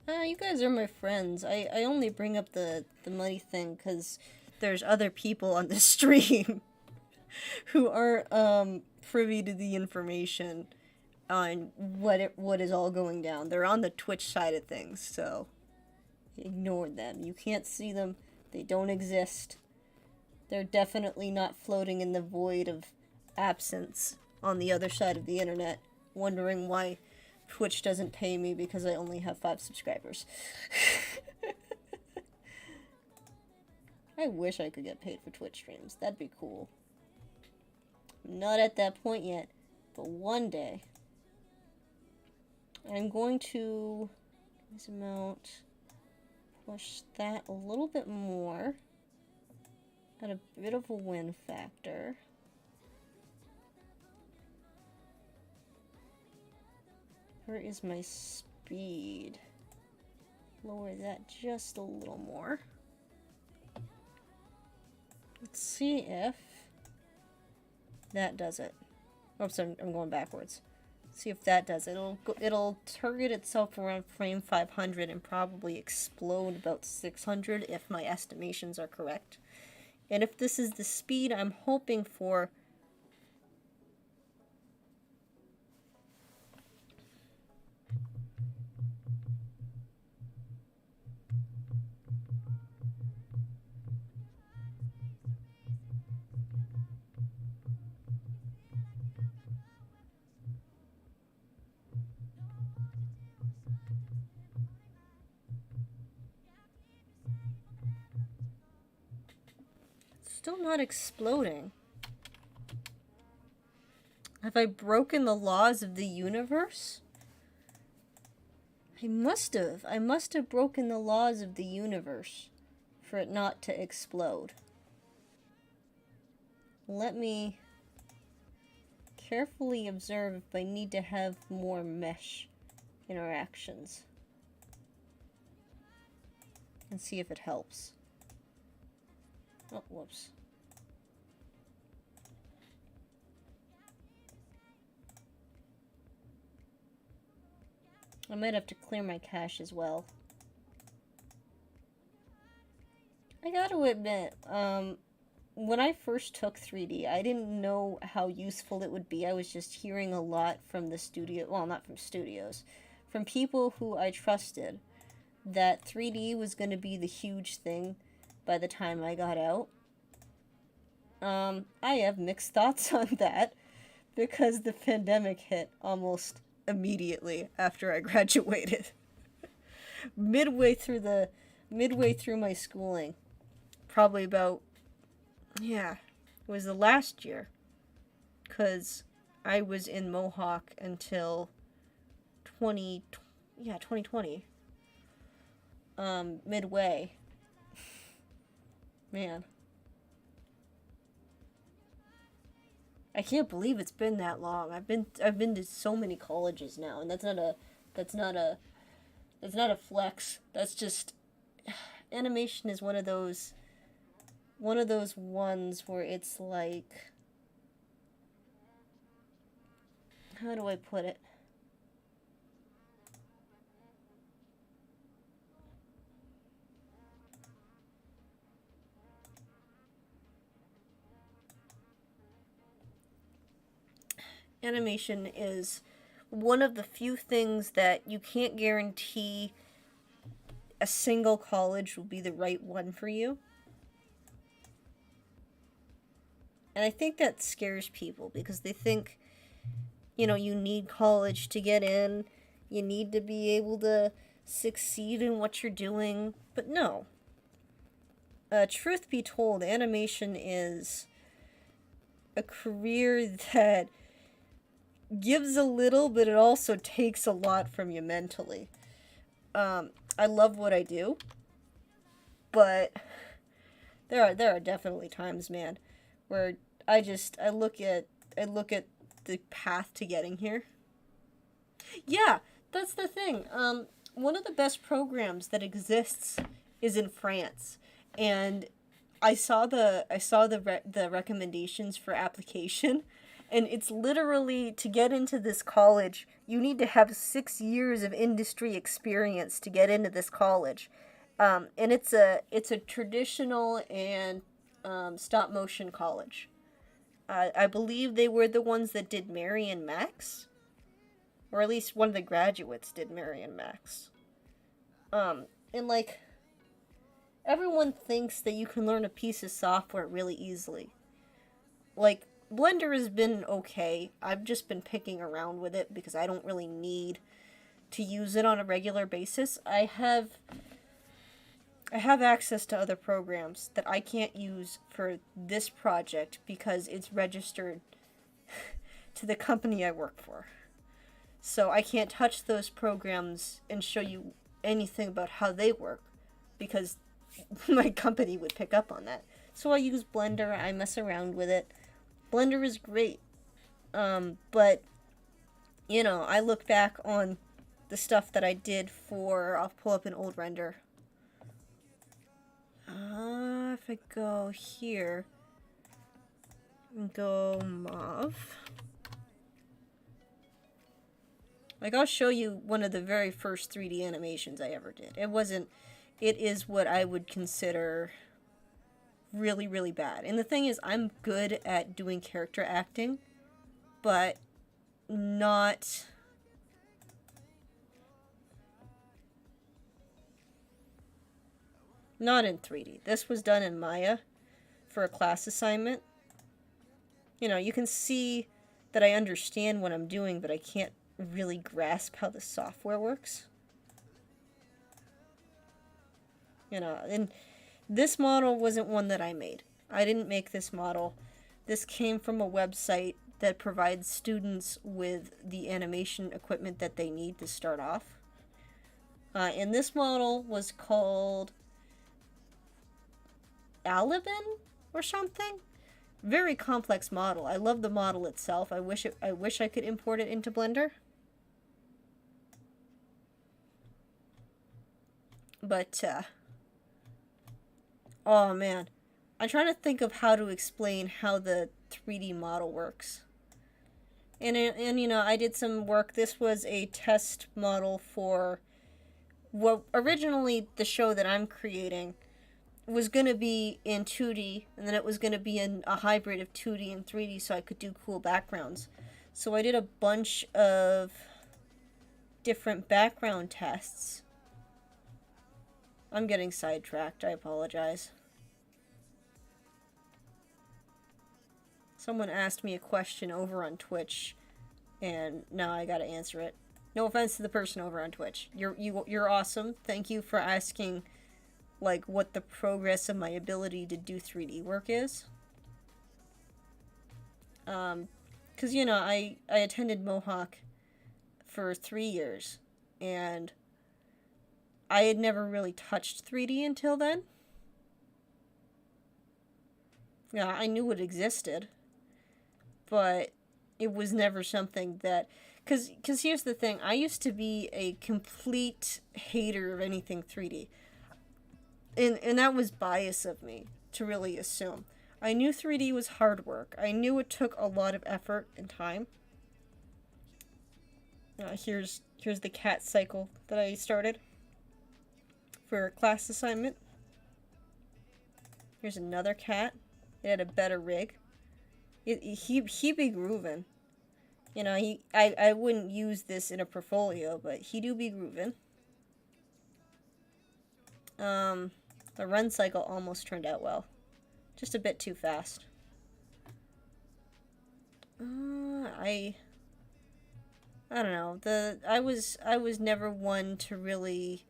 You guys are my friends. I only bring up the money thing because there's other people on the stream who aren't privy to the information on what is all going down. They're on the Twitch side of things, so ignore them. You can't see them. They don't exist. They're definitely not floating in the void of absence on the other side of the internet, wondering why Twitch doesn't pay me because I only have 5 subscribers. I wish I could get paid for Twitch streams. That'd be cool. I'm not at that point yet, but one day I'm going to push that a little bit more at a bit of a win factor. Where is my speed? Lower that just a little more. Let's see if that does it. Oops, I'm going backwards. See if that does it. It'll target itself around frame 500 and probably explode about 600 if my estimations are correct. And if this is the speed I'm hoping for, still not exploding. Have I broken the laws of the universe? I must have. I must have broken the laws of the universe for it not to explode. Let me carefully observe if I need to have more mesh interactions and see if it helps. Oh, whoops. I might have to clear my cache as well. I gotta admit, when I first took 3D, I didn't know how useful it would be. I was just hearing a lot from the studio, well, not from studios, from people who I trusted, that 3D was going to be the huge thing by the time I got out. I have mixed thoughts on that because the pandemic hit almost immediately after I graduated. midway through my schooling, probably about, yeah, it was the last year, because I was in Mohawk until 2020. Midway. Man. I can't believe it's been that long. I've been to so many colleges now, and that's not a flex. That's just, animation is one of those ones where it's like, how do I put it? Animation is one of the few things that you can't guarantee a single college will be the right one for you. And I think that scares people because they think, you know, you need college to get in, you need to be able to succeed in what you're doing. But no. Truth be told, animation is a career that gives a little, but it also takes a lot from you mentally. I love what I do, but there are definitely times, man, where I look at the path to getting here. Yeah, that's the thing. One of the best programs that exists is in France, and I saw the recommendations for application, And it's literally, to get into this college, you need to have 6 years of industry experience to get into this college. And it's a traditional and stop motion college. I believe they were the ones that did Mary and Max. Or at least one of the graduates did Mary and Max. And like, everyone thinks that you can learn a piece of software really easily. Like, Blender has been okay. I've just been picking around with it because I don't really need to use it on a regular basis. I have access to other programs that I can't use for this project because it's registered to the company I work for. So I can't touch those programs and show you anything about how they work because my company would pick up on that. So I use Blender, I mess around with it. Blender is great. But, you know, I look back on the stuff that I did for, I'll pull up an old render. If I go here, and go mauve. Like, I'll show you one of the very first 3D animations I ever did. It is what I would consider really, really bad. And the thing is, I'm good at doing character acting, but not in 3D. This was done in Maya for a class assignment. You know, you can see that I understand what I'm doing, but I can't really grasp how the software works. You know, and this model wasn't one that I made. I didn't make this model. This came from a website that provides students with the animation equipment that they need to start off. And this model was called Alabin or something. Very complex model. I love the model itself. I wish I could import it into Blender. But oh man, I'm trying to think of how to explain how the 3D model works. And you know, I did some work. This was a test model for what originally the show that I'm creating was going to be in 2D, and then it was going to be in a hybrid of 2D and 3D so I could do cool backgrounds. So I did a bunch of different background tests. I'm getting sidetracked, I apologize. Someone asked me a question over on Twitch, and now I gotta answer it. No offense to the person over on Twitch. You're awesome. Thank you for asking, like, what the progress of my ability to do 3D work is. 'Cause, you know, I attended Mohawk for 3 years, and I had never really touched 3D until then. Yeah, I knew it existed, but it was never something that... Because here's the thing, I used to be a complete hater of anything 3D. And that was bias of me to really assume. I knew 3D was hard work. I knew it took a lot of effort and time. Here's the cat cycle that I started for a class assignment. Here's another cat. It had a better rig. He be grooving. You know, I wouldn't use this in a portfolio, but he do be grooving. The run cycle almost turned out well. Just a bit too fast. I don't know. I was never one to really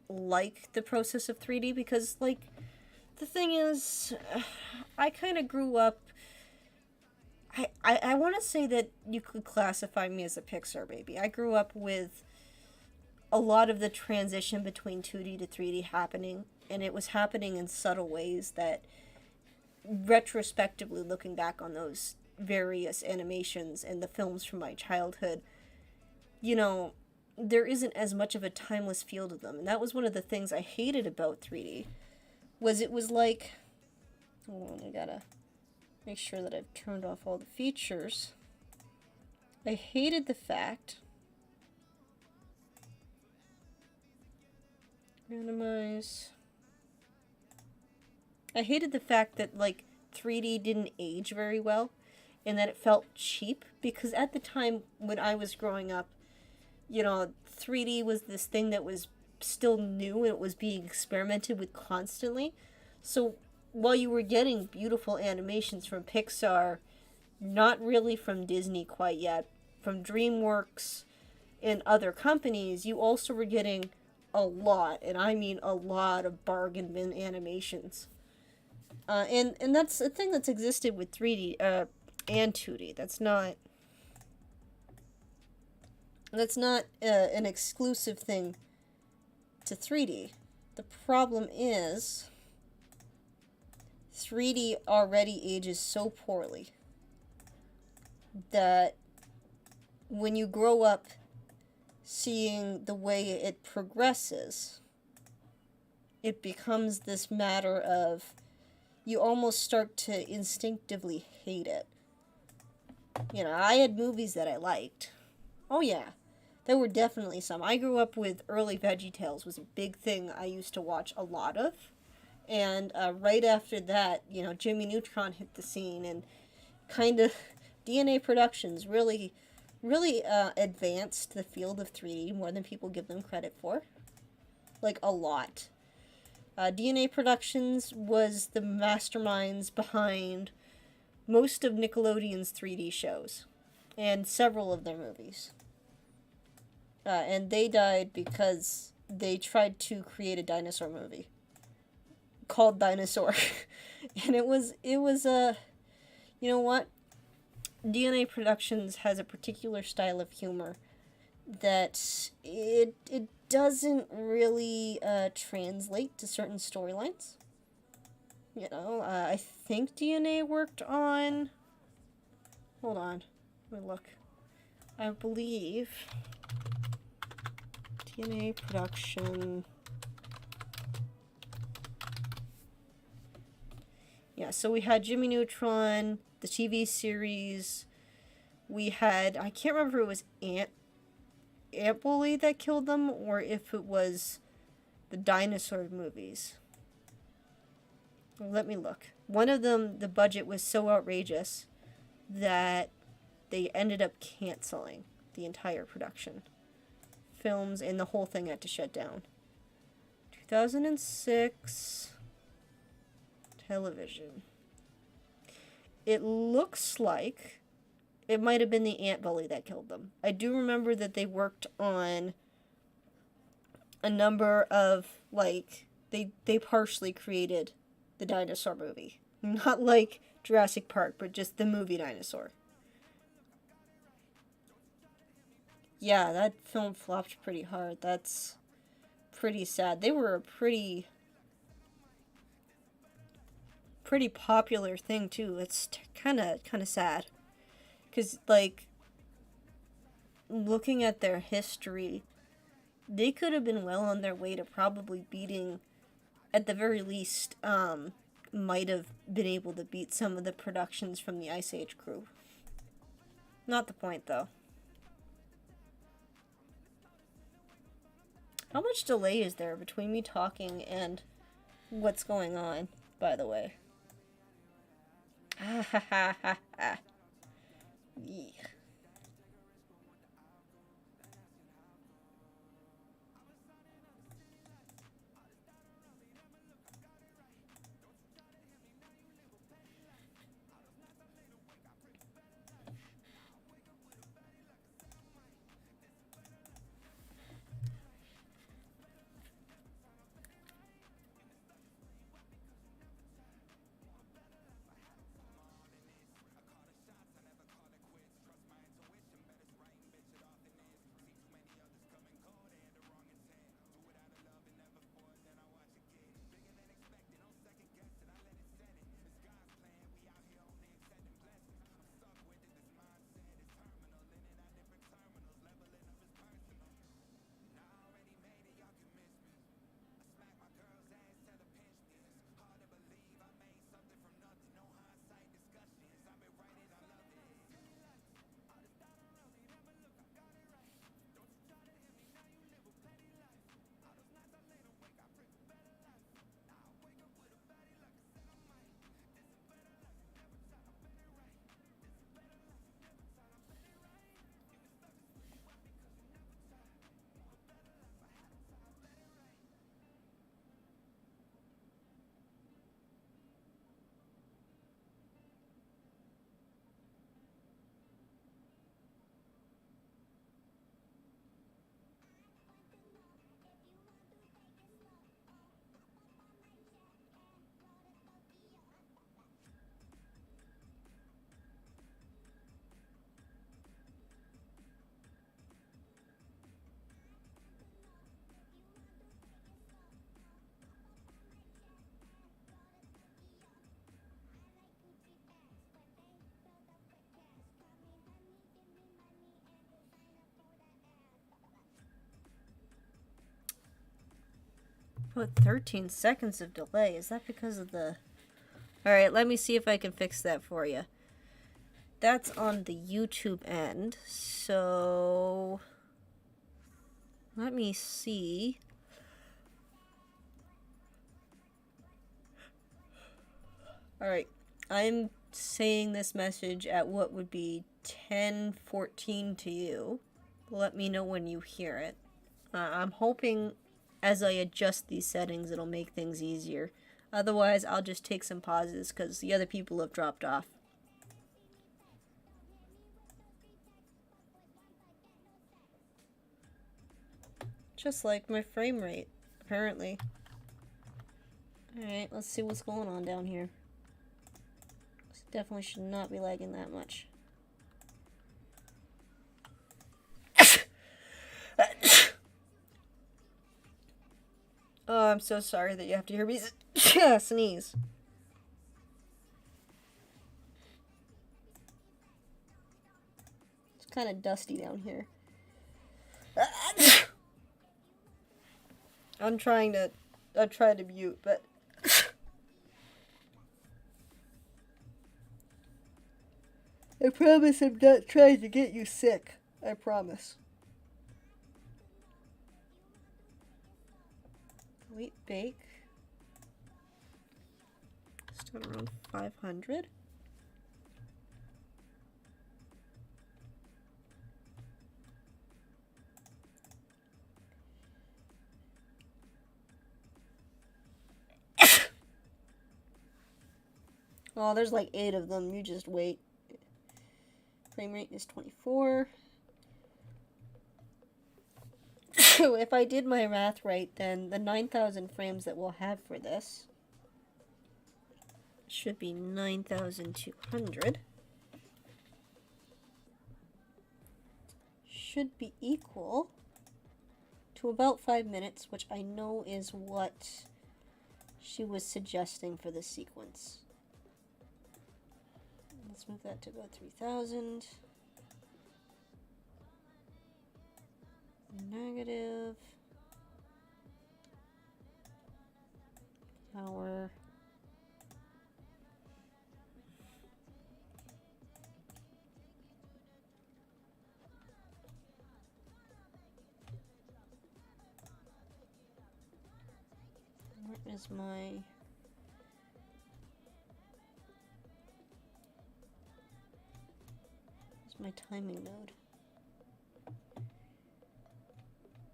like the process of 3D because, like, the thing is, I kind of grew up. I want to say that you could classify me as a Pixar baby. I grew up with a lot of the transition between 2D to 3D happening, and it was happening in subtle ways that, retrospectively looking back on those various animations and the films from my childhood, you know, there isn't as much of a timeless feel to them. And that was one of the things I hated about 3D, was it was like... Hold on, I gotta Make sure that I've turned off all the features. I hated the fact... Randomize... I hated the fact that, like, 3D didn't age very well, and that it felt cheap, because at the time when I was growing up, you know, 3D was this thing that was still new, and it was being experimented with constantly. So while you were getting beautiful animations from Pixar, not really from Disney quite yet, from DreamWorks and other companies, you also were getting a lot, and I mean a lot, of bargain bin animations. And that's a thing that's existed with 3D and 2D. That's not an exclusive thing to 3D. The problem is 3D already ages so poorly that when you grow up seeing the way it progresses, it becomes this matter of you almost start to instinctively hate it. You know, I had movies that I liked. Oh yeah, there were definitely some. I grew up with early VeggieTales was a big thing I used to watch a lot of. And right after that, you know, Jimmy Neutron hit the scene, and kind of DNA Productions really advanced the field of 3D more than people give them credit for. Like, a lot. DNA Productions was the masterminds behind most of Nickelodeon's 3D shows, and several of their movies. And they died because they tried to create a dinosaur movie called Dinosaur. And it was you know what? DNA Productions has a particular style of humor that it doesn't really translate to certain storylines. You know, I think DNA worked on... Hold on. Let me look. I believe... DNA Production... Yeah, so we had Jimmy Neutron, the TV series. We had... I can't remember if it was Ant Bully that killed them, or if it was the dinosaur movies. Let me look. One of them, the budget was so outrageous that they ended up canceling the entire production. Films and the whole thing had to shut down. 2006 television. It looks like it might have been the Ant Bully that killed them. I do remember that they worked on a number of, like, they partially created the dinosaur movie. Not like Jurassic Park, but just the movie Dinosaur. Yeah, that film flopped pretty hard. That's pretty sad. They were a pretty popular thing, too. It's kind of sad. Because, like, looking at their history, they could have been well on their way to probably beating, at the very least, might have been able to beat some of the productions from the Ice Age crew. Not the point, though. How much delay is there between me talking and what's going on, by the way? Ah ha ha ha ha. Yeah. Put 13 seconds of delay. Is that because of the... Alright, let me see if I can fix that for you. That's on the YouTube end, so... Let me see. Alright, I'm saying this message at what would be 10:14 to you. Let me know when you hear it. I'm hoping as I adjust these settings it'll make things easier. Otherwise, I'll just take some pauses because the other people have dropped off. Just like my frame rate, apparently. Alright, let's see what's going on down here. This definitely should not be lagging that much. Oh, I'm so sorry that you have to hear me sneeze. It's kind of dusty down here. I'm trying to mute, but I promise I'm not trying to get you sick. I promise. Wheat bake. Still around 500. Oh, there's like 8 of them. You just wait. Frame rate is 24. So if I did my math right, then the 9,000 frames that we'll have for this should be 9,200. Should be equal to about 5 minutes, which I know is what she was suggesting for this sequence. Let's move that to about 3,000. Negative. Power. Where is my... my timing node?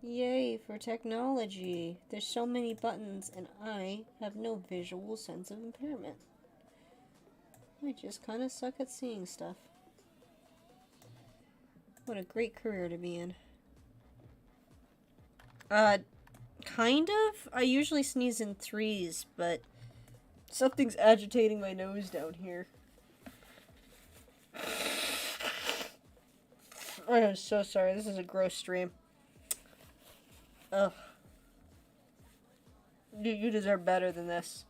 Yay for technology. There's so many buttons and I have no visual sense of impairment. I just kind of suck at seeing stuff. What a great career to be in. Kind of. I usually sneeze in 3s, but something's agitating my nose down here. I'm so sorry. This is a gross stream. Ugh. You deserve better than this.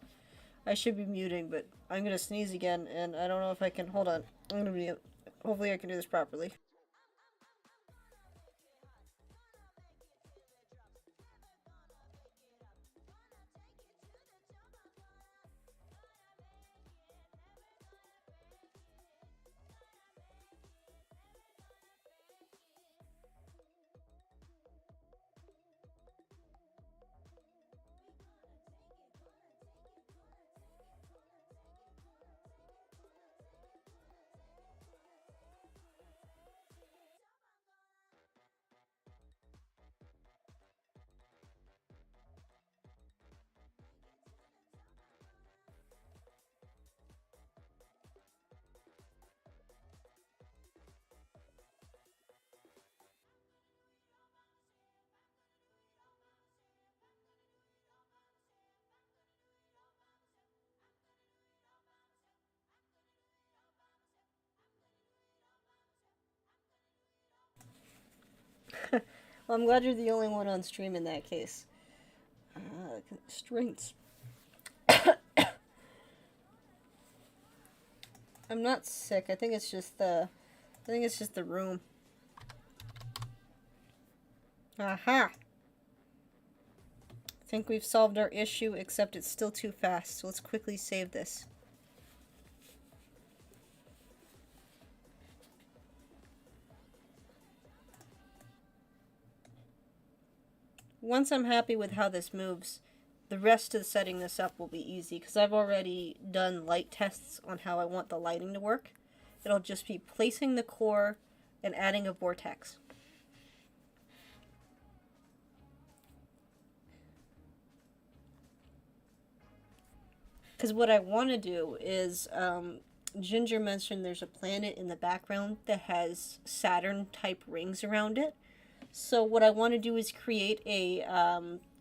I should be muting, but I'm gonna sneeze again, and I don't know if I can. Hold on. I'm gonna mute. Hopefully I can do this properly. Well, I'm glad you're the only one on stream in that case. Constraints. I'm not sick. I think it's just the room. Aha. I think we've solved our issue, except it's still too fast, so let's quickly save this. Once I'm happy with how this moves, the rest of setting this up will be easy, because I've already done light tests on how I want the lighting to work. It'll just be placing the core and adding a vortex. Because what I want to do is, Ginger mentioned there's a planet in the background that has Saturn-type rings around it. So what I want to do is create a,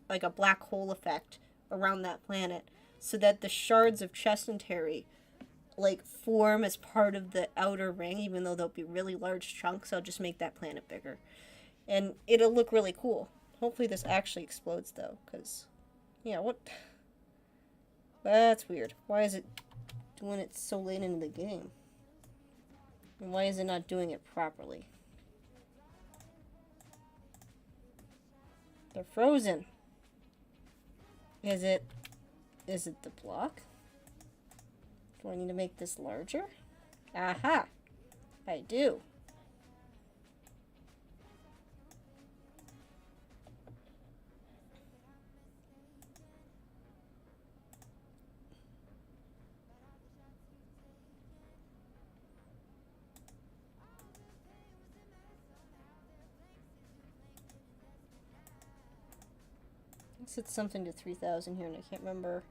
like a black hole effect around that planet, so that the shards of Chestnutary, like, form as part of the outer ring, even though they'll be really large chunks. I'll just make that planet bigger. And it'll look really cool. Hopefully this actually explodes, though, because, yeah, what... That's weird. Why is it doing it so late into the game? And why is it not doing it properly? They're frozen. Is it the block? Do I need to make this larger? Aha! I do. I said something to 3,000 here and I can't remember.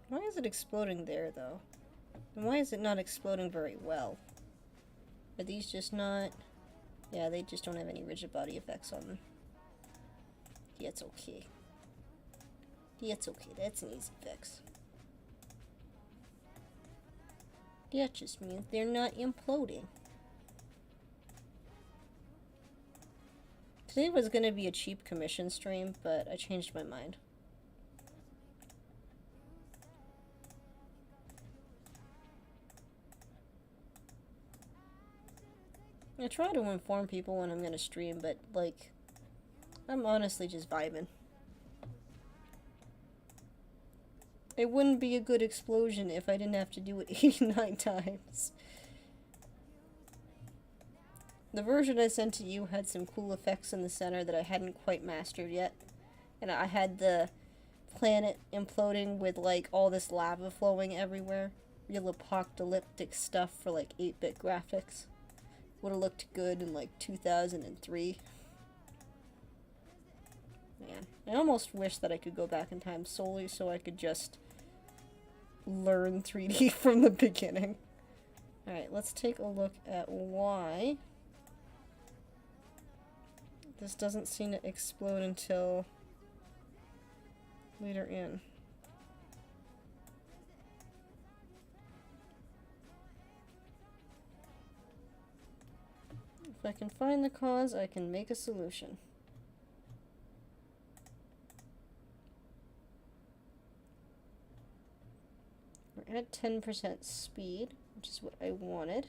Why is it exploding there, though? And why is it not exploding very well? Are these just not... Yeah, they just don't have any rigid body effects on them. Yeah, it's okay. Yeah, it's okay. That's an easy fix. That just means they're not imploding. Today was going to be a cheap commission stream, but I changed my mind. I try to inform people when I'm going to stream, but, like, I'm honestly just vibing. It wouldn't be a good explosion if I didn't have to do it 89 times. The version I sent to you had some cool effects in the center that I hadn't quite mastered yet. And I had the planet imploding with, like, all this lava flowing everywhere. Real apocalyptic stuff for, like, 8-bit graphics. Would have looked good in, like, 2003. Man, I almost wish that I could go back in time solely so I could just learn 3D from the beginning. Alright, let's take a look at why this doesn't seem to explode until later in. If I can find the cause, I can make a solution. We're at 10% speed, which is what I wanted.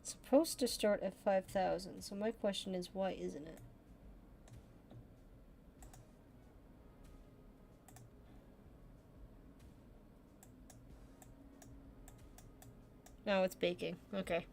It's supposed to start at 5,000, so my question is, why isn't it? No, it's baking. Okay.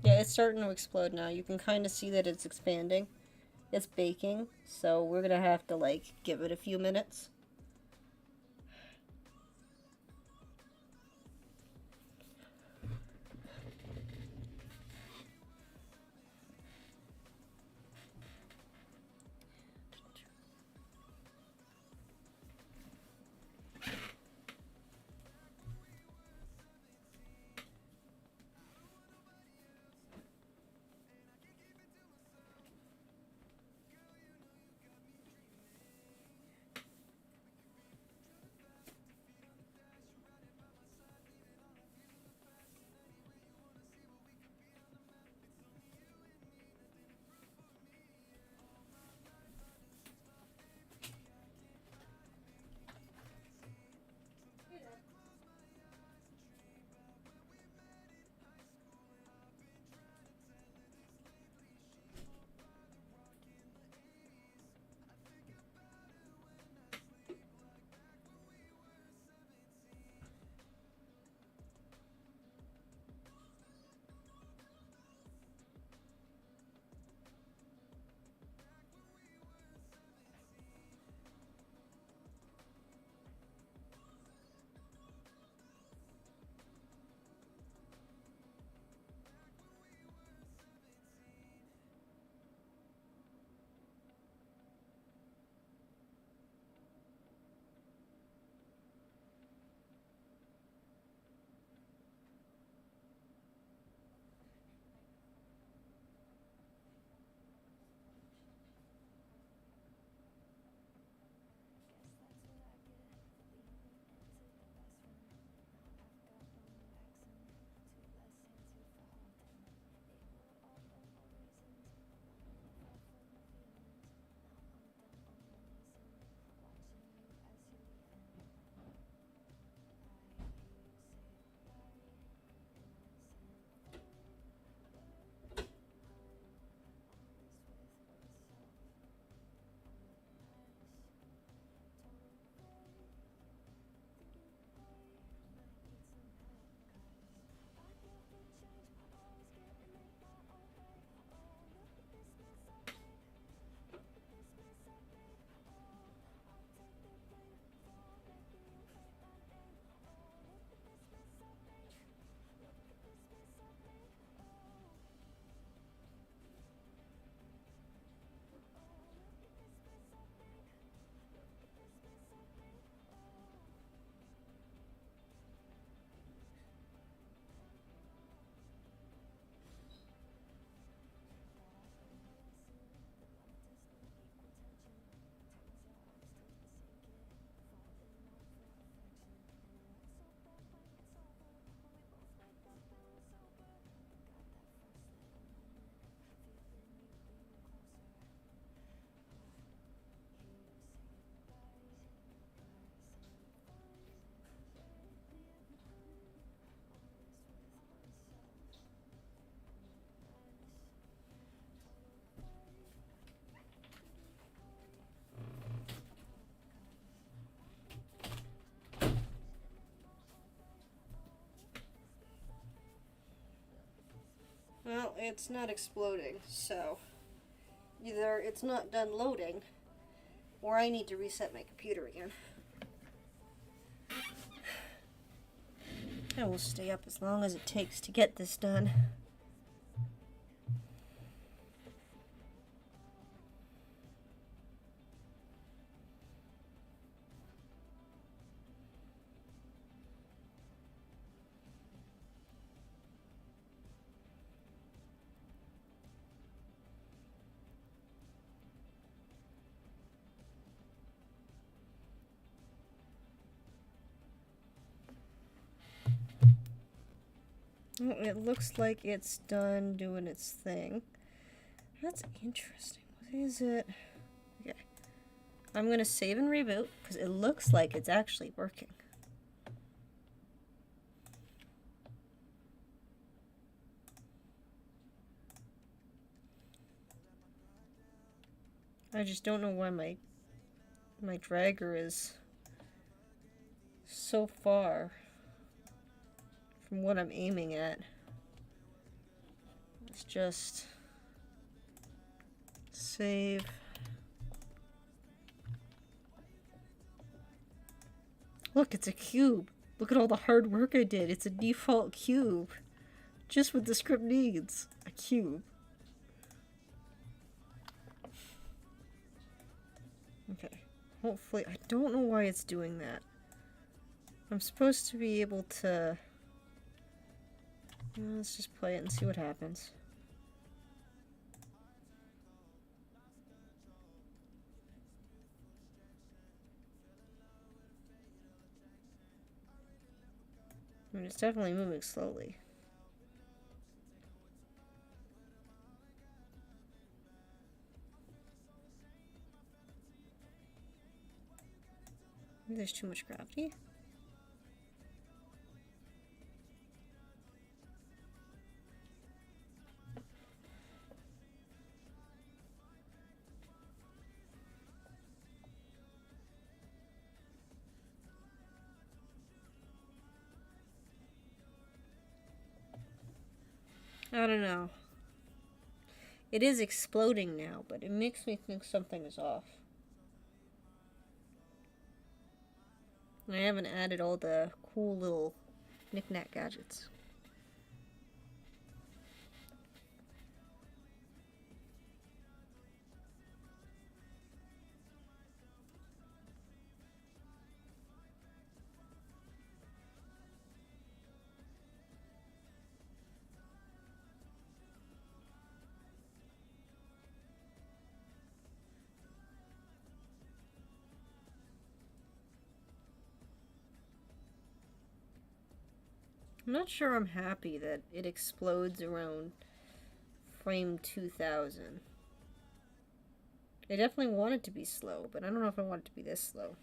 Yeah, it's starting to explode now. You can kind of see that it's expanding. It's baking, so we're gonna have to, like, give it a few minutes. Well, it's not exploding, so either it's not done loading, or I need to reset my computer again. I will stay up as long as it takes to get this done. It looks like it's done doing its thing. That's interesting. What is it? Okay. I'm going to save and reboot because it looks like it's actually working. I just don't know why my dragger is so far from what I'm aiming at. It's just Save. Look, it's a cube. Look at all the hard work I did. It's a default cube. Just what the script needs. A cube. Okay. Hopefully, I don't know why it's doing that. I'm supposed to be able to... Let's just play it and see what happens. I mean, it's definitely moving slowly. Maybe there's too much gravity. I don't know. It is exploding now, but it makes me think something is off. And I haven't added all the cool little knick-knack gadgets. I'm not sure I'm happy that it explodes around frame 2000. I definitely want it to be slow, but I don't know if I want it to be this slow.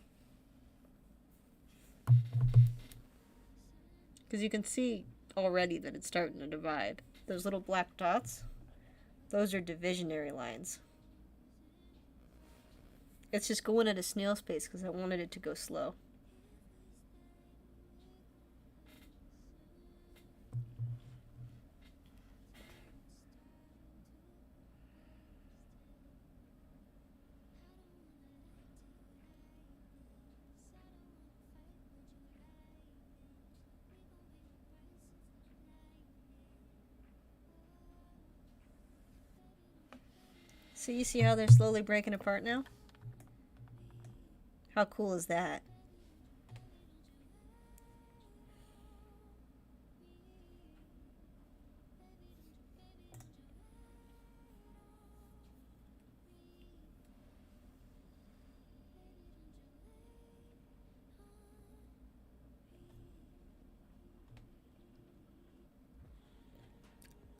Because you can see already that it's starting to divide. Those little black dots, those are divisionary lines. It's just going at a snail's pace because I wanted it to go slow. So you see how they're slowly breaking apart now? How cool is that?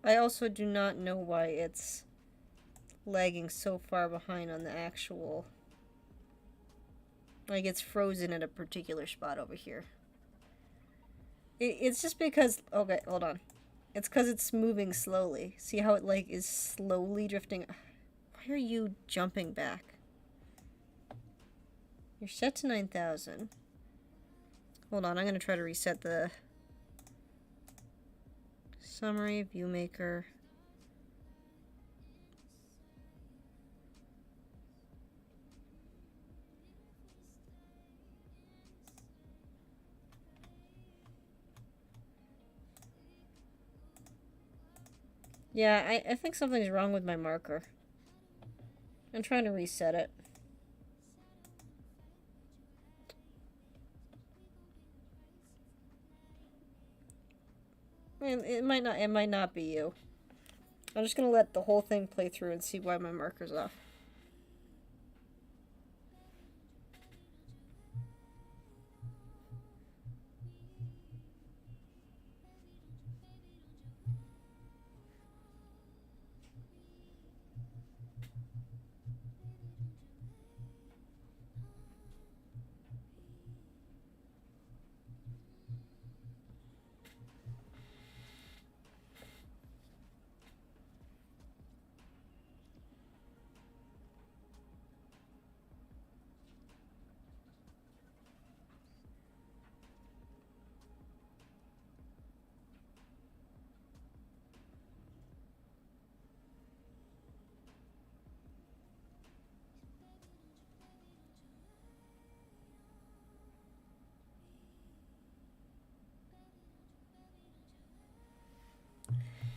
I also do not know why it's lagging so far behind on the actual... Like, it's frozen at a particular spot over here. It's just because... Okay, hold on. It's because it's moving slowly. See how it, like, is slowly drifting... Why are you jumping back? You're set to 9,000. Hold on, I'm going to try to reset the... Summary, viewmaker... Yeah, I think something's wrong with my marker. I'm trying to reset it. It might not be you. I'm just gonna let the whole thing play through and see why my marker's off.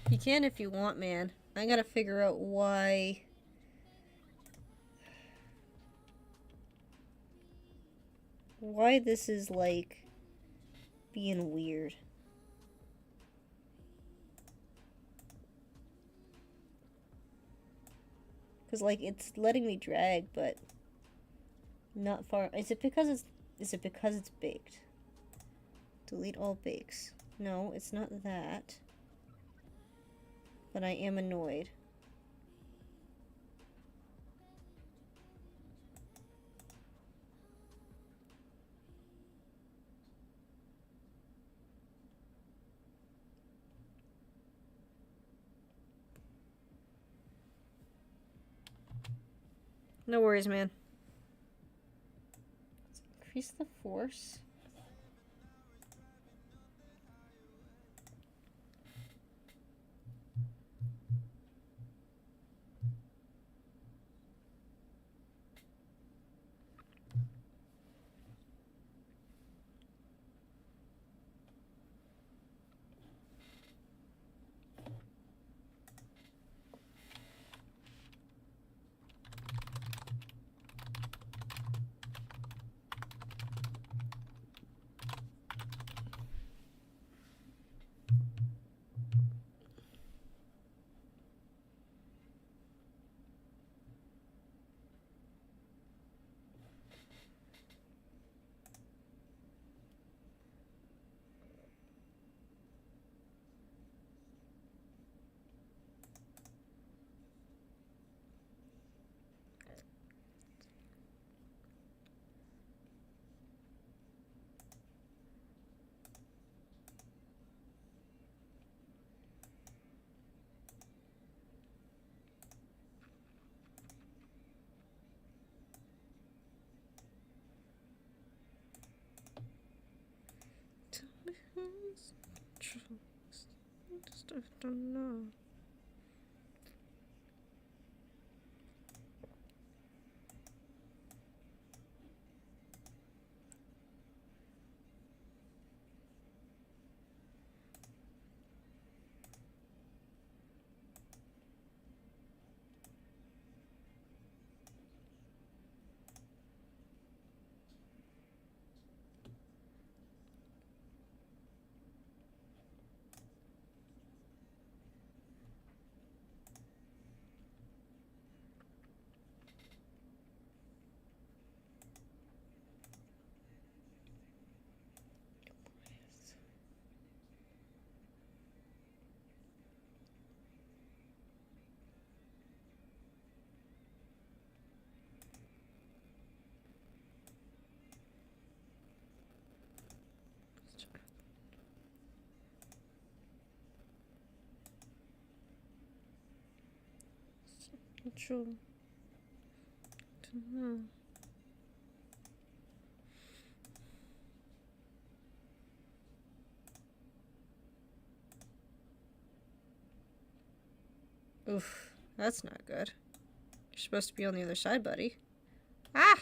You can if you want, man. I gotta figure out why... why this is, like, being weird. Because, like, it's letting me drag, but not far. Is it because it's baked? Delete all bakes. No, it's not that. But I am annoyed. No worries, man. Let's increase the force. I don't know. Control. Don't know. Oof, that's not good. You're supposed to be on the other side, buddy. Ah!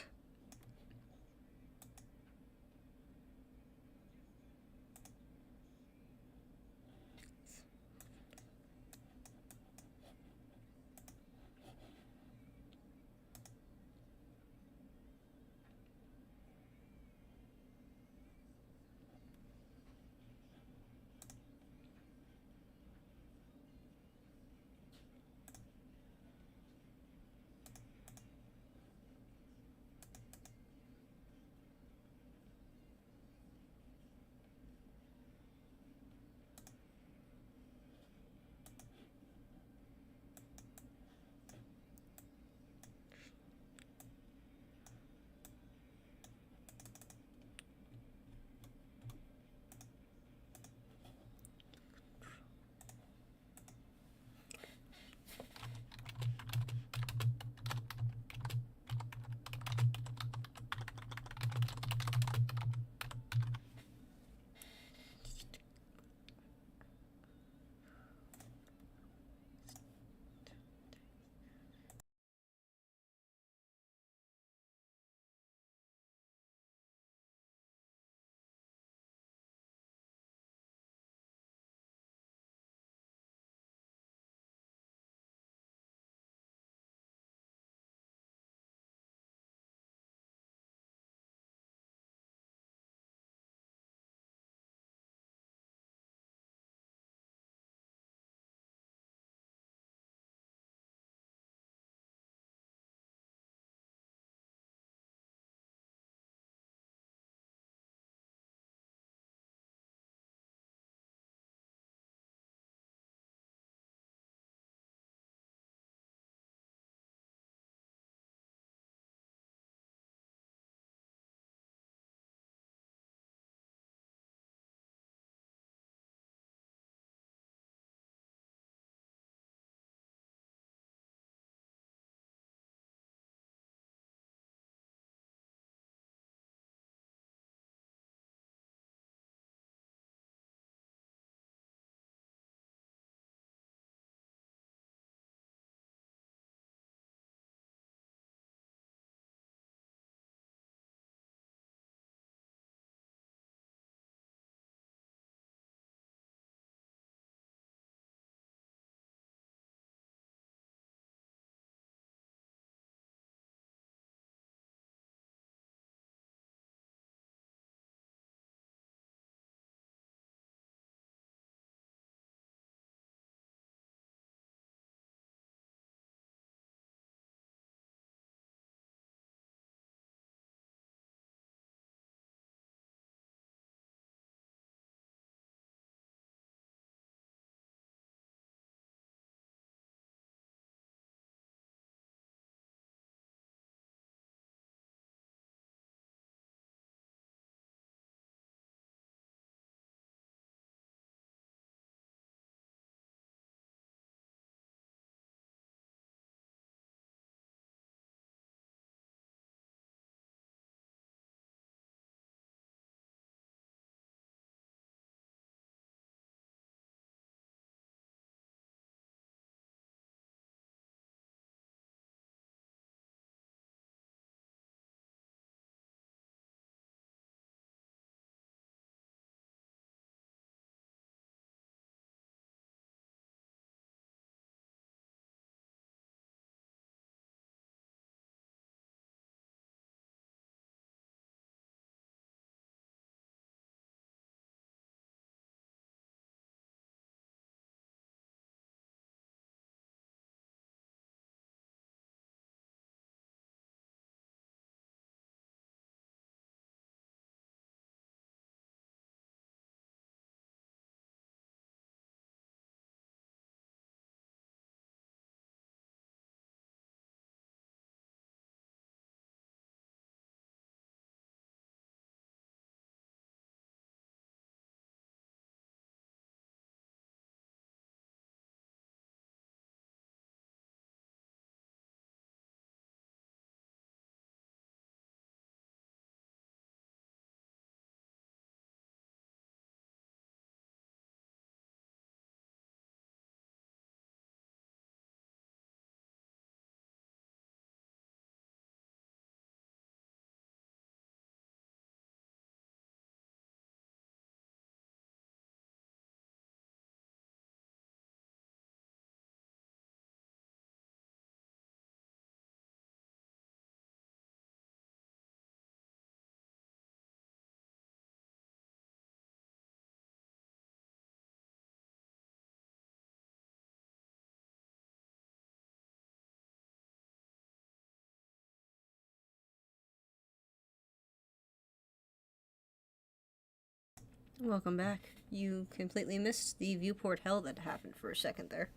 Welcome back. You completely missed the viewport hell that happened for a second there.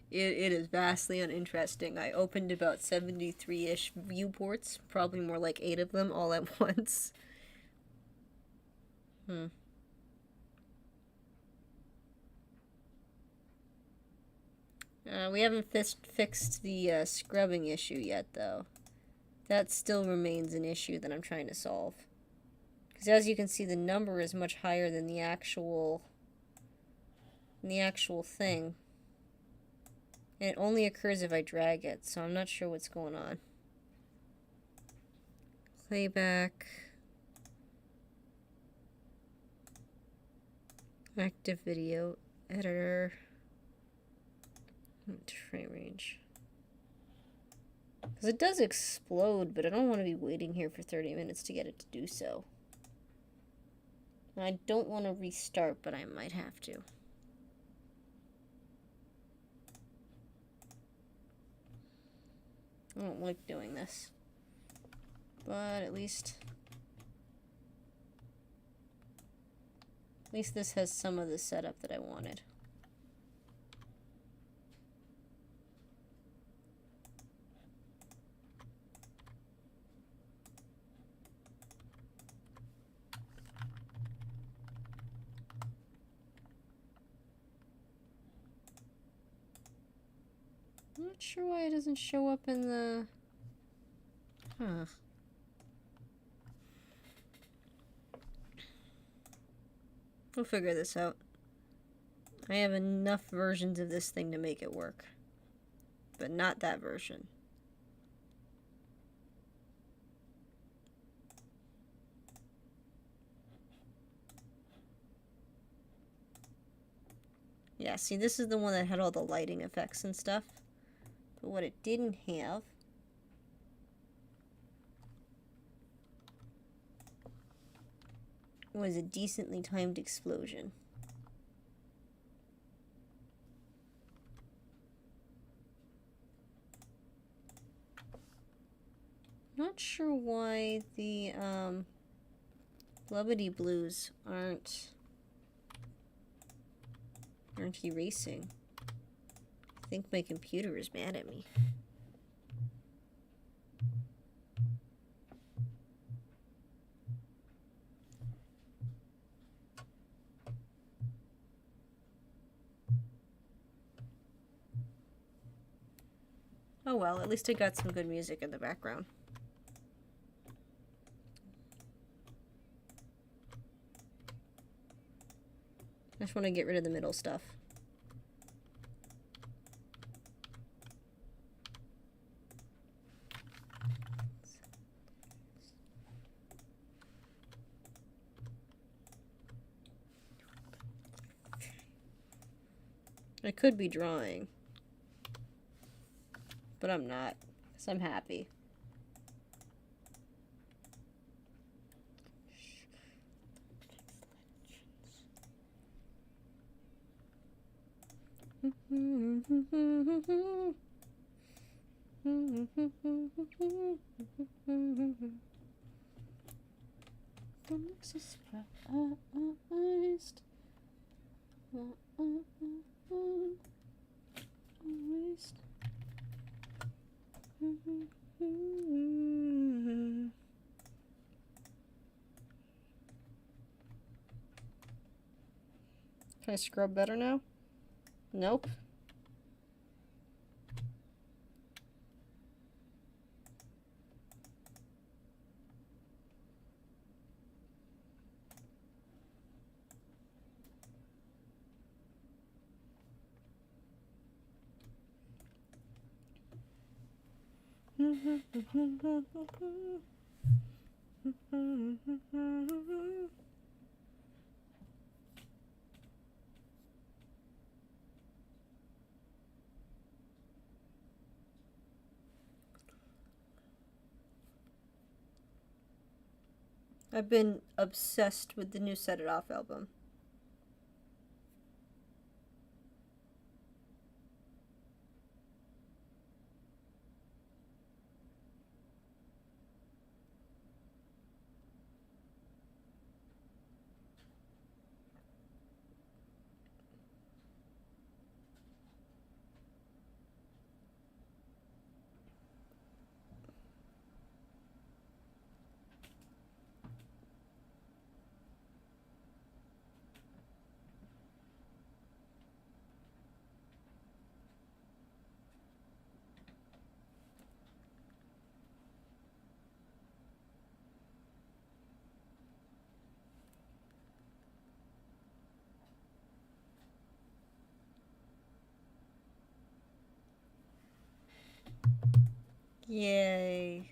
It is vastly uninteresting. I opened about 73-ish viewports, probably more like 8 of them all at once. We haven't fixed the scrubbing issue yet, though. That still remains an issue that I'm trying to solve. Because as you can see, the number is much higher than the actual thing. And it only occurs if I drag it, so I'm not sure what's going on. Playback. Active video. Editor. Frame range. Because it does explode, but I don't want to be waiting here for 30 minutes to get it to do so. And I don't want to restart, but I might have to. I don't like doing this. But at least this has some of the setup that I wanted. I'm not sure why it doesn't show up in the... Huh. We'll figure this out. I have enough versions of this thing to make it work. But not that version. Yeah, see, this is the one that had all the lighting effects and stuff. But what it didn't have was a decently timed explosion. Not sure why the Blubbity Blues aren't erasing. I think my computer is mad at me. Oh well, at least I got some good music in the background. I just want to get rid of the middle stuff. I could be drawing, but I'm not, because I'm happy. Can I scrub better now? Nope. I've been obsessed with the new Set It Off album. Yay.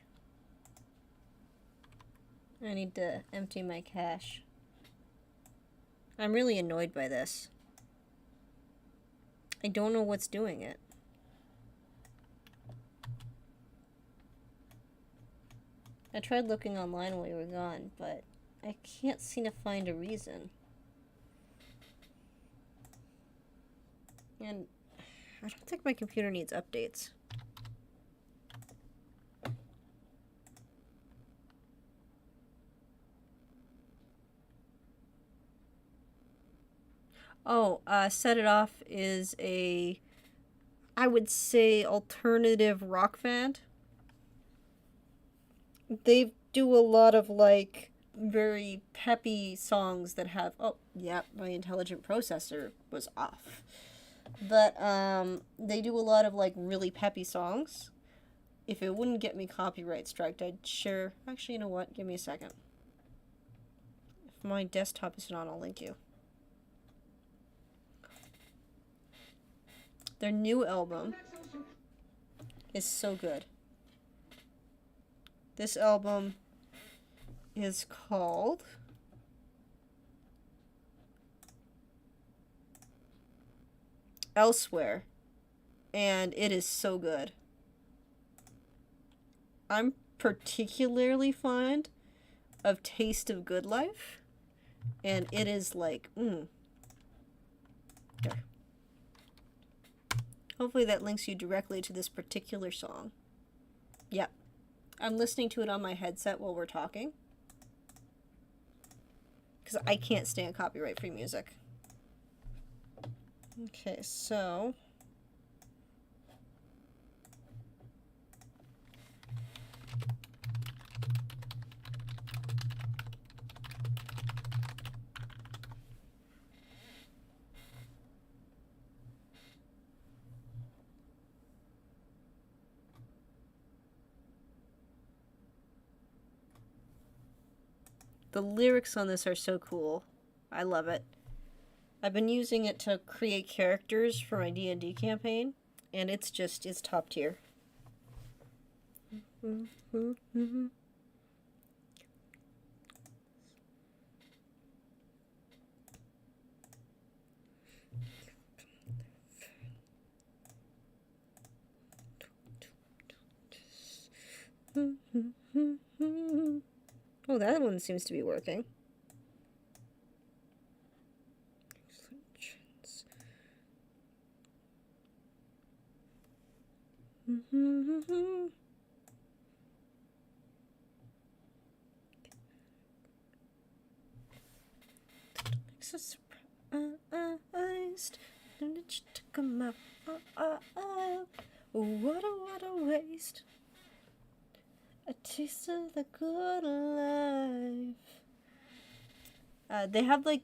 I need to empty my cache. I'm really annoyed by this. I don't know what's doing it. I tried looking online while you were gone, but I can't seem to find a reason. And I don't think my computer needs updates. Oh, Set It Off is a, I would say, alternative rock band. They do a lot of, like, very peppy songs that have, oh, yeah, my intelligent processor was off. But, they do a lot of, like, really peppy songs. If it wouldn't get me copyright striked, I'd share, actually, you know what, give me a second. If my desktop isn't on, I'll link you. Their new album is so good. This album is called Elsewhere, and it is so good. I'm particularly fond of Taste of Good Life, and it is like, There. Hopefully that links you directly to this particular song. Yep. I'm listening to it on my headset while we're talking. Because I can't stand copyright-free music. Okay, so... The lyrics on this are so cool. I love it. I've been using it to create characters for my D&D campaign, and it's top tier. Oh, that one seems to be working. So surprised. What a waste. A taste of the good life. They have like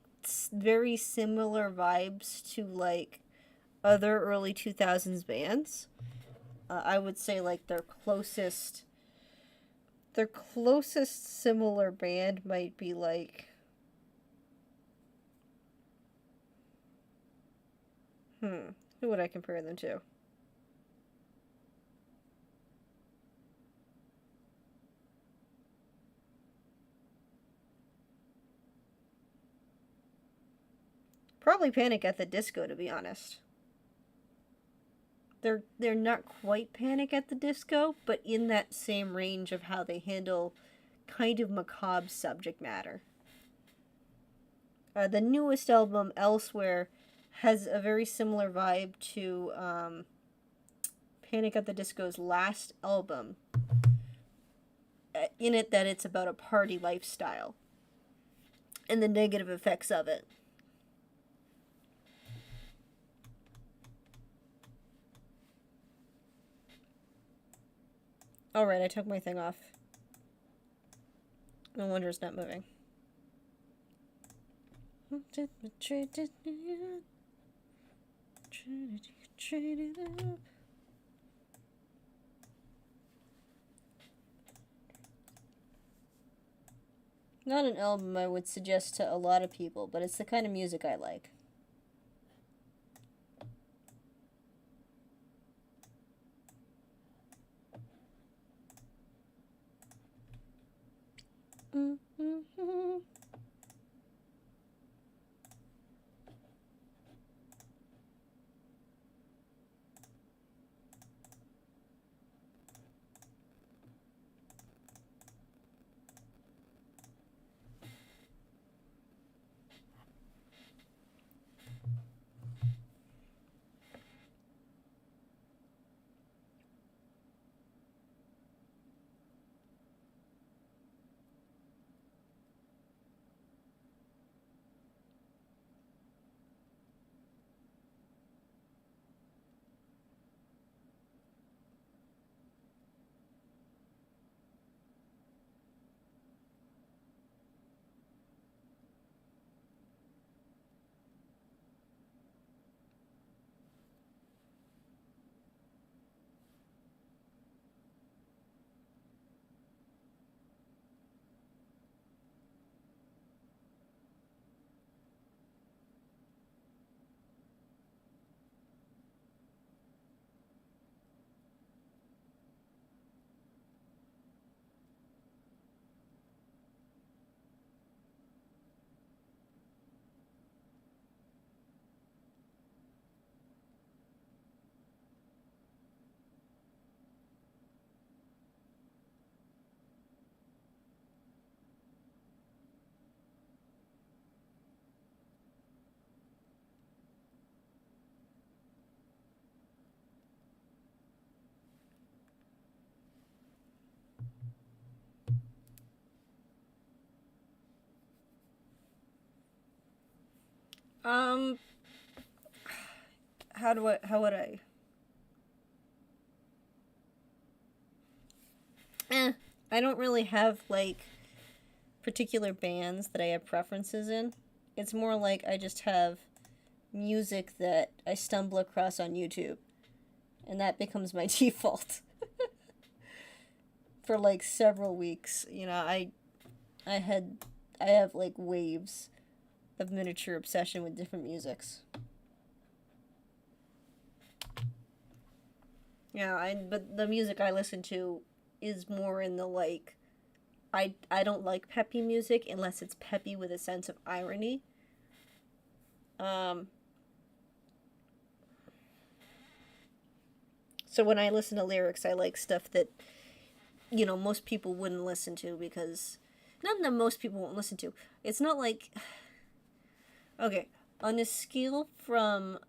very similar vibes to like other early 2000s bands. I would say like their closest similar band might be like who would I compare them to? Probably Panic at the Disco, to be honest. They're not quite Panic at the Disco, but in that same range of how they handle kind of macabre subject matter. The newest album, Elsewhere, has a very similar vibe to Panic at the Disco's last album, in it that it's about a party lifestyle and the negative effects of it. Alright, I took my thing off. No wonder it's not moving. Not an album I would suggest to a lot of people, but it's the kind of music I like. How would I? I don't really have, like, particular bands that I have preferences in. It's more like I just have music that I stumble across on YouTube. And that becomes my default. For, like, several weeks. You know, I have, like, waves of miniature obsession with different musics. Yeah, but the music I listen to is more in the, like, I don't like peppy music unless it's peppy with a sense of irony. So when I listen to lyrics, I like stuff that, you know, most people wouldn't listen to because... Not that most people won't listen to. It's not like... Okay, on a scale from,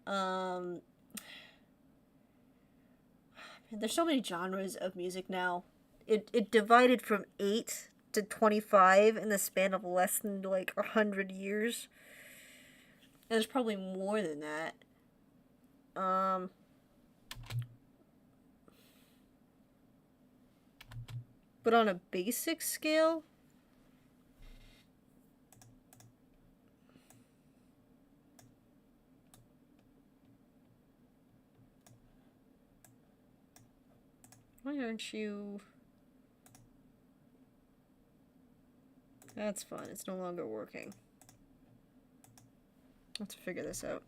there's so many genres of music now. It divided from 8 to 25 in the span of less than, like, 100 years. And there's probably more than that. But on a basic scale... Why aren't you... That's fun. It's no longer working. Let's figure this out.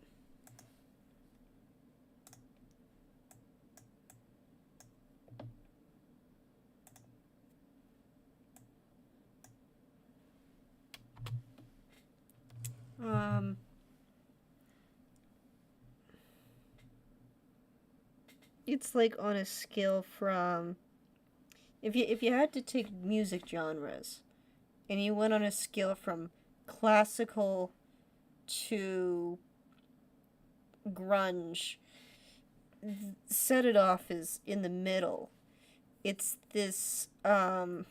It's like on a scale from... If you had to take music genres, and you went on a scale from classical to grunge, Set It Off is in the middle. It's this band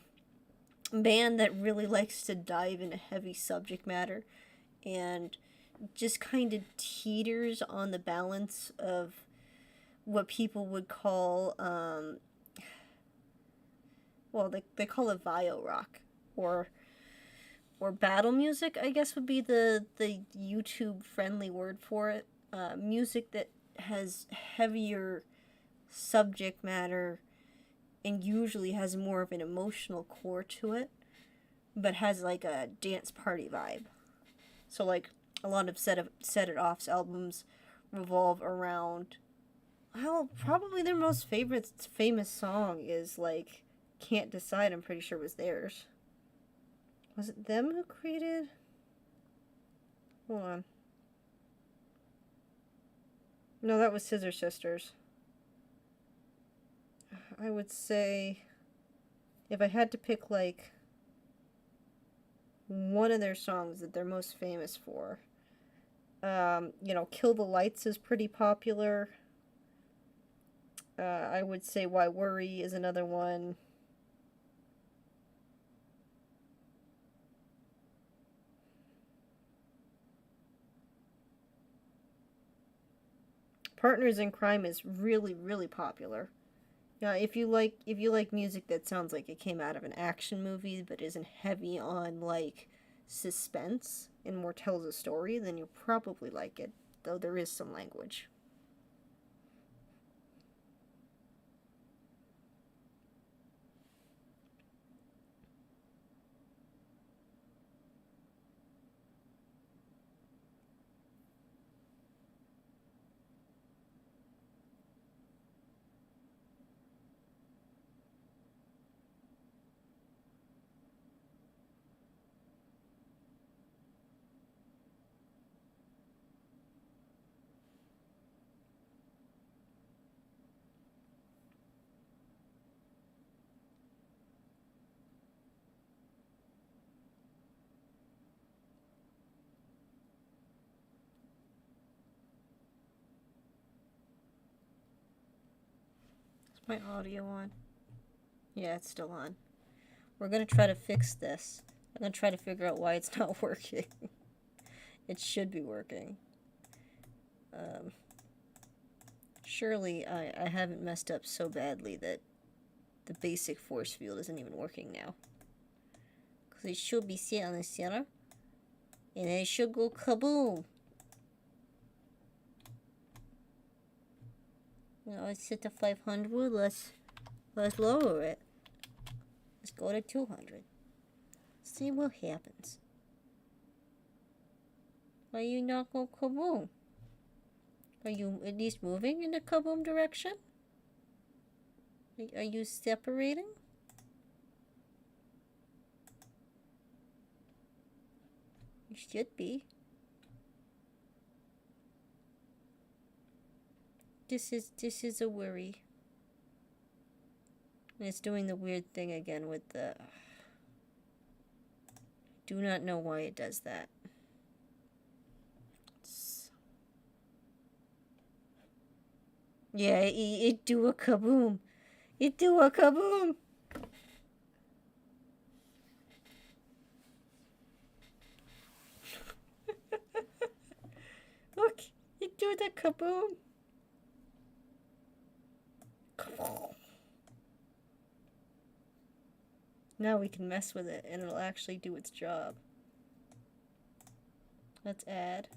that really likes to dive into heavy subject matter and just kind of teeters on the balance of what people would call well, they call it bio rock, or battle music, I guess would be the YouTube friendly word for it. Music that has heavier subject matter and usually has more of an emotional core to it, but has like a dance party vibe. So like a lot of Set It Off's albums revolve around, well, probably their most famous song is like Can't Decide. I'm pretty sure was theirs. Was it them who created? Hold on. No, that was Scissor Sisters. I would say, if I had to pick like one of their songs that they're most famous for, you know, Kill the Lights is pretty popular. I would say Why Worry is another one. Partners in Crime is really, really popular. Yeah, if you like music that sounds like it came out of an action movie but isn't heavy on like suspense and more tells a story, then you'll probably like it, though there is some language. My audio on? Yeah, it's still on. We're gonna try to fix this. I'm gonna try to figure out why it's not working. It should be working. Surely I haven't messed up so badly that the basic force field isn't even working now. Because it should be set on the center. And then it should go kaboom. Now it's set to 500. Let's lower it. Let's go to 200. See what happens. Are you not going kaboom? Are you at least moving in the kaboom direction? Are you separating? You should be. This is a worry. And it's doing the weird thing again with the... Do not know why it does that. Yeah, it do a kaboom. It do a kaboom. Look, it do the kaboom. Now we can mess with it and it'll actually do its job. Let's add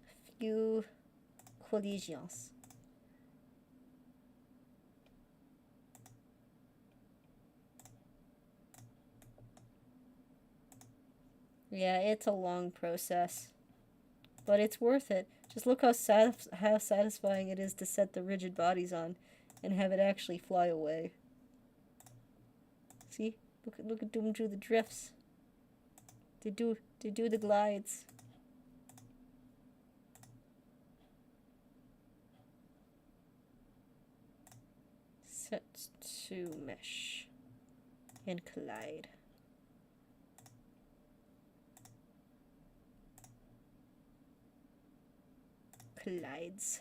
a few collisions. Yeah, it's a long process. But it's worth it. Just look how satisfying it is to set the rigid bodies on and have it actually fly away. See? Look at them do the drifts. They do the glides. Set to mesh and collide. Collides.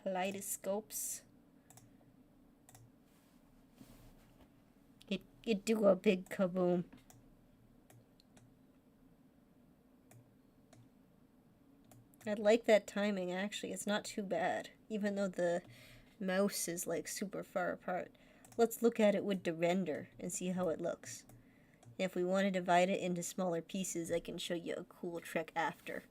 Kaleidoscopes. It do a big kaboom. I like that timing, actually. It's not too bad, even though the mouse is like super far apart. Let's look at it with the render and see how it looks. And if we want to divide it into smaller pieces, I can show you a cool trick after.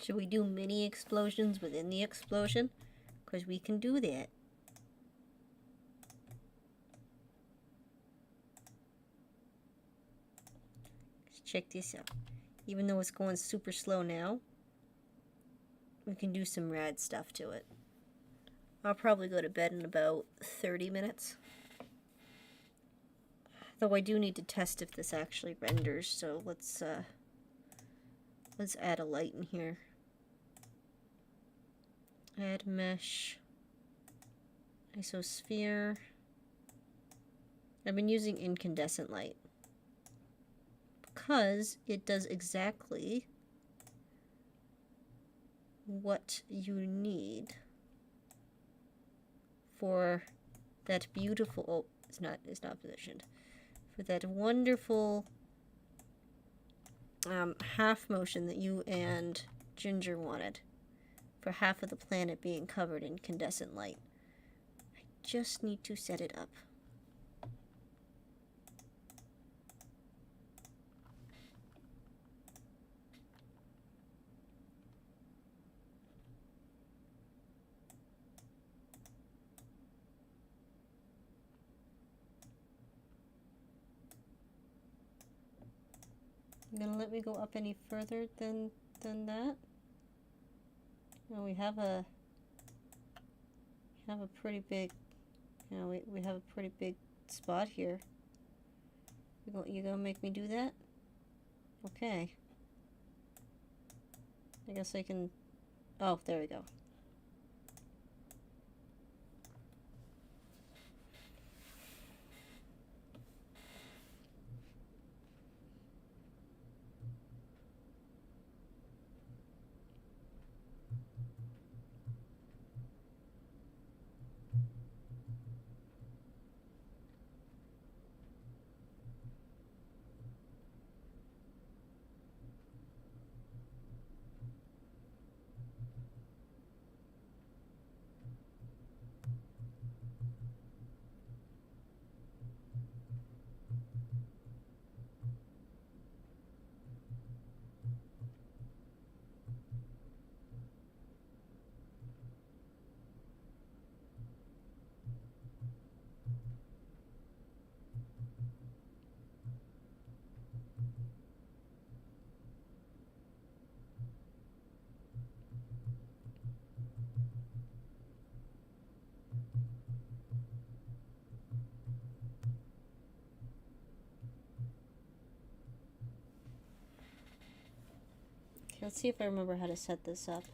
Should we do mini explosions within the explosion? Because we can do that. Let's check this out. Even though it's going super slow now, we can do some rad stuff to it. I'll probably go to bed in about 30 minutes. Though I do need to test if this actually renders, so let's add a light in here. Add mesh. Isosphere. I've been using incandescent light because it does exactly what you need for that beautiful, oh, it's not positioned, for that wonderful half motion that you and Ginger wanted, for half of the planet being covered in incandescent light. I just need to set it up. You gonna let me go up any further than that? No, we have a pretty big, you know, we have a pretty big spot here. You gonna make me do that? Okay. I guess I can, oh, there we go. Okay, let's see if I remember how to set this up.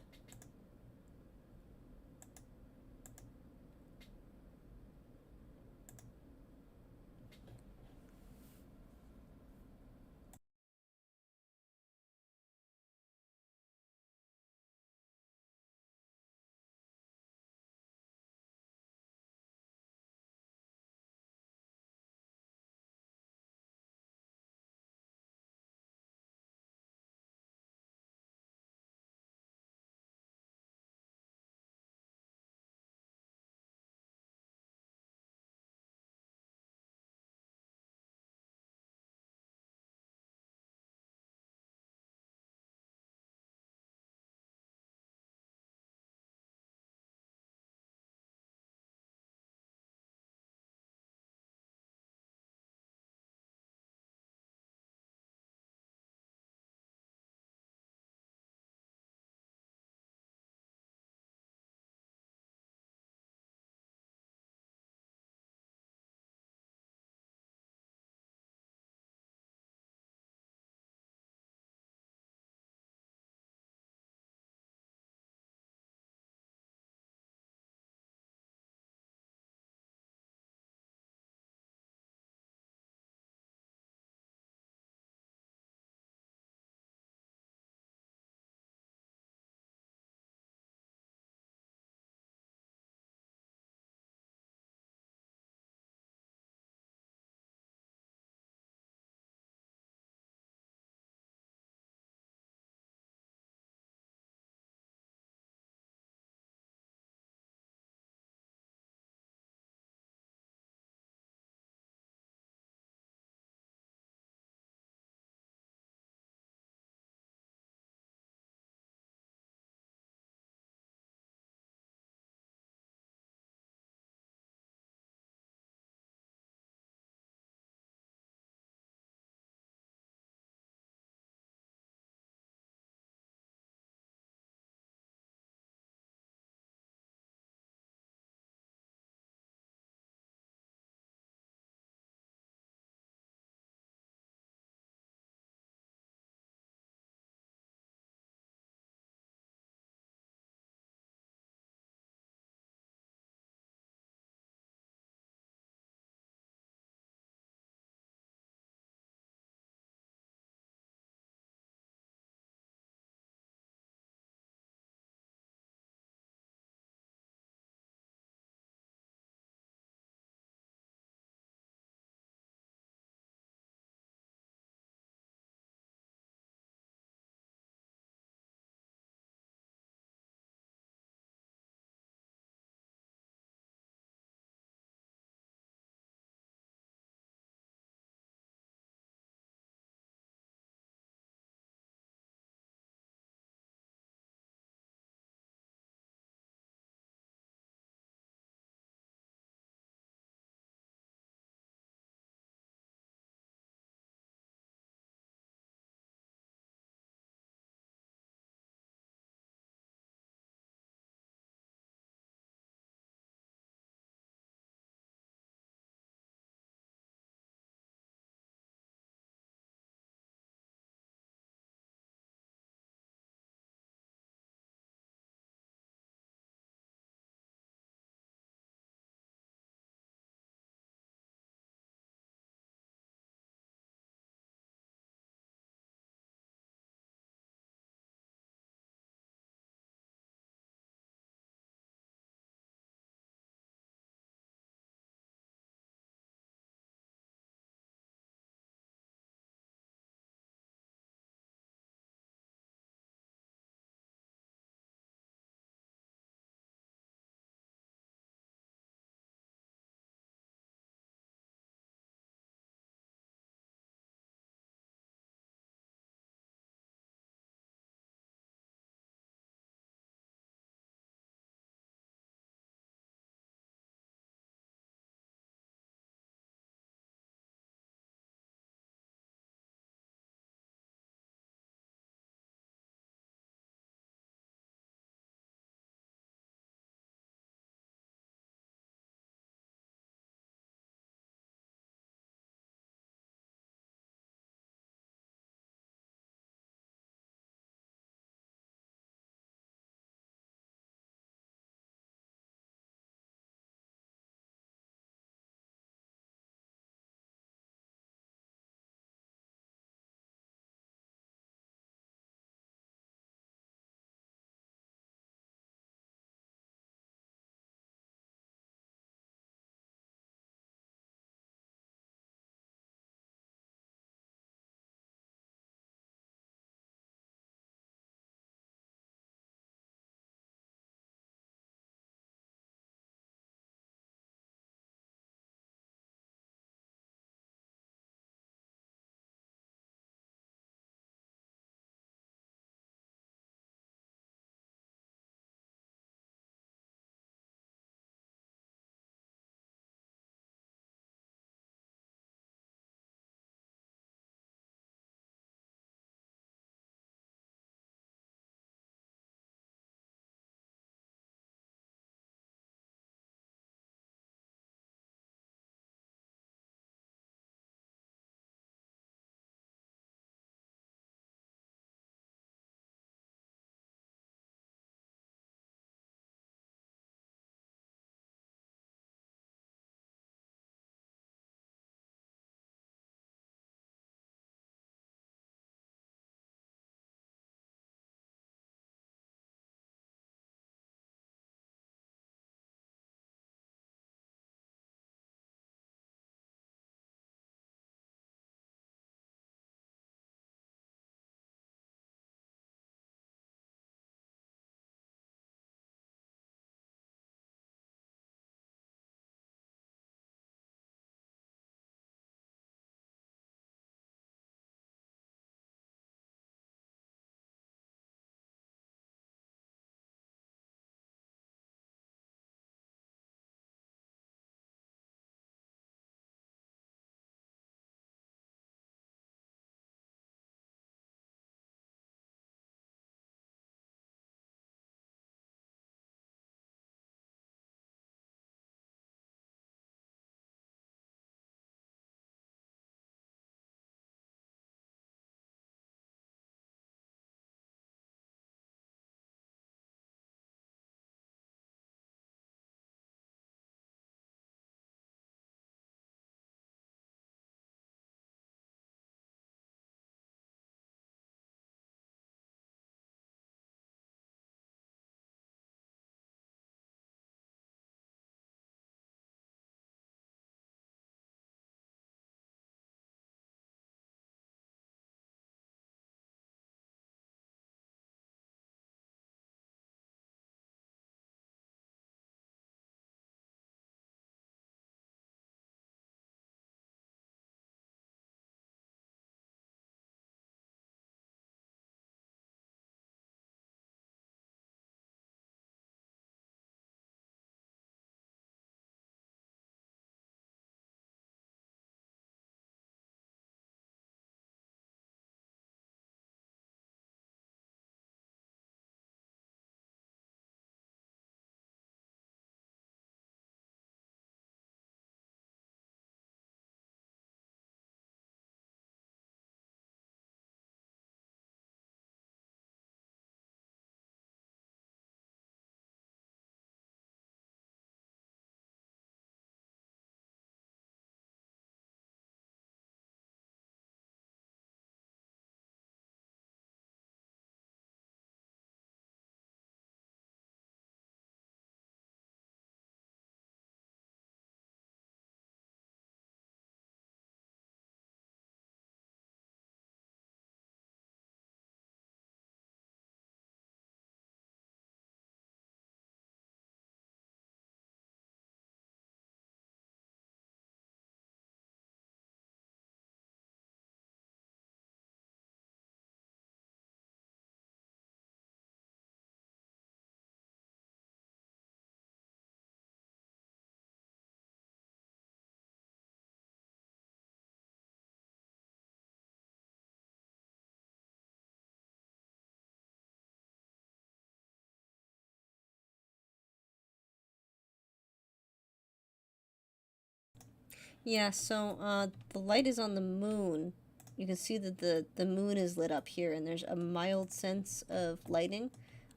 Yeah, so the light is on the moon. You can see that the moon is lit up here, and there's a mild sense of lighting.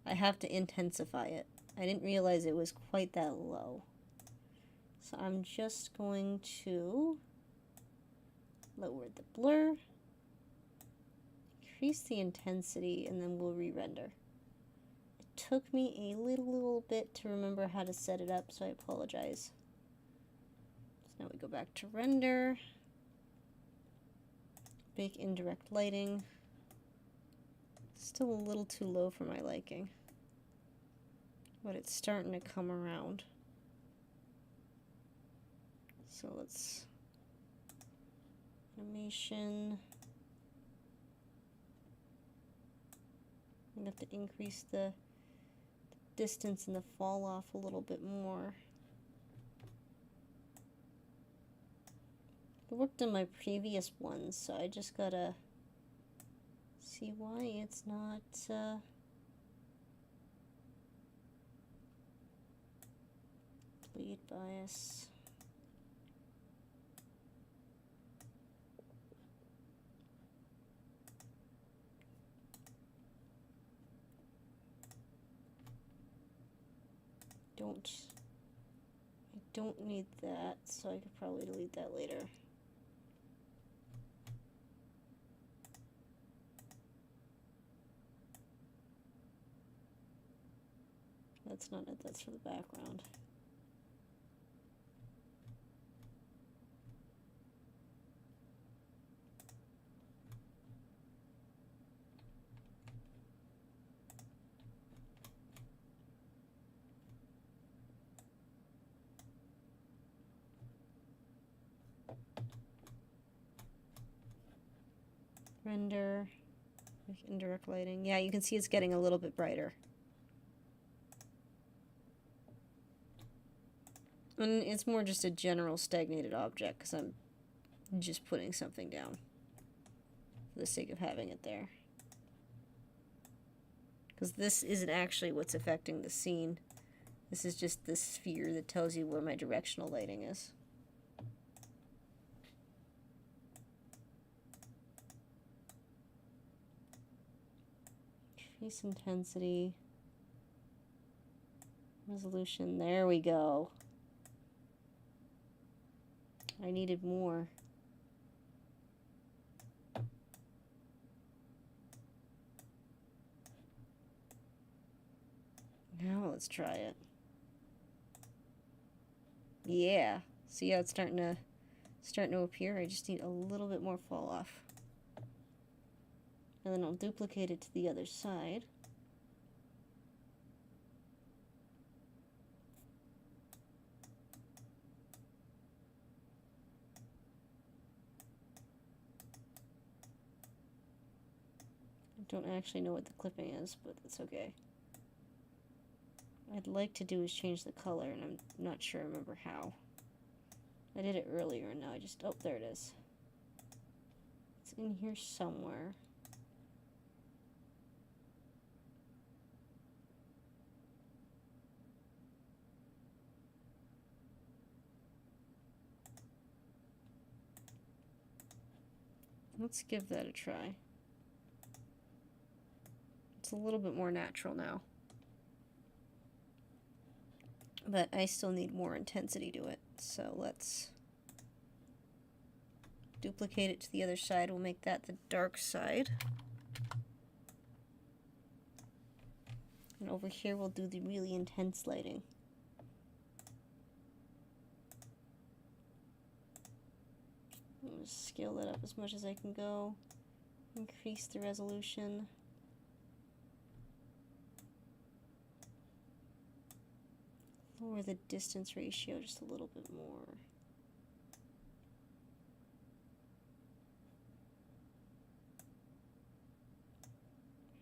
I have to intensify it. I didn't realize it was quite that low. So I'm just going to lower the blur, increase the intensity, and then we'll re-render. It took me a little bit to remember how to set it up, so I apologize. So now we go back to render. Bake indirect lighting. Still a little too low for my liking, but it's starting to come around. So let's animation. I'm gonna have to increase the distance and the fall off a little bit more. I worked on my previous ones, so I just gotta see why it's not bleed bias. I don't need that, so I could probably delete that later. That's not it, that's for the background. Render, indirect lighting. Yeah, you can see it's getting a little bit brighter. And it's more just a general stagnated object because I'm just putting something down for the sake of having it there. Because this isn't actually what's affecting the scene. This is just the sphere that tells you where my directional lighting is. Increase intensity. Resolution. There we go. I needed more. Now let's try it. Yeah. See how it's starting to appear? I just need a little bit more fall off. And then I'll duplicate it to the other side. I don't actually know what the clipping is, but it's okay. What I'd like to do is change the color, and I'm not sure I remember how. I did it earlier, and now I just... oh, there it is. It's in here somewhere. Let's give that a try. It's a little bit more natural now. But I still need more intensity to it. So let's duplicate it to the other side. We'll make that the dark side. And over here we'll do the really intense lighting. I'm going to scale that up as much as I can go. Increase the resolution. Lower the distance ratio just a little bit more.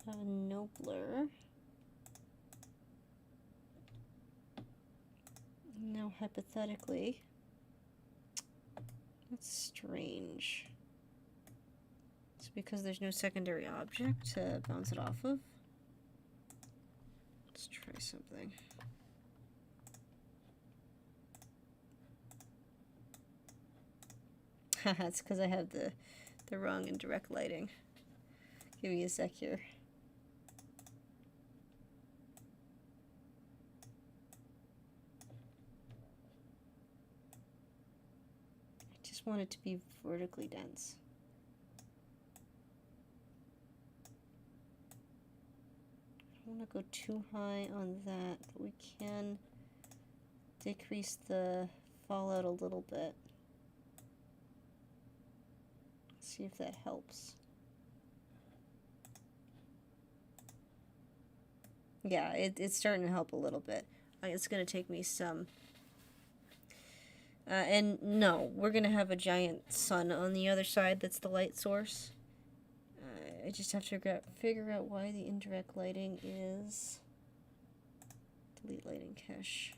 Have no blur. Now hypothetically, that's strange. It's because there's no secondary object to bounce it off of. Let's try something. It's because I have the wrong indirect lighting. Give me a sec here. I just want it to be vertically dense. I don't want to go too high on that, but we can decrease the fallout a little bit. See if that helps. Yeah, it's starting to help a little bit. It's going to take me some... and no, we're going to have a giant sun on the other side that's the light source. I just have to figure out why the indirect lighting is... Delete lighting cache.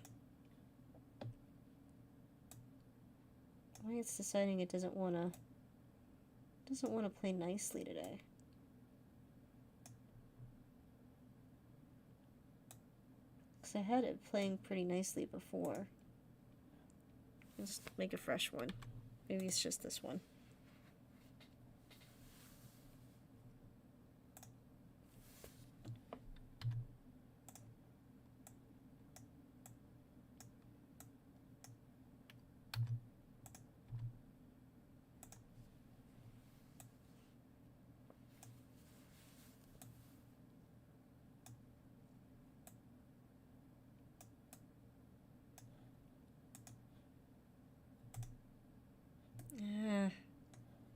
Why it's deciding it doesn't want to play nicely today. Because I had it playing pretty nicely before. Let's make a fresh one. Maybe it's just this one.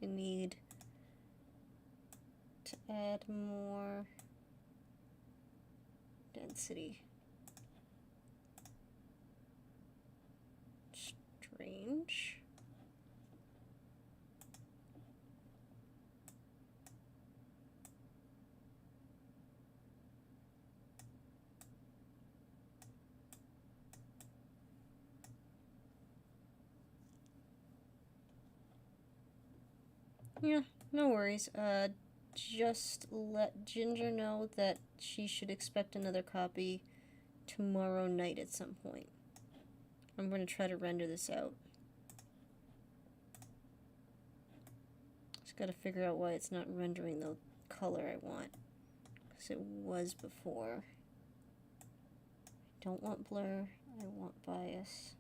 I need to add more density. Strange. Yeah, no worries. Just let Ginger know that she should expect another copy tomorrow night at some point. I'm going to try to render this out. Just got to figure out why it's not rendering the color I want. Because it was before. I don't want blur. I want bias.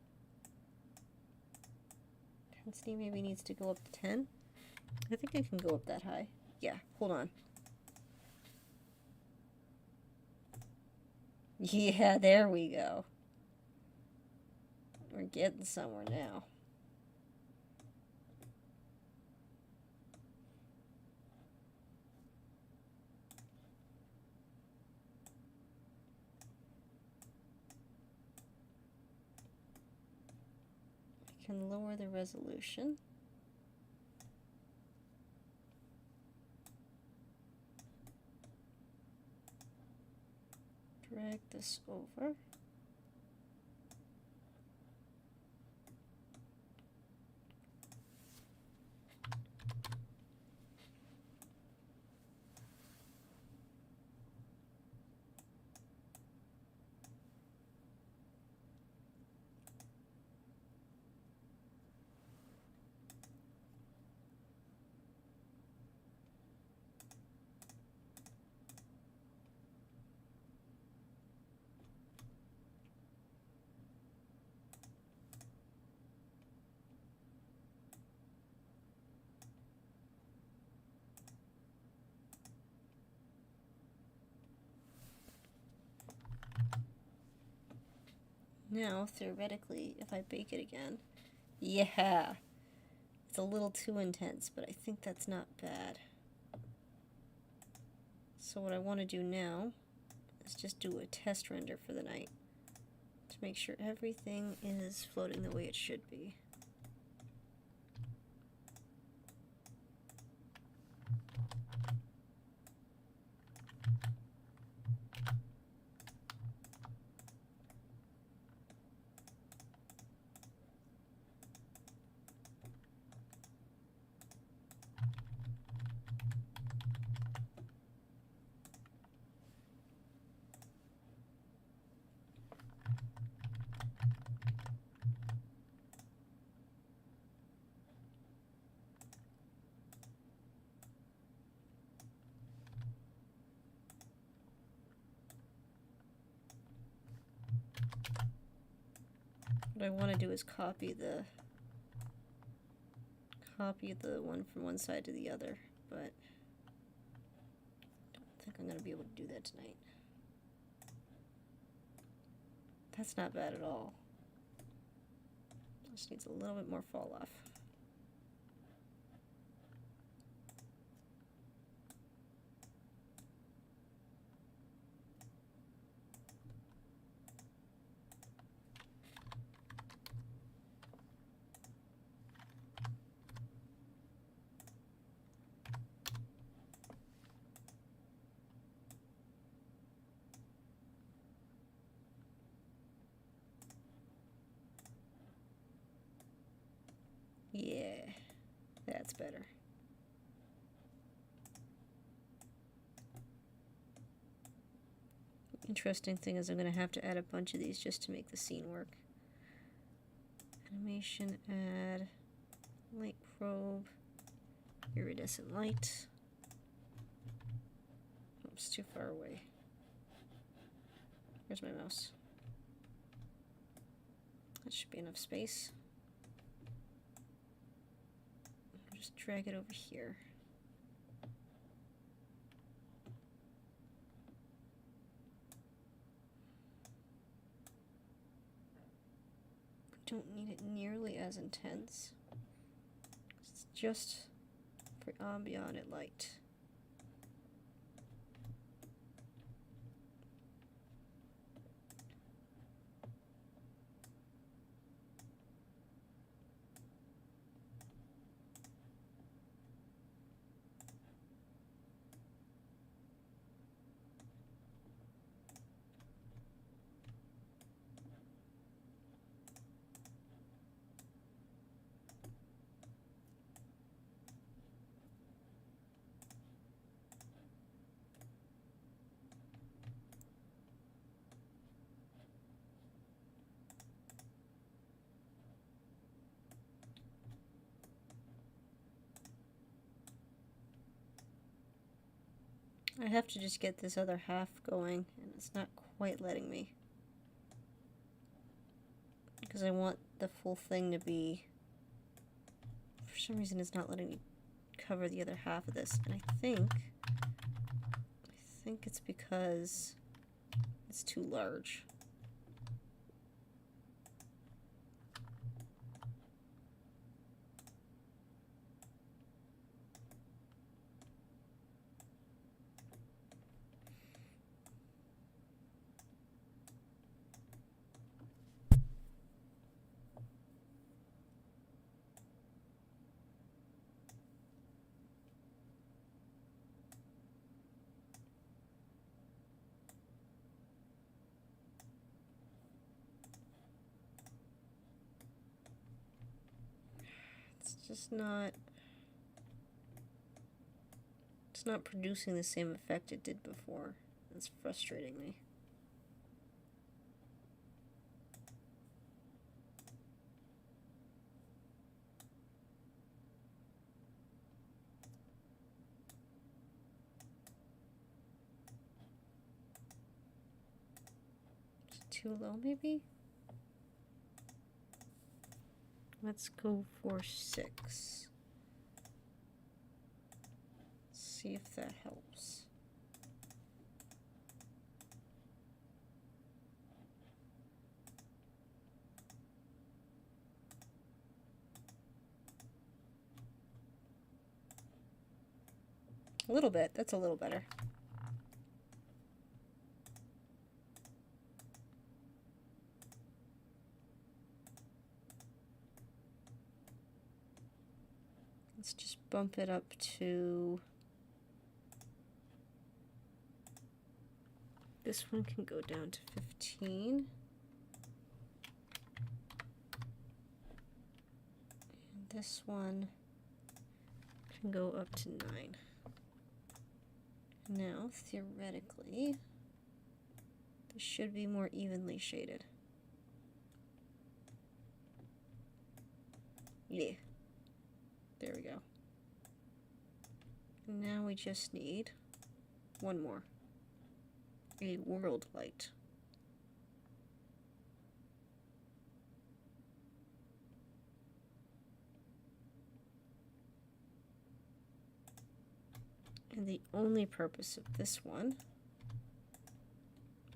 Intensity maybe needs to go up to 10. I think I can go up that high. Yeah, hold on. Yeah, there we go. We're getting somewhere now. I can lower the resolution. Drag this over. Now, theoretically, if I bake it again, yeah, it's a little too intense, but I think that's not bad. So what I want to do now is just do a test render for the night to make sure everything is floating the way it should be. What I want to do is copy the one from one side to the other, but I don't think I'm going to be able to do that tonight. That's not bad at all. Just needs a little bit more fall off. Yeah, that's better. Interesting thing is I'm going to have to add a bunch of these just to make the scene work. Animation, add, light probe, iridescent light. Oops, too far away. Where's my mouse? That should be enough space. Just drag it over here. Don't need it nearly as intense. It's just for ambient light. I have to just get this other half going, and it's not quite letting me. Because I want the full thing to be... For some reason it's not letting me cover the other half of this, and I think it's because it's too large. It's not producing the same effect it did before. It's frustrating me. Is it too low, maybe? Let's go for 6. See if that helps. A little bit. That's a little better. Let's just bump it up to... This one can go down to 15. And this one can go up to 9. Now, theoretically, this should be more evenly shaded. Yeah. There we go. Now we just need one more. A world light. And the only purpose of this one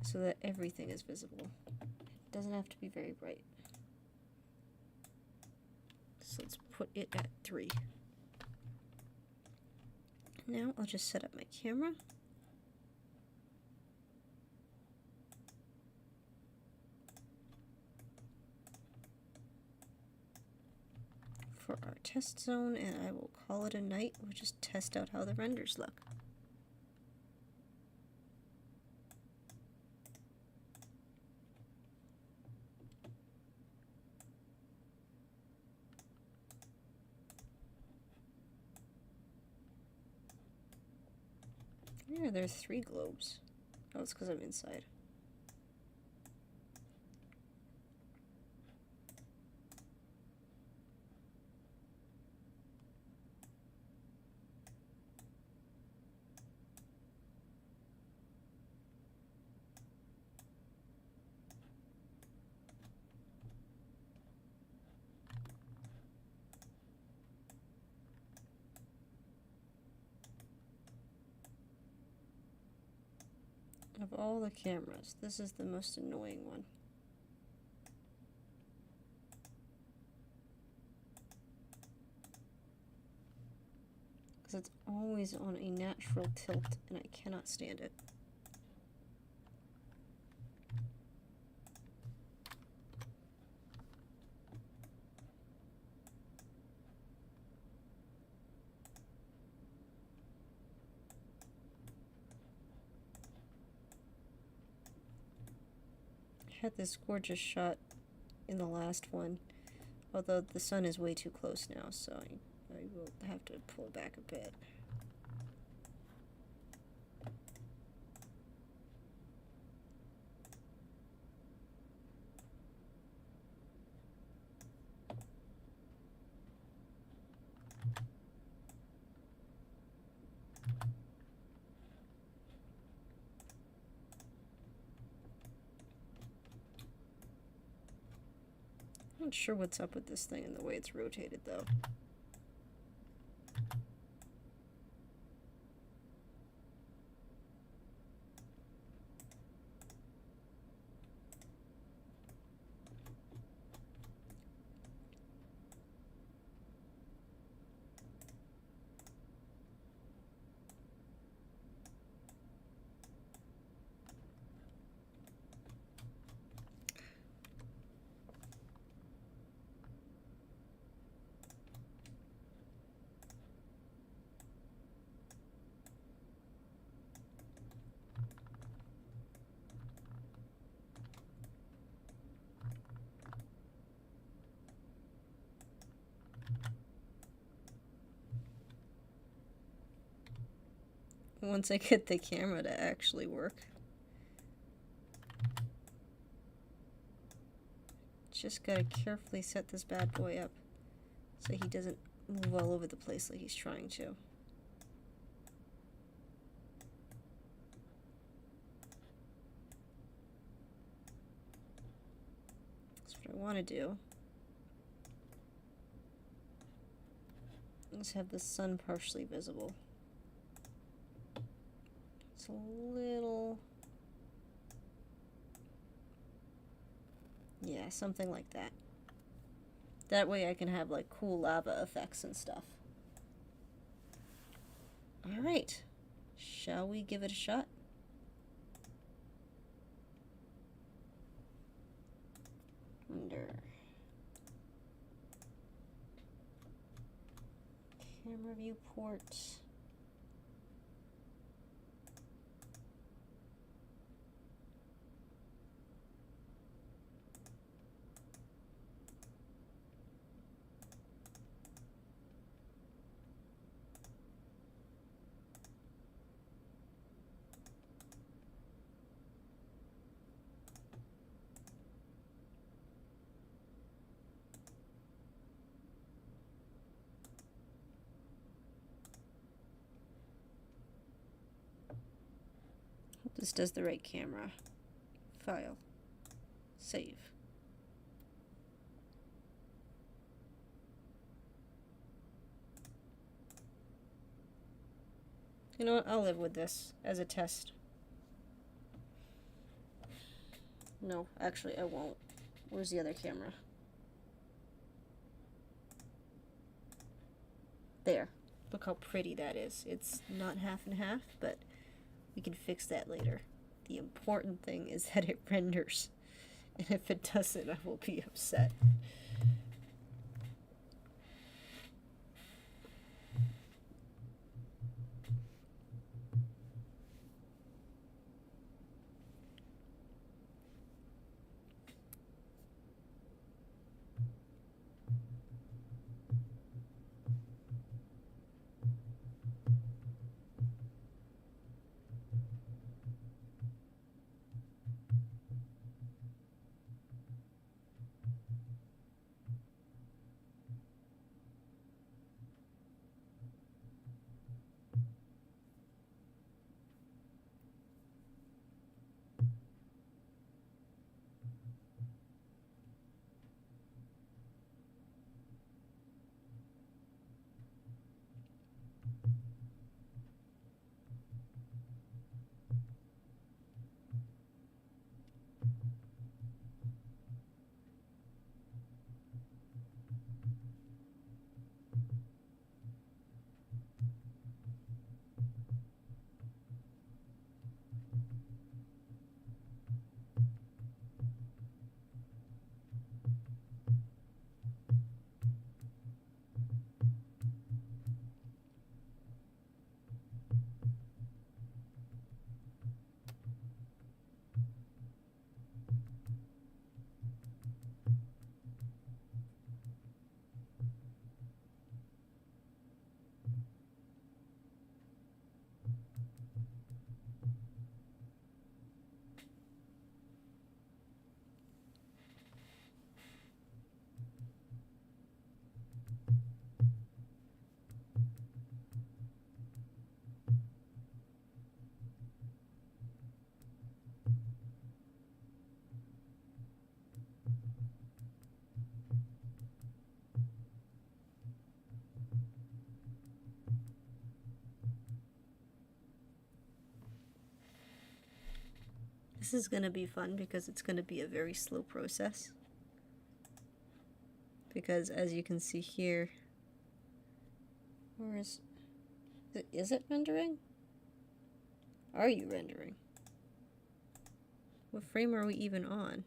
is so that everything is visible. It doesn't have to be very bright. So let's put it at 3. Now I'll just set up my camera. For our test zone, and I will call it a night. We'll just test out how the renders look. Yeah, there are 3 globes. Oh, it's because I'm inside. Of all the cameras, this is the most annoying one. Because it's always on a natural tilt, and I cannot stand it. Had this gorgeous shot in the last one, although the sun is way too close now, so I will have to pull it back a bit. I'm not sure what's up with this thing and the way it's rotated, though. Once I get the camera to actually work. Just gotta carefully set this bad boy up so he doesn't move all over the place like he's trying to. That's what I want to do. Let's have the sun partially visible. It's a little... yeah, something like that. That way I can have like cool lava effects and stuff. Alright. Shall we give it a shot? Under camera viewport. This does the right camera. File. Save. You know what? I'll live with this as a test. No, actually I won't. Where's the other camera? There. Look how pretty that is. It's not half and half, but we can fix that later. The important thing is that it renders. And if it doesn't, I will be upset. This is gonna be fun because it's gonna be a very slow process. Because as you can see here, where is it rendering? Are you rendering? What frame are we even on?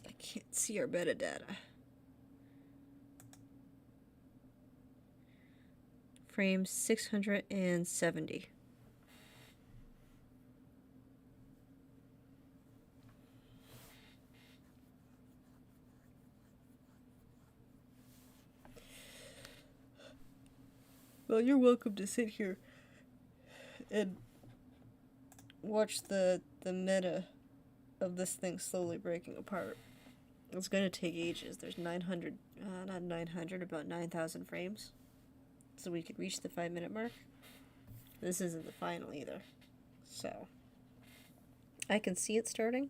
I can't see our metadata. Frame 670. Well, you're welcome to sit here and watch the meta of this thing slowly breaking apart. It's gonna take ages. There's 900, not 900, about 9,000 frames. So we could reach the 5-minute mark. This isn't the final either. So, I can see it starting.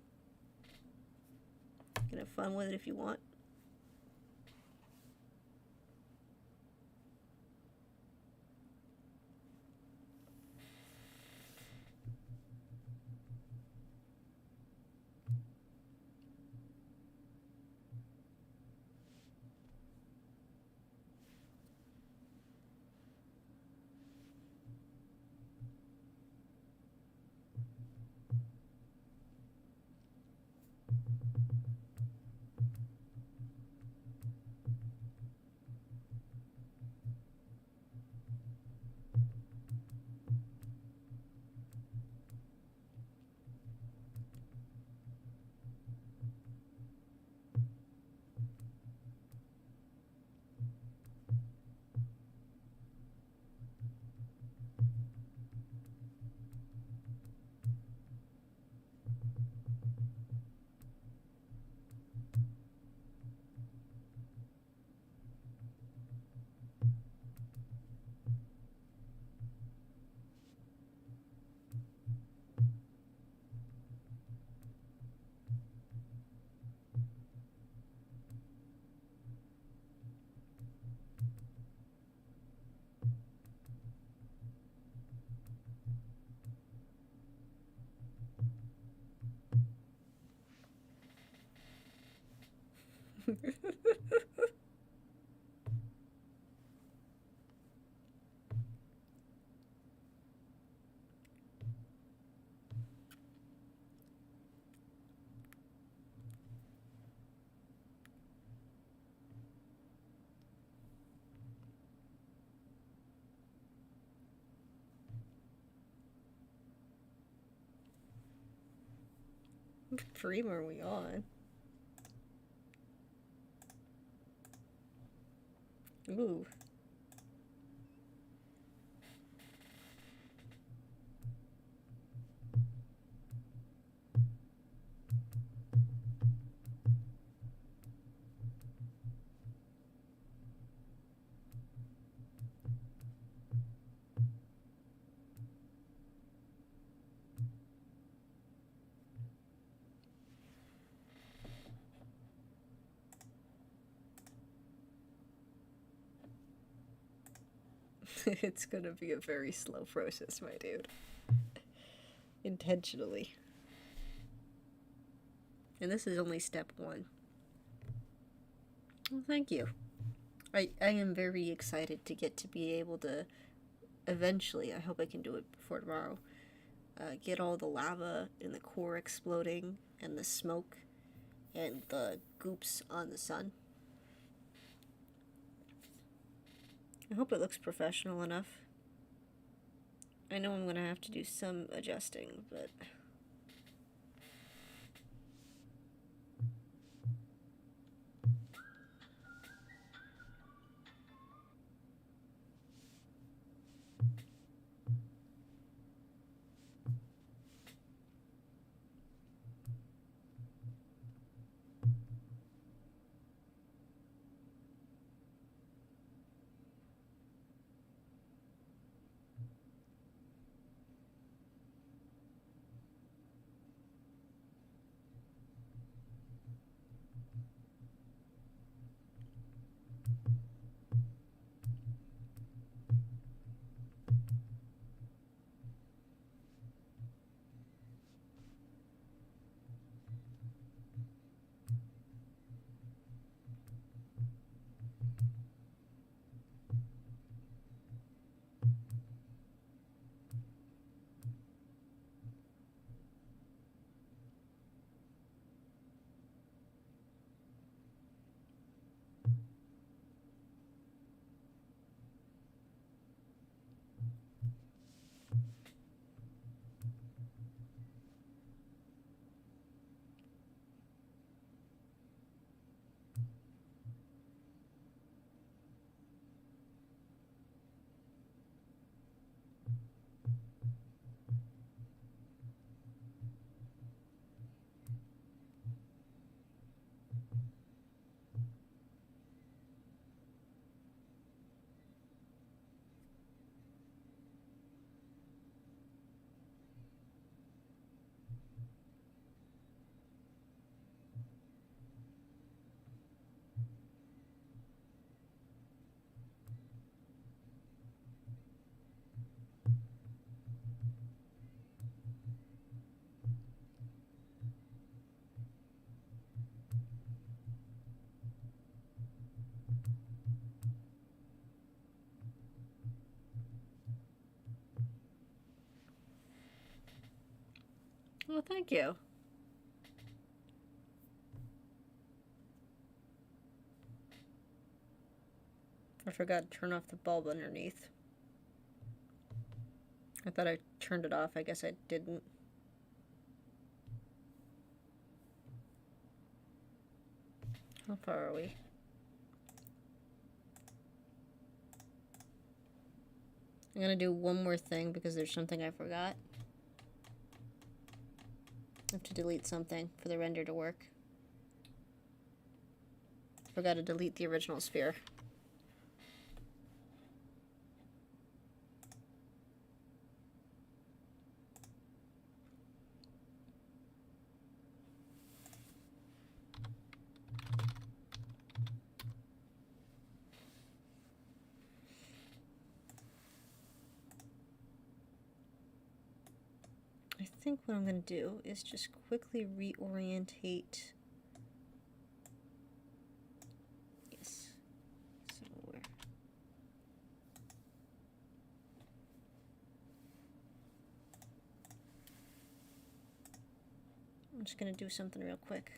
You can have fun with it if you want. What stream are we on? Ooh. It's gonna be a very slow process, my dude. Intentionally. And this is only step 1. Well, thank you. I am very excited to get to be able to eventually, I hope I can do it before tomorrow, get all the lava in the core exploding and the smoke and the goops on the sun. I hope it looks professional enough. I know I'm gonna have to do some adjusting, but... Well, thank you. I forgot to turn off the bulb underneath. I thought I turned it off. I guess I didn't. How far are we? I'm gonna do one more thing because there's something I forgot. I have to delete something for the render to work. Forgot to delete the original sphere. I think what I'm going to do is just quickly reorientate I'm just gonna do something real quick.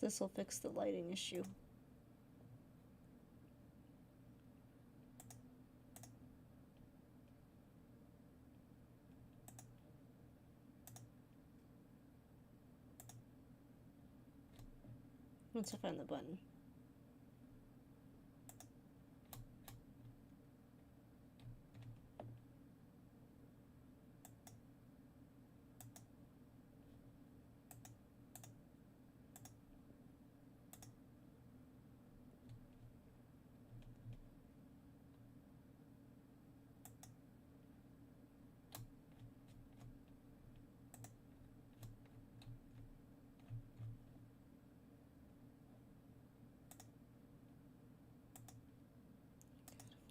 This will fix the lighting issue. Once I find the button.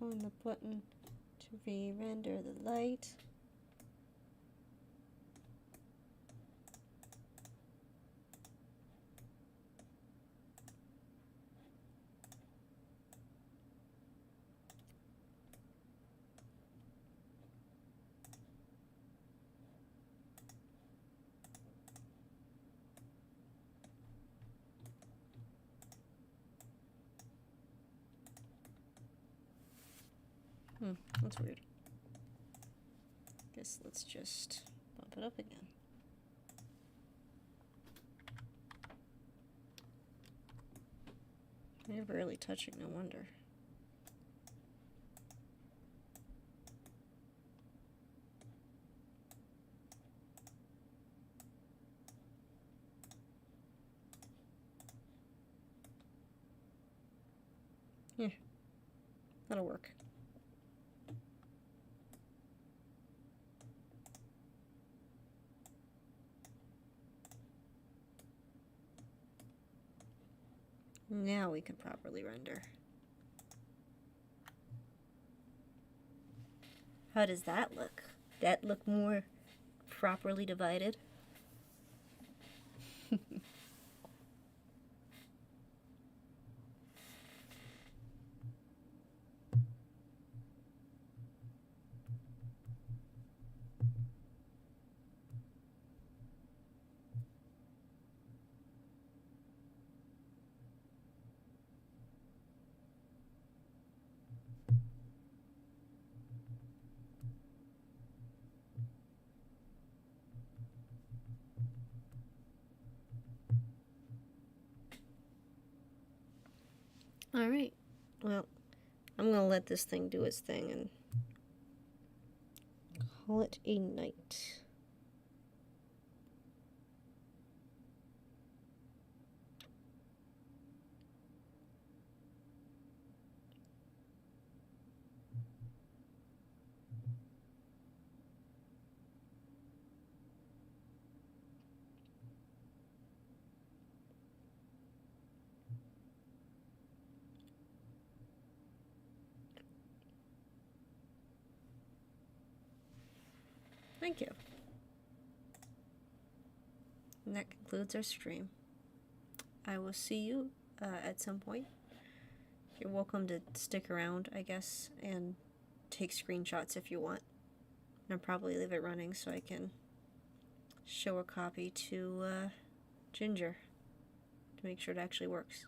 On the button to re-render the light. That's weird. Guess let's just bump it up again. They're barely touching, no wonder. Yeah, that'll work. Now we can properly render. How does that look? That look more properly divided? Alright, well, I'm gonna let this thing do its thing and call it a night. Thank you. And that concludes our stream. I will see you at some point. You're welcome to stick around, I guess, and take screenshots if you want. And I'll probably leave it running so I can show a copy to Ginger to make sure it actually works.